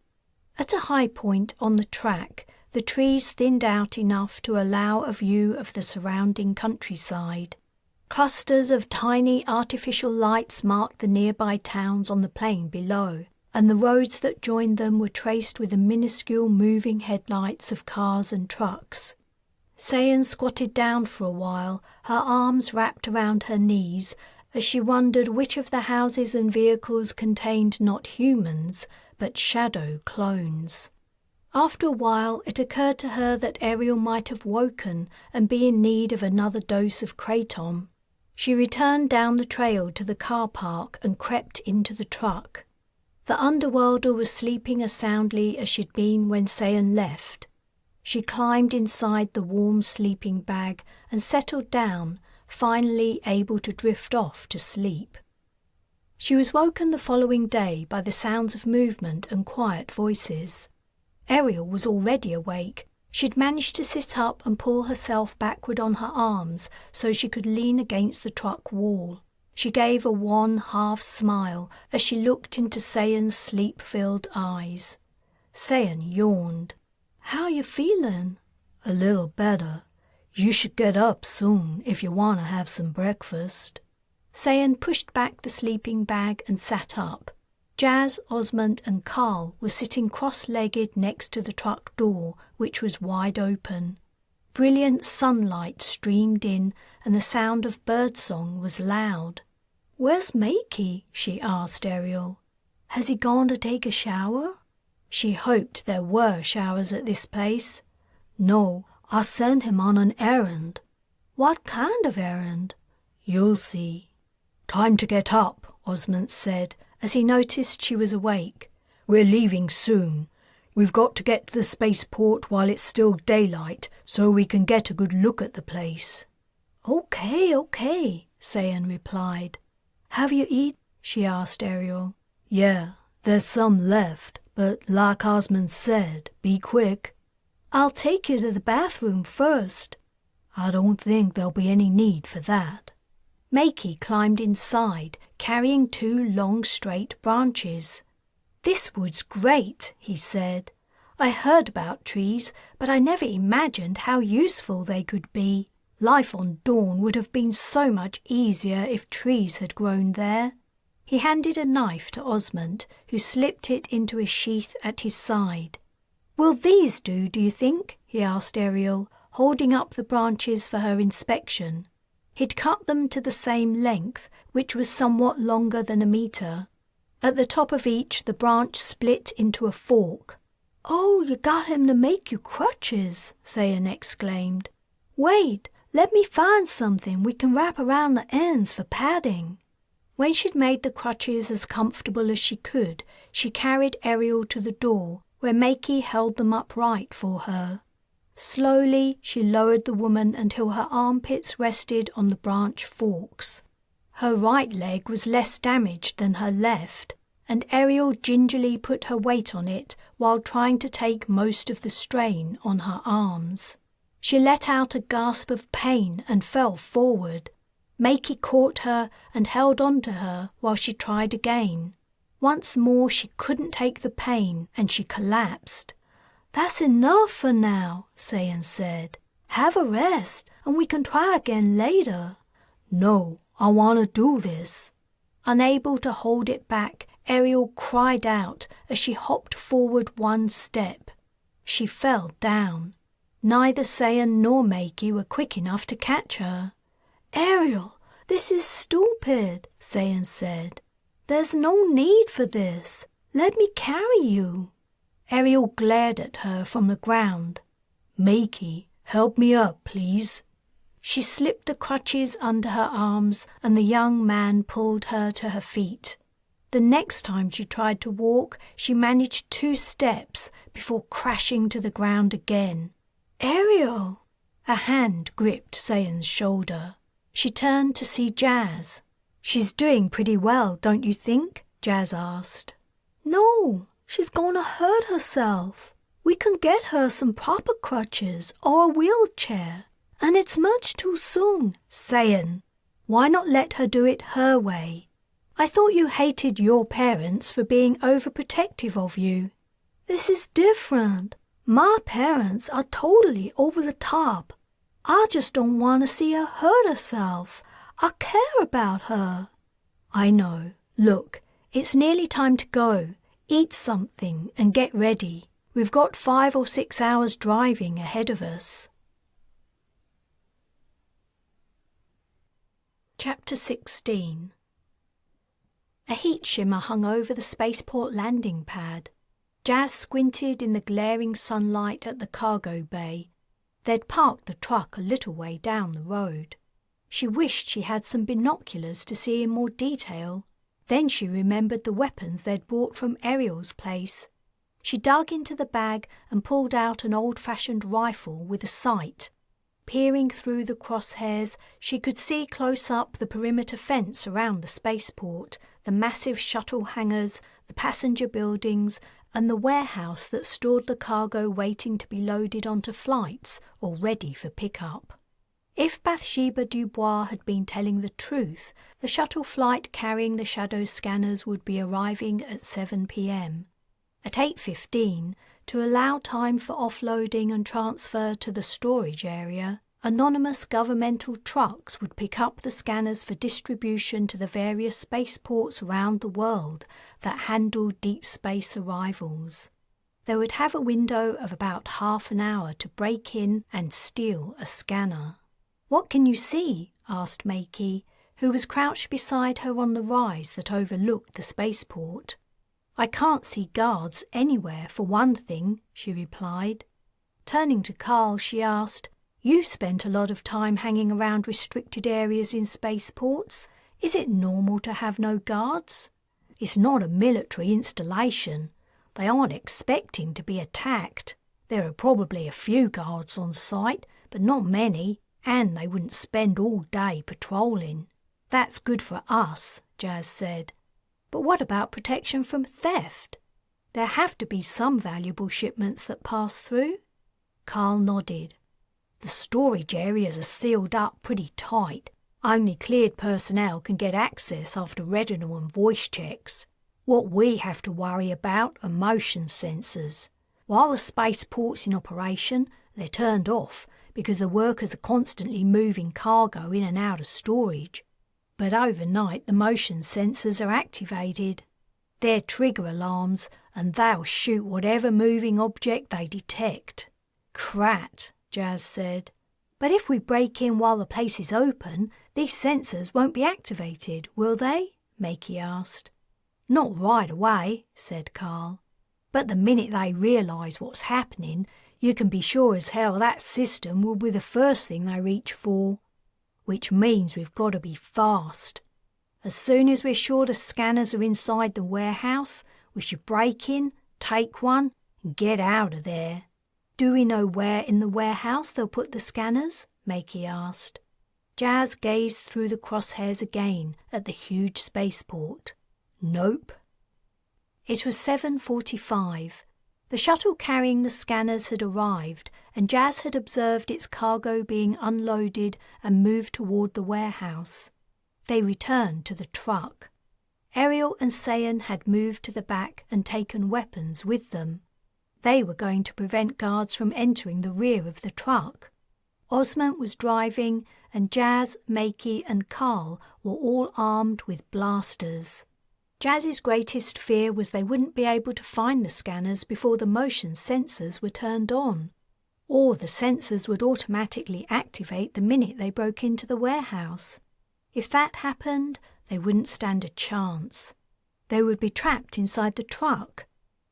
At a high point on the track, the trees thinned out enough to allow a view of the surrounding countryside. Clusters of tiny artificial lights marked the nearby towns on the plain below, and the roads that joined them were traced with the minuscule moving headlights of cars and trucks. Sayan squatted down for a while, her arms wrapped around her knees, as she wondered which of the houses and vehicles contained not humans, but shadow clones. After a while, it occurred to her that Ariel might have woken and be in need of another dose of kratom. She returned down the trail to the car park and crept into the truck. The underworlder was sleeping as soundly as she'd been when Sayan left. She climbed inside the warm sleeping bag and settled down, finally able to drift off to sleep. She was woken the following day by the sounds of movement and quiet voices. Ariel was already awake. She'd managed to sit up and pull herself backward on her arms so she could lean against the truck wall. She gave a wan half smile as she looked into Sayan's sleep-filled eyes. Sayan yawned. "How you feeling?" "A little better. You should get up soon if you want to have some breakfast." Sayan pushed back the sleeping bag and sat up. Jas, Osmond and Carl were sitting cross-legged next to the truck door, which was wide open. Brilliant sunlight streamed in and the sound of birdsong was loud. "Where's Makey?" she asked Ariel. "Has he gone to take a shower?" She hoped there were showers at this place. "No, I sent him on an errand." "What kind of errand?" "You'll see." "Time to get up," Osmond said, as he noticed she was awake. "We're leaving soon. We've got to get to the spaceport while it's still daylight so we can get a good look at the place." Okay, Sayan replied. "Have you eaten?" she asked Ariel. "Yeah, there's some left, but like Osmond said, be quick." "I'll take you to the bathroom first." "I don't think there'll be any need for that." Makey climbed inside, carrying 2 long straight branches. "This wood's great," he said. "I heard about trees, but I never imagined how useful they could be. Life on Dawn would have been so much easier if trees had grown there." He handed a knife to Osmond, who slipped it into a sheath at his side. "Will these do you think?" he asked Ariel, holding up the branches for her inspection. He'd cut them to the same length, which was somewhat longer than a meter. At the top of each, the branch split into a fork. "Oh, you got him to make you crutches," Sayan exclaimed. "Wait, let me find something we can wrap around the ends for padding." When she'd made the crutches as comfortable as she could, she carried Ariel to the door, where Makey held them upright for her. Slowly, she lowered the woman until her armpits rested on the branch forks. Her right leg was less damaged than her left, and Ariel gingerly put her weight on it while trying to take most of the strain on her arms. She let out a gasp of pain and fell forward. Makey caught her and held on to her while she tried again. Once more she couldn't take the pain and she collapsed. "That's enough for now," Sayan said. Have a rest, and we can try again later. No, I want to do this. Unable to hold it back, Ariel cried out as she hopped forward one step. She fell down. Neither Sayan nor Makey were quick enough to catch her. Ariel, this is stupid, Sayan said. There's no need for this. Let me carry you. Ariel glared at her from the ground. Makey, help me up, please. She slipped the crutches under her arms and the young man pulled her to her feet. The next time she tried to walk, she managed 2 steps before crashing to the ground again. Ariel! A hand gripped Sayan's shoulder. She turned to see Jas. "She's doing pretty well, don't you think?" Jas asked. No, she's going to hurt herself. We can get her some proper crutches or a wheelchair. And it's much too soon. Sayan, why not let her do it her way? I thought you hated your parents for being overprotective of you. This is different. My parents are totally over the top. I just don't want to see her hurt herself. I care about her. I know. Look, it's nearly time to go. Eat something and get ready. We've got 5 or 6 hours driving ahead of us. Chapter 16. A heat shimmer hung over the spaceport landing pad. Jas squinted in the glaring sunlight at the cargo bay. They'd parked the truck a little way down the road. She wished she had some binoculars to see in more detail. Then she remembered the weapons they'd brought from Ariel's place. She dug into the bag and pulled out an old-fashioned rifle with a sight. Peering through the crosshairs, she could see close up the perimeter fence around the spaceport, the massive shuttle hangars, the passenger buildings, and the warehouse that stored the cargo waiting to be loaded onto flights or ready for pickup. If Bathsheba Dubois had been telling the truth, the shuttle flight carrying the shadow scanners would be arriving at 7 p.m. At 8:15, to allow time for offloading and transfer to the storage area, anonymous governmental trucks would pick up the scanners for distribution to the various spaceports around the world that handle deep space arrivals. They would have a window of about half an hour to break in and steal a scanner. "What can you see?" asked Makey, who was crouched beside her on the rise that overlooked the spaceport. "I can't see guards anywhere, for one thing," she replied. Turning to Carl, she asked, "You've spent a lot of time hanging around restricted areas in spaceports. Is it normal to have no guards?" "It's not a military installation. They aren't expecting to be attacked. There are probably a few guards on site, but not many, and they wouldn't spend all day patrolling." "That's good for us," Jas said. "But what about protection from theft? There have to be some valuable shipments that pass through?" Carl nodded. "The storage areas are sealed up pretty tight. Only cleared personnel can get access after retinal and voice checks. What we have to worry about are motion sensors. While the spaceport's in operation, they're turned off because the workers are constantly moving cargo in and out of storage. But overnight the motion sensors are activated. They're trigger alarms, and they'll shoot whatever moving object they detect." "Crat," Jas said. "But if we break in while the place is open, these sensors won't be activated, will they?" Makey asked. "Not right away," said Carl. "But the minute they realise what's happening, you can be sure as hell that system will be the first thing they reach for. Which means we've got to be fast. As soon as we're sure the scanners are inside the warehouse, we should break in, take one, and get out of there." "Do we know where in the warehouse they'll put the scanners?" Makey asked. Jas gazed through the crosshairs again at the huge spaceport. "Nope." It was 7:45. The shuttle carrying the scanners had arrived, and Jas had observed its cargo being unloaded and moved toward the warehouse. They returned to the truck. Ariel and Sayan had moved to the back and taken weapons with them. They were going to prevent guards from entering the rear of the truck. Osmond was driving, and Jas, Makey and Carl were all armed with blasters. Jas's greatest fear was they wouldn't be able to find the scanners before the motion sensors were turned on, or the sensors would automatically activate the minute they broke into the warehouse. If that happened, they wouldn't stand a chance. They would be trapped inside the truck,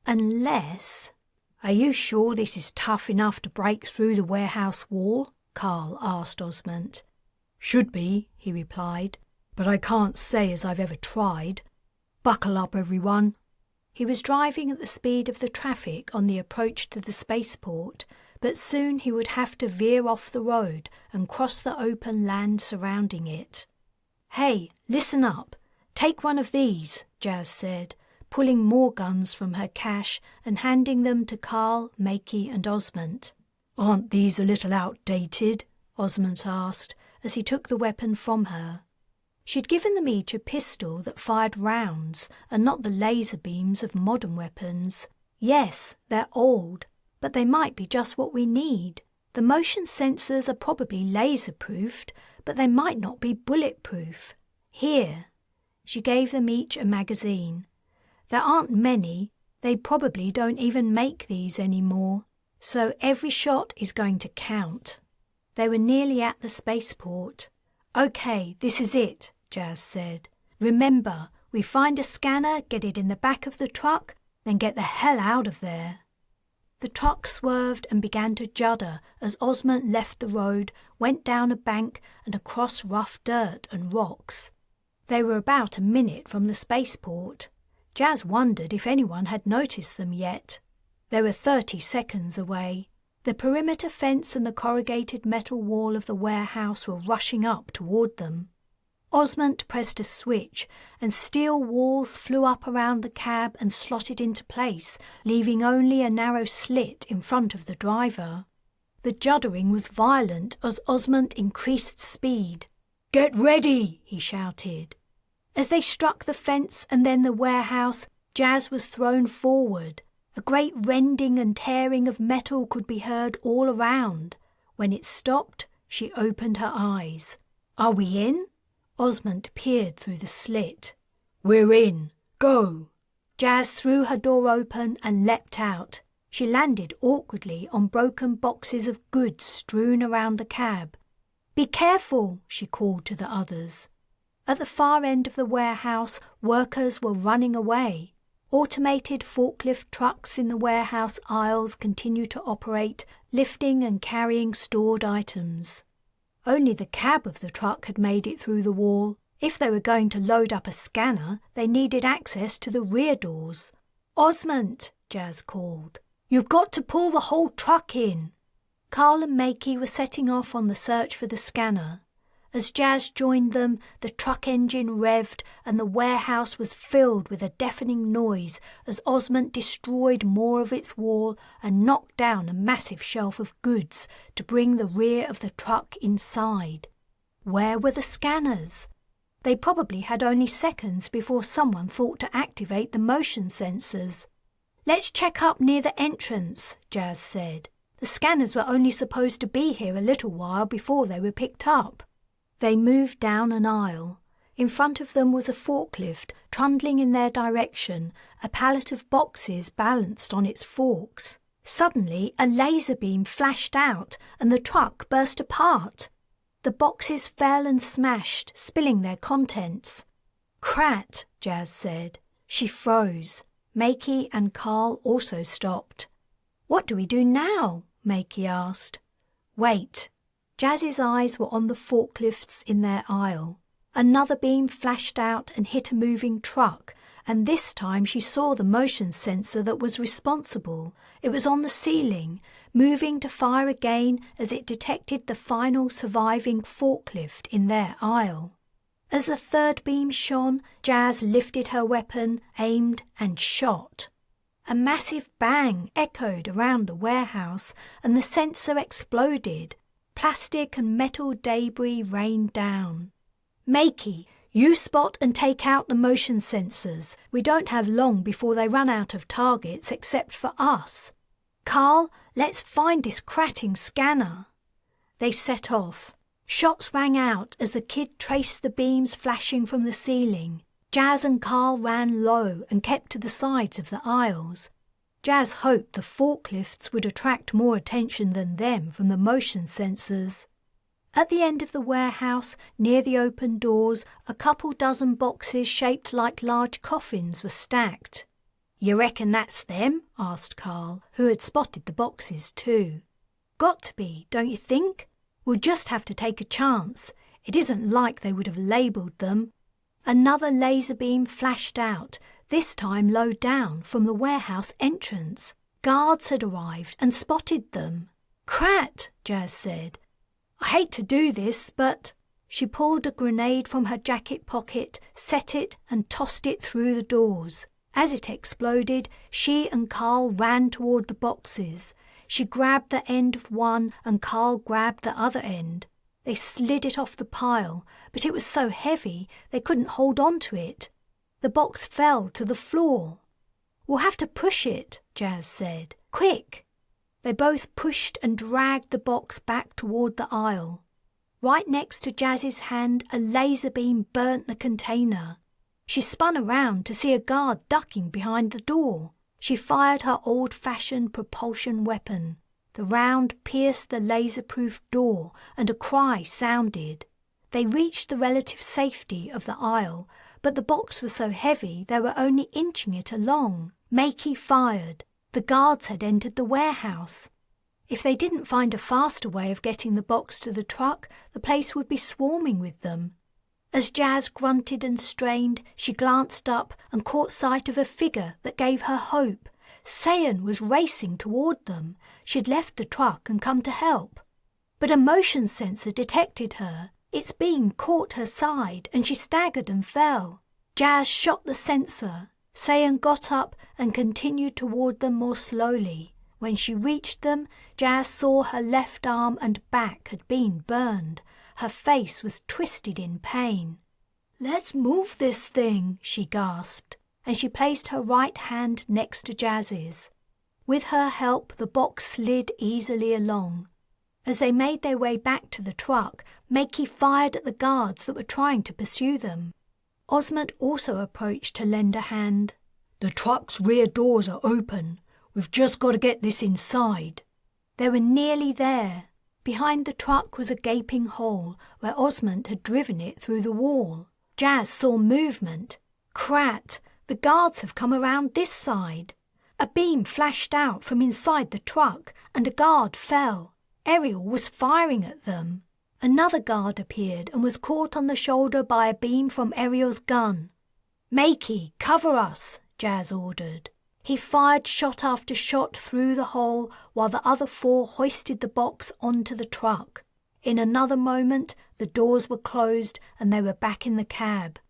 unless... "Are you sure this is tough enough to break through the warehouse wall?" Carl asked Osmond. "Should be," he replied, "but I can't say as I've ever tried. Buckle up, everyone." He was driving at the speed of the traffic on the approach to the spaceport, but soon he would have to veer off the road and cross the open land surrounding it. "Hey, listen up. Take one of these," Jas said, pulling more guns from her cache and handing them to Carl, Makey and Osmond. "Aren't these a little outdated?" Osmond asked as he took the weapon from her. She'd given them each a pistol that fired rounds and not the laser beams of modern weapons. "Yes, they're old, but they might be just what we need. The motion sensors are probably laser-proofed, but they might not be bulletproof. Here." She gave them each a magazine. "There aren't many. They probably don't even make these anymore, so every shot is going to count." They were nearly at the spaceport. "Okay, this is it," Jas said. "Remember, we find a scanner, get it in the back of the truck, then get the hell out of there." The truck swerved and began to judder as Osmond left the road, went down a bank and across rough dirt and rocks. They were about a minute from the spaceport. Jas wondered if anyone had noticed them yet. They were 30 seconds away. The perimeter fence and the corrugated metal wall of the warehouse were rushing up toward them. Osmond pressed a switch, and steel walls flew up around the cab and slotted into place, leaving only a narrow slit in front of the driver. The juddering was violent as Osmond increased speed. "Get ready!" he shouted. As they struck the fence and then the warehouse, Jas was thrown forward. A great rending and tearing of metal could be heard all around. When it stopped, she opened her eyes. "Are we in?" Osmond peered through the slit. "We're in. Go!" Jas threw her door open and leapt out. She landed awkwardly on broken boxes of goods strewn around the cab. "Be careful," she called to the others. At the far end of the warehouse, workers were running away. Automated forklift trucks in the warehouse aisles continued to operate, lifting and carrying stored items. Only the cab of the truck had made it through the wall. If they were going to load up a scanner, they needed access to the rear doors. "Osmond," Jas called, "you've got to pull the whole truck in." Carl and Makey were setting off on the search for the scanner. As Jas joined them, the truck engine revved and the warehouse was filled with a deafening noise as Osmond destroyed more of its wall and knocked down a massive shelf of goods to bring the rear of the truck inside. Where were the scanners? They probably had only seconds before someone thought to activate the motion sensors. "Let's check up near the entrance," Jas said. "The scanners were only supposed to be here a little while before they were picked up." They moved down an aisle. In front of them was a forklift, trundling in their direction, a pallet of boxes balanced on its forks. Suddenly, a laser beam flashed out and the truck burst apart. The boxes fell and smashed, spilling their contents. "Crat," Jas said. She froze. Makey and Carl also stopped. "What do we do now?" Makey asked. "Wait." Jas's eyes were on the forklifts in their aisle. Another beam flashed out and hit a moving truck, and this time she saw the motion sensor that was responsible. It was on the ceiling, moving to fire again as it detected the final surviving forklift in their aisle. As the third beam shone, Jas lifted her weapon, aimed, and shot. A massive bang echoed around the warehouse, and the sensor exploded. Plastic and metal debris rained down. "Makey, you spot and take out the motion sensors. We don't have long before they run out of targets except for us. Carl, let's find this cratting scanner." They set off. Shots rang out as the kid traced the beams flashing from the ceiling. Jas and Carl ran low and kept to the sides of the aisles. Jas hoped the forklifts would attract more attention than them from the motion sensors. At the end of the warehouse, near the open doors, a couple dozen boxes shaped like large coffins were stacked. "You reckon that's them?" asked Carl, who had spotted the boxes too. "Got to be, don't you think? We'll just have to take a chance. It isn't like they would have labelled them." Another laser beam flashed out, this time low down from the warehouse entrance. Guards had arrived and spotted them. "Crat," Jas said. "I hate to do this, but—" She pulled a grenade from her jacket pocket, set it and tossed it through the doors. As it exploded, she and Carl ran toward the boxes. She grabbed the end of one and Carl grabbed the other end. They slid it off the pile, but it was so heavy they couldn't hold on to it. The box fell to the floor. "We'll have to push it," Jas said. "Quick!" They both pushed and dragged the box back toward the aisle. Right next to Jas's hand, a laser beam burnt the container. She spun around to see a guard ducking behind the door. She fired her old-fashioned propulsion weapon. The round pierced the laser-proof door and a cry sounded. They reached the relative safety of the aisle, but the box was so heavy they were only inching it along. Makey fired. The guards had entered the warehouse. If they didn't find a faster way of getting the box to the truck, the place would be swarming with them. As Jas grunted and strained, she glanced up and caught sight of a figure that gave her hope. Sayan was racing toward them. She'd left the truck and come to help. But a motion sensor detected her. Its beam caught her side and she staggered and fell. Jas shot the sensor. Sayan got up and continued toward them more slowly. When she reached them, Jas saw her left arm and back had been burned. Her face was twisted in pain. "Let's move this thing," she gasped, and she placed her right hand next to Jas's. With her help, the box slid easily along. As they made their way back to the truck, Makey fired at the guards that were trying to pursue them. Osmond also approached to lend a hand. "The truck's rear doors are open. We've just got to get this inside." They were nearly there. Behind the truck was a gaping hole where Osmond had driven it through the wall. Jas saw movement. "Crat! The guards have come around this side." A beam flashed out from inside the truck and a guard fell. Ariel was firing at them. Another guard appeared and was caught on the shoulder by a beam from Ariel's gun. "Makey, cover us," Jas ordered. He fired shot after shot through the hole while the other four hoisted the box onto the truck. In another moment, the doors were closed and they were back in the cab.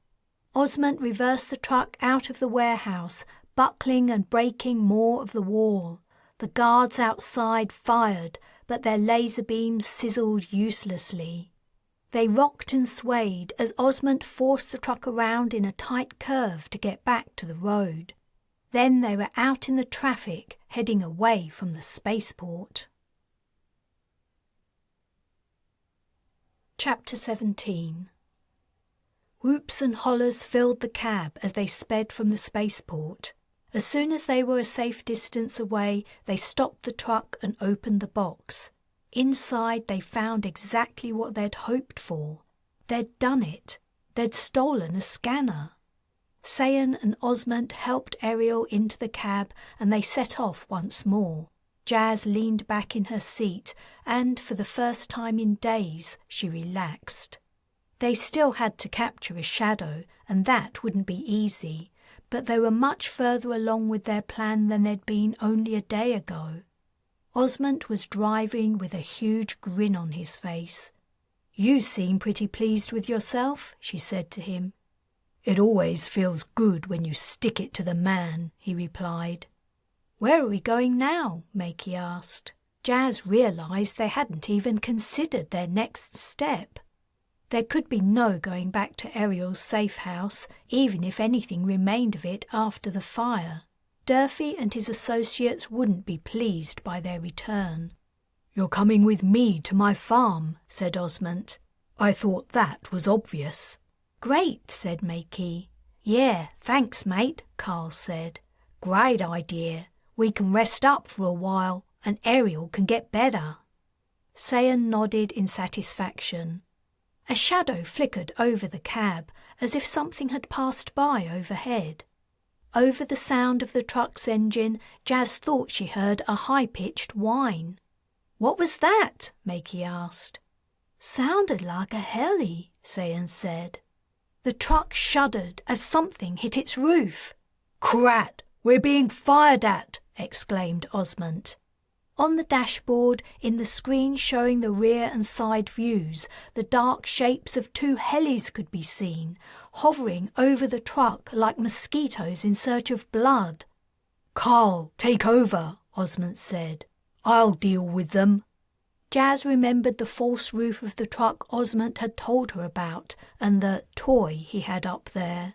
Osmond reversed the truck out of the warehouse, buckling and breaking more of the wall. The guards outside fired, but their laser beams sizzled uselessly. They rocked and swayed as Osmond forced the truck around in a tight curve to get back to the road. Then they were out in the traffic, heading away from the spaceport. Chapter 17. Whoops and hollers filled the cab as they sped from the spaceport. As soon as they were a safe distance away, they stopped the truck and opened the box. Inside, they found exactly what they'd hoped for. They'd done it. They'd stolen a scanner. Sayan and Osmond helped Ariel into the cab and they set off once more. Jas leaned back in her seat and, for the first time in days, she relaxed. They still had to capture a shadow, and that wouldn't be easy, but they were much further along with their plan than they'd been only a day ago. Osmond was driving with a huge grin on his face. "You seem pretty pleased with yourself," she said to him. "It always feels good when you stick it to the man," he replied. "Where are we going now?" Makey asked. Jas realised they hadn't even considered their next step. There could be no going back to Ariel's safe house, even if anything remained of it after the fire. Durfee and his associates wouldn't be pleased by their return. "You're coming with me to my farm," said Osmond. "I thought that was obvious." "Great," said Makey. "Yeah, thanks, mate," Carl said. "Great idea. We can rest up for a while, and Ariel can get better." Sayan nodded in satisfaction. A shadow flickered over the cab, as if something had passed by overhead. Over the sound of the truck's engine, Jas thought she heard a high-pitched whine. "What was that?" Makey asked. "Sounded like a heli," Sayan said. The truck shuddered as something hit its roof. "Crat! We're being fired at!" exclaimed Osmond. On the dashboard, in the screen showing the rear and side views, the dark shapes of two helis could be seen, hovering over the truck like mosquitoes in search of blood. "Carl, take over," Osmond said. "I'll deal with them." Jas remembered the false roof of the truck Osmond had told her about and the toy he had up there.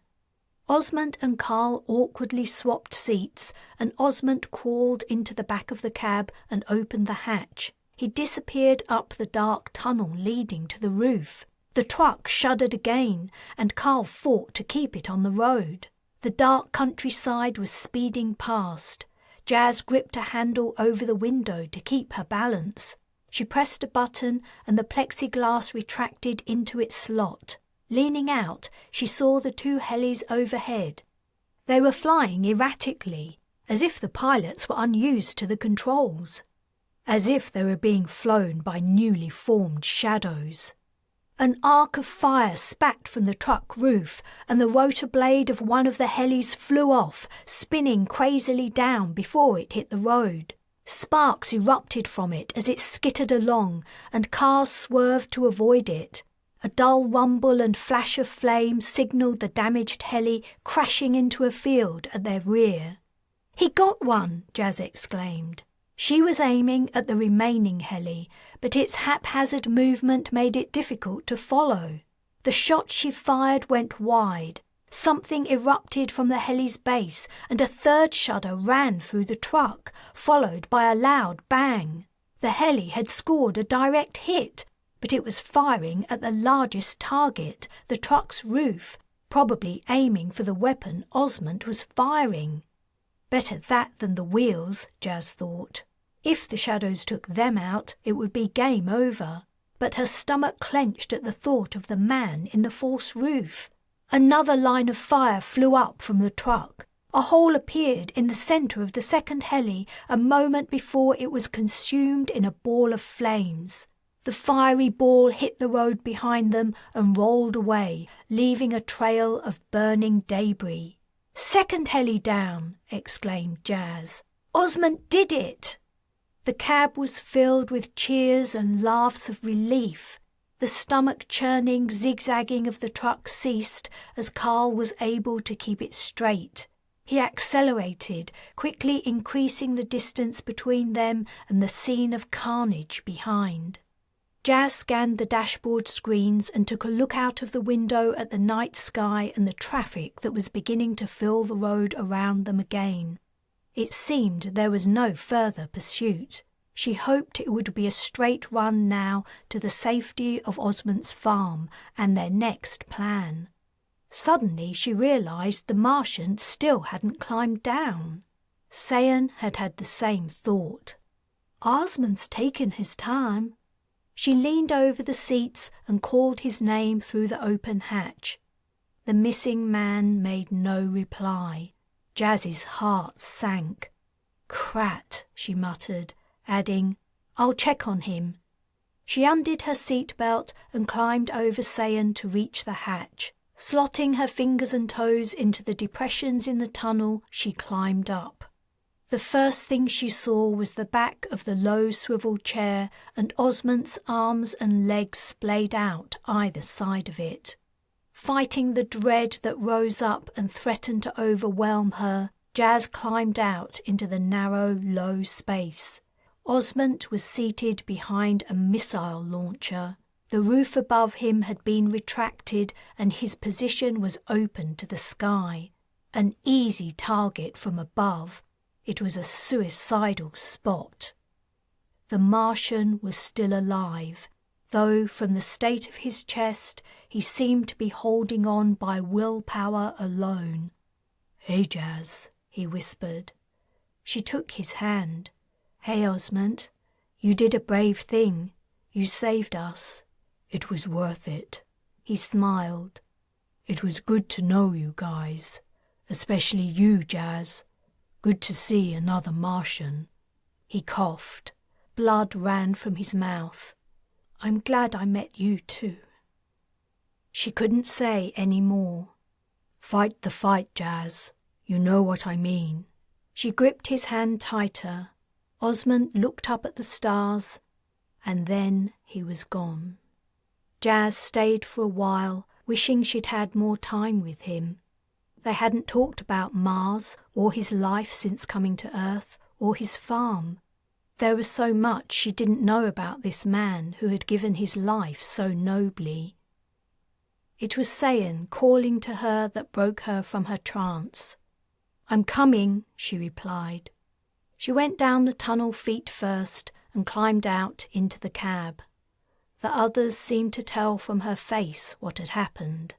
Osmond and Carl awkwardly swapped seats, and Osmond crawled into the back of the cab and opened the hatch. He disappeared up the dark tunnel leading to the roof. The truck shuddered again, and Carl fought to keep it on the road. The dark countryside was speeding past. Jas gripped a handle over the window to keep her balance. She pressed a button, and the plexiglass retracted into its slot. Leaning out, she saw the two helis overhead. They were flying erratically, as if the pilots were unused to the controls, as if they were being flown by newly formed shadows. An arc of fire spat from the truck roof, and the rotor blade of one of the helis flew off, spinning crazily down before it hit the road. Sparks erupted from it as it skittered along, and cars swerved to avoid it. A dull rumble and flash of flame signalled the damaged heli crashing into a field at their rear. "He got one!" Jas exclaimed. She was aiming at the remaining heli, but its haphazard movement made it difficult to follow. The shot she fired went wide. Something erupted from the heli's base, and a third shudder ran through the truck, followed by a loud bang. The heli had scored a direct hit, but it was firing at the largest target, the truck's roof, probably aiming for the weapon Osmond was firing. Better that than the wheels, Jas thought. If the shadows took them out, it would be game over. But her stomach clenched at the thought of the man in the false roof. Another line of fire flew up from the truck. A hole appeared in the centre of the second heli a moment before it was consumed in a ball of flames. The fiery ball hit the road behind them and rolled away, leaving a trail of burning debris. "Second heli down!" exclaimed Jas. "Osmond did it!" The cab was filled with cheers and laughs of relief. The stomach-churning zigzagging of the truck ceased as Carl was able to keep it straight. He accelerated, quickly increasing the distance between them and the scene of carnage behind. Jas scanned the dashboard screens and took a look out of the window at the night sky and the traffic that was beginning to fill the road around them again. It seemed there was no further pursuit. She hoped it would be a straight run now to the safety of Osmond's farm and their next plan. Suddenly she realised the Martian still hadn't climbed down. Sayan had had the same thought. "Osmond's taken his time." She leaned over the seats and called his name through the open hatch. The missing man made no reply. Jas's heart sank. "Crat," she muttered, adding, "I'll check on him." She undid her seatbelt and climbed over Sayan to reach the hatch. Slotting her fingers and toes into the depressions in the tunnel, she climbed up. The first thing she saw was the back of the low swivel chair and Osmond's arms and legs splayed out either side of it. Fighting the dread that rose up and threatened to overwhelm her, Jas climbed out into the narrow, low space. Osmond was seated behind a missile launcher. The roof above him had been retracted and his position was open to the sky. An easy target from above. It was a suicidal spot. the Martian was still alive, though from the state of his chest he seemed to be holding on by willpower alone. "Hey, Jas," he whispered. She took his hand. "Hey, Osmond, you did a brave thing. You saved us." "It was worth it." He smiled. "It was good to know you guys, especially you, Jas. Good to see another Martian." He coughed. Blood ran from his mouth. "I'm glad I met you too." She couldn't say any more. "Fight the fight, Jas. You know what I mean." She gripped his hand tighter. Osmond looked up at the stars, and then he was gone. Jas stayed for a while, wishing she'd had more time with him. They hadn't talked about Mars or his life since coming to Earth or his farm. There was so much she didn't know about this man who had given his life so nobly. It was Sayan calling to her that broke her from her trance. "I'm coming," she replied. She went down the tunnel feet first and climbed out into the cab. The others seemed to tell from her face what had happened.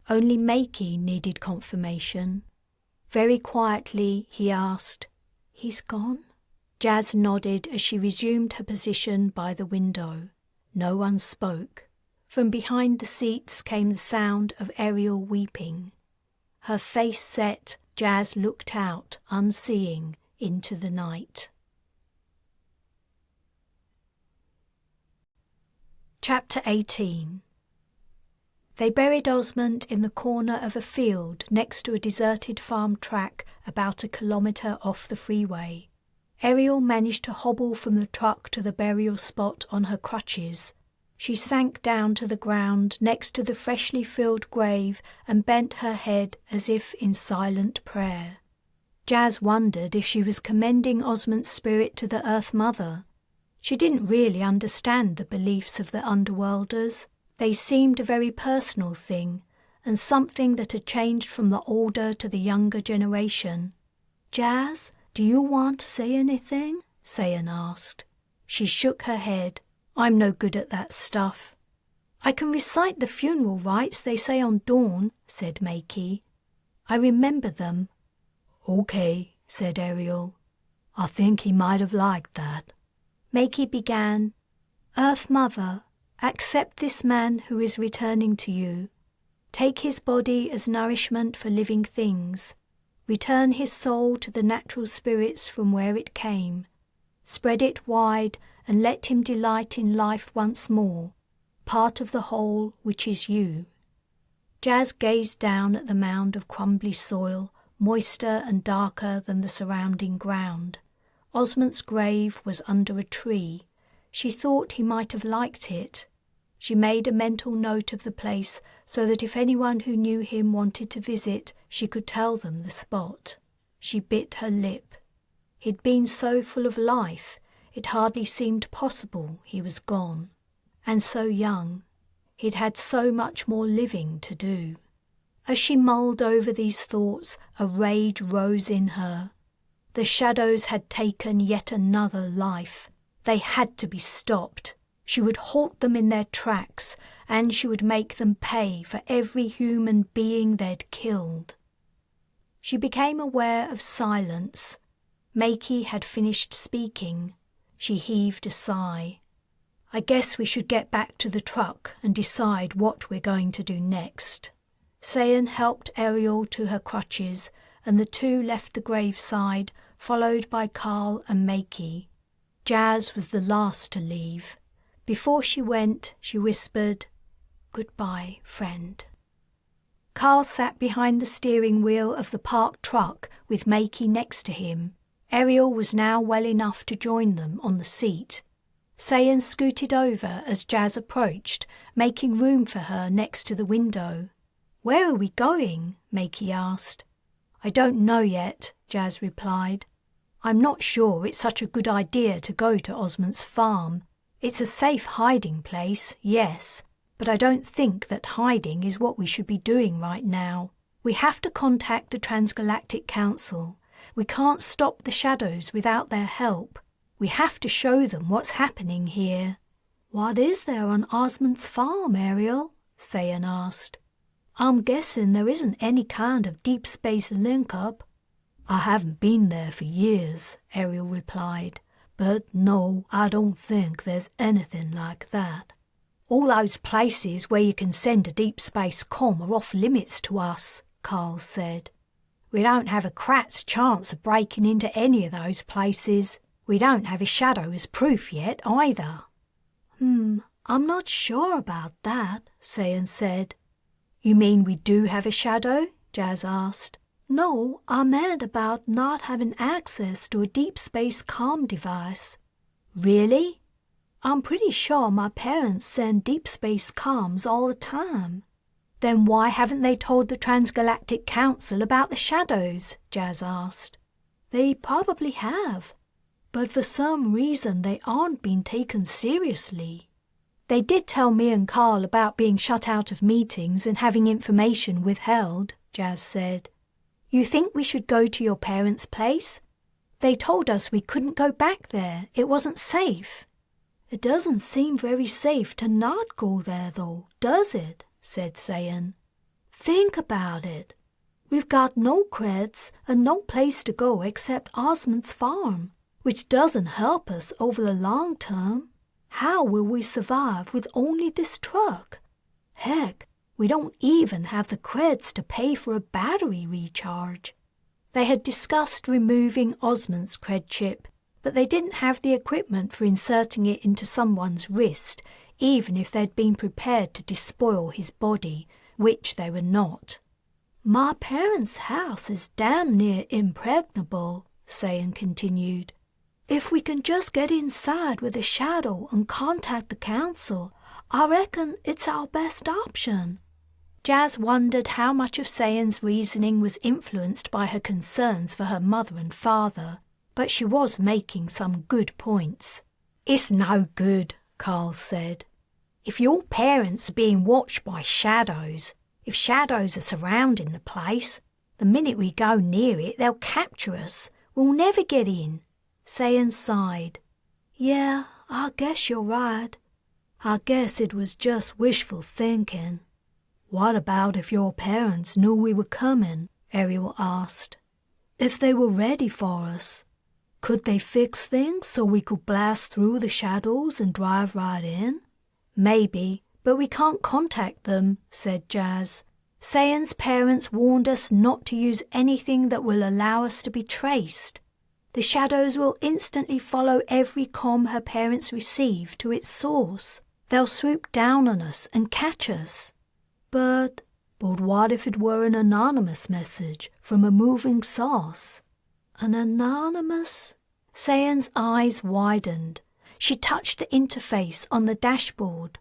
Only Makey needed confirmation. Very quietly he asked, "He's gone?" Jas nodded as she resumed her position by the window. No one spoke. From behind the seats came the sound of Ariel weeping. Her face set, Jas looked out, unseeing, into the night. Chapter 18. They buried Osmond in the corner of a field next to a deserted farm track about 1 kilometre off the freeway. Ariel managed to hobble from the truck to the burial spot on her crutches. She sank down to the ground next to the freshly filled grave and bent her head as if in silent prayer. Jas wondered if she was commending Osmond's spirit to the Earth Mother. She didn't really understand the beliefs of the Underworlders. They seemed a very personal thing, and something that had changed from the older to the younger generation. "Jas, do you want to say anything?" Sayan asked. She shook her head. "I'm no good at that stuff." "I can recite the funeral rites they say on Dawn," said Makey. "I remember them." "Okay," said Ariel. "I think he might have liked that." Makey began, "Earth Mother, accept this man who is returning to you. Take his body as nourishment for living things. Return his soul to the natural spirits from where it came. Spread it wide and let him delight in life once more, part of the whole which is you." Jas gazed down at the mound of crumbly soil, moister and darker than the surrounding ground. Osmond's grave was under a tree. She thought he might have liked it. She made a mental note of the place so that if anyone who knew him wanted to visit, she could tell them the spot. She bit her lip. He'd been so full of life, it hardly seemed possible he was gone. And so young. He'd had so much more living to do. As she mulled over these thoughts, a rage rose in her. The shadows had taken yet another life. They had to be stopped. She would halt them in their tracks, and she would make them pay for every human being they'd killed. She became aware of silence. Makey had finished speaking. She heaved a sigh. "I guess we should get back to the truck and decide what we're going to do next." Sayan helped Ariel to her crutches, and the two left the graveside, followed by Carl and Makey. Jas was the last to leave. Before she went, she whispered, "Goodbye, friend." Carl sat behind the steering wheel of the parked truck with Makey next to him. Ariel was now well enough to join them on the seat. Sayan scooted over as Jas approached, making room for her next to the window. "Where are we going?" Makey asked. "I don't know yet," Jas replied. "I'm not sure it's such a good idea to go to Osmond's farm. It's a safe hiding place, yes, but I don't think that hiding is what we should be doing right now. We have to contact the Transgalactic Council. We can't stop the shadows without their help. We have to show them what's happening here." "What is there on Osmond's farm, Ariel?" Sayan asked. "I'm guessing there isn't any kind of deep space link-up." "I haven't been there for years," Ariel replied. "But no, I don't think there's anything like that." "All those places where you can send a deep space comm are off limits to us," Carl said. "We don't have a crat's chance of breaking into any of those places. We don't have a shadow as proof yet, either." I'm not sure about that," Sayan said. "You mean we do have a shadow?" Jas asked. "No, I meant about not having access to a deep space comm device." "Really?" "I'm pretty sure my parents send deep space comms all the time." "Then why haven't they told the Transgalactic Council about the shadows?" Jas asked. "They probably have, but for some reason they aren't being taken seriously." "They did tell me and Carl about being shut out of meetings and having information withheld," Jas said. "You think we should go to your parents' place? They told us we couldn't go back there. It wasn't safe." "It doesn't seem very safe to not go there, though, does it?" said Sayan. "Think about it. We've got no creds and no place to go except Osmond's farm, which doesn't help us over the long term. How will we survive with only this truck? Heck, we don't even have the creds to pay for a battery recharge." They had discussed removing Osmond's cred chip, but they didn't have the equipment for inserting it into someone's wrist, even if they'd been prepared to despoil his body, which they were not. "My parents' house is damn near impregnable," Sayan continued. "If we can just get inside with a shadow and contact the council, I reckon it's our best option." Jas wondered how much of Sayan's reasoning was influenced by her concerns for her mother and father, but she was making some good points. "It's no good," Carl said. "If your parents are being watched by shadows, if shadows are surrounding the place, the minute we go near it, they'll capture us. We'll never get in." Sayan sighed. "Yeah, I guess you're right. I guess it was just wishful thinking." "What about if your parents knew we were coming?" Ariel asked. "If they were ready for us, could they fix things so we could blast through the shadows and drive right in?" "Maybe, but we can't contact them," said Jas. "Sayan's parents warned us not to use anything that will allow us to be traced. The shadows will instantly follow every comm her parents receive to its source. They'll swoop down on us and catch us." But what if it were an anonymous message from a moving source?" "An anonymous?" Sayan's eyes widened. She touched the interface on the dashboard.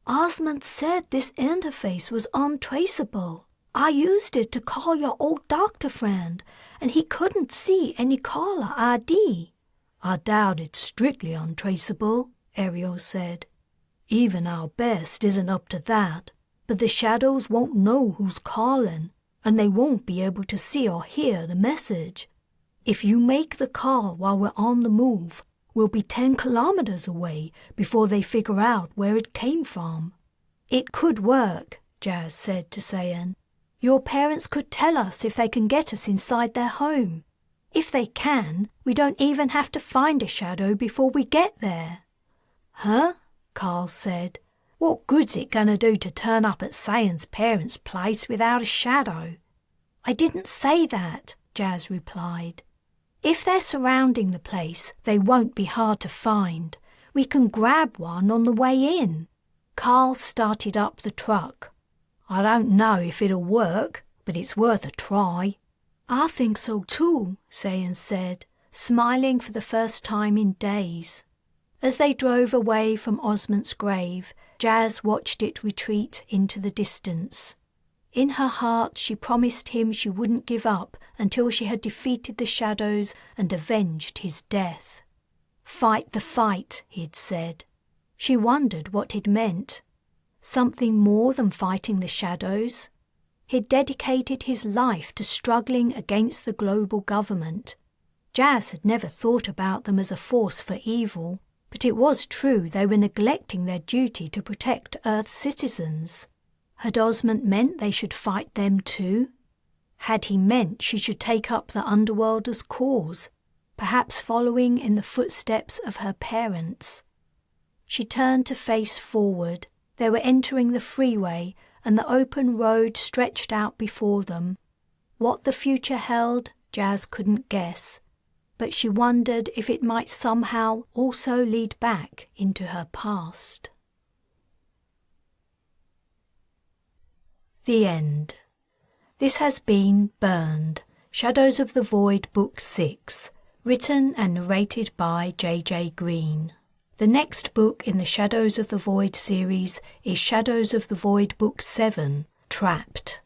"Osmond said this interface was untraceable. I used it to call your old doctor friend, and he couldn't see any caller ID." "I doubt it's strictly untraceable," Ariel said. "Even our best isn't up to that, but the shadows won't know who's calling, and they won't be able to see or hear the message. If you make the call while we're on the move, we'll be 10 kilometers away before they figure out where it came from." "It could work," Jas said to Sayan. "Your parents could tell us if they can get us inside their home. If they can, we don't even have to find a shadow before we get there." "Huh?" Carl said. "What good's it gonna do to turn up at Sayan's parents' place without a shadow?" "I didn't say that," Jas replied. "If they're surrounding the place, they won't be hard to find. We can grab one on the way in." Carl started up the truck. "I don't know if it'll work, but it's worth a try." "I think so too," Sayan said, smiling for the first time in days. As they drove away from Osmond's grave, Jas watched it retreat into the distance. In her heart, she promised him she wouldn't give up until she had defeated the shadows and avenged his death. "Fight the fight," he'd said. She wondered what he'd meant. Something more than fighting the shadows. He'd dedicated his life to struggling against the global government. Jas had never thought about them as a force for evil, but it was true they were neglecting their duty to protect Earth's citizens. Had Osmond meant they should fight them too? Had he meant she should take up the Underworlders' cause, perhaps following in the footsteps of her parents? She turned to face forward. They were entering the freeway, and the open road stretched out before them. What the future held, Jas couldn't guess, but she wondered if it might somehow also lead back into her past. The end. This has been Burned, Shadows of the Void Book 6, written and narrated by J.J. Green. The next book in the Shadows of the Void series is Shadows of the Void Book 7, Trapped.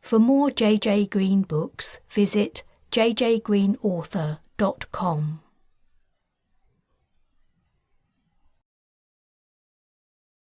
For more J.J. Green books, visit jjgreenauthor.com.